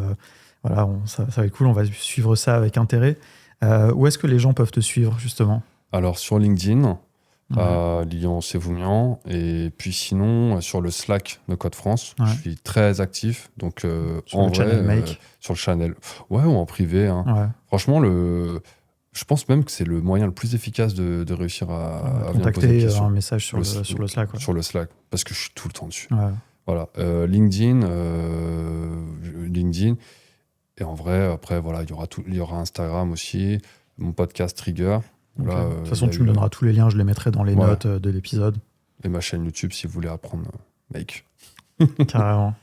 Ça va être cool. On va suivre ça avec intérêt. Où est-ce que les gens peuvent te suivre, justement ? Alors, sur LinkedIn, Lilian Sévounian. Et puis sinon, sur le Slack de Code France, je suis très actif. Donc, sur le channel Make. Sur le channel. Ouais, ou en privé. Hein. Ouais. Franchement, je pense même que c'est le moyen le plus efficace de réussir à contacter un message sur le Slack. Sur le Slack, parce que je suis tout le temps dessus. Ouais. Voilà. LinkedIn. Et en vrai, après, il y aura Instagram aussi, mon podcast Trigger. Okay. Là, de toute façon, tu me donneras tous les liens, je les mettrai dans les notes de l'épisode. Et ma chaîne YouTube si vous voulez apprendre Make. Carrément.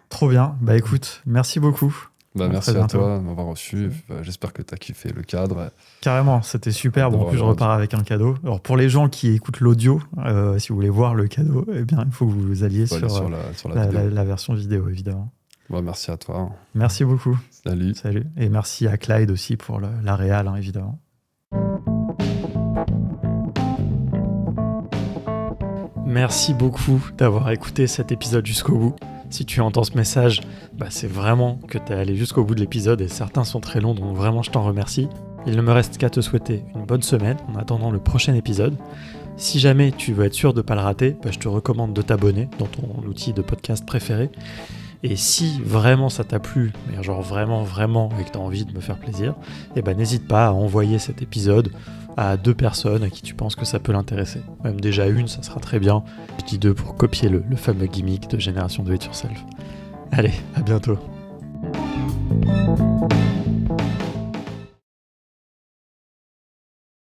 Trop bien. Écoute, merci beaucoup. Merci à toi de m'avoir reçu. J'espère que tu as kiffé le cadre. Carrément, c'était super. Bon, en plus, je repars avec un cadeau. Alors, pour les gens qui écoutent l'audio, si vous voulez voir le cadeau, eh bien, il faut que vous alliez sur la version vidéo, évidemment. Merci à toi. Merci beaucoup. Salut. Et merci à Clyde aussi pour la réal, évidemment. Merci beaucoup d'avoir écouté cet épisode jusqu'au bout. Si tu entends ce message, c'est vraiment que tu es allé jusqu'au bout de l'épisode et certains sont très longs, donc vraiment je t'en remercie. Il ne me reste qu'à te souhaiter une bonne semaine en attendant le prochain épisode. Si jamais tu veux être sûr de ne pas le rater, je te recommande de t'abonner dans ton outil de podcast préféré. Et si vraiment ça t'a plu, mais genre vraiment, et que tu as envie de me faire plaisir, n'hésite pas à envoyer cet épisode à 2 personnes à qui tu penses que ça peut l'intéresser. Même déjà une, ça sera très bien. Je dis 2 pour copier le fameux gimmick de Génération Do It Yourself. Allez, à bientôt.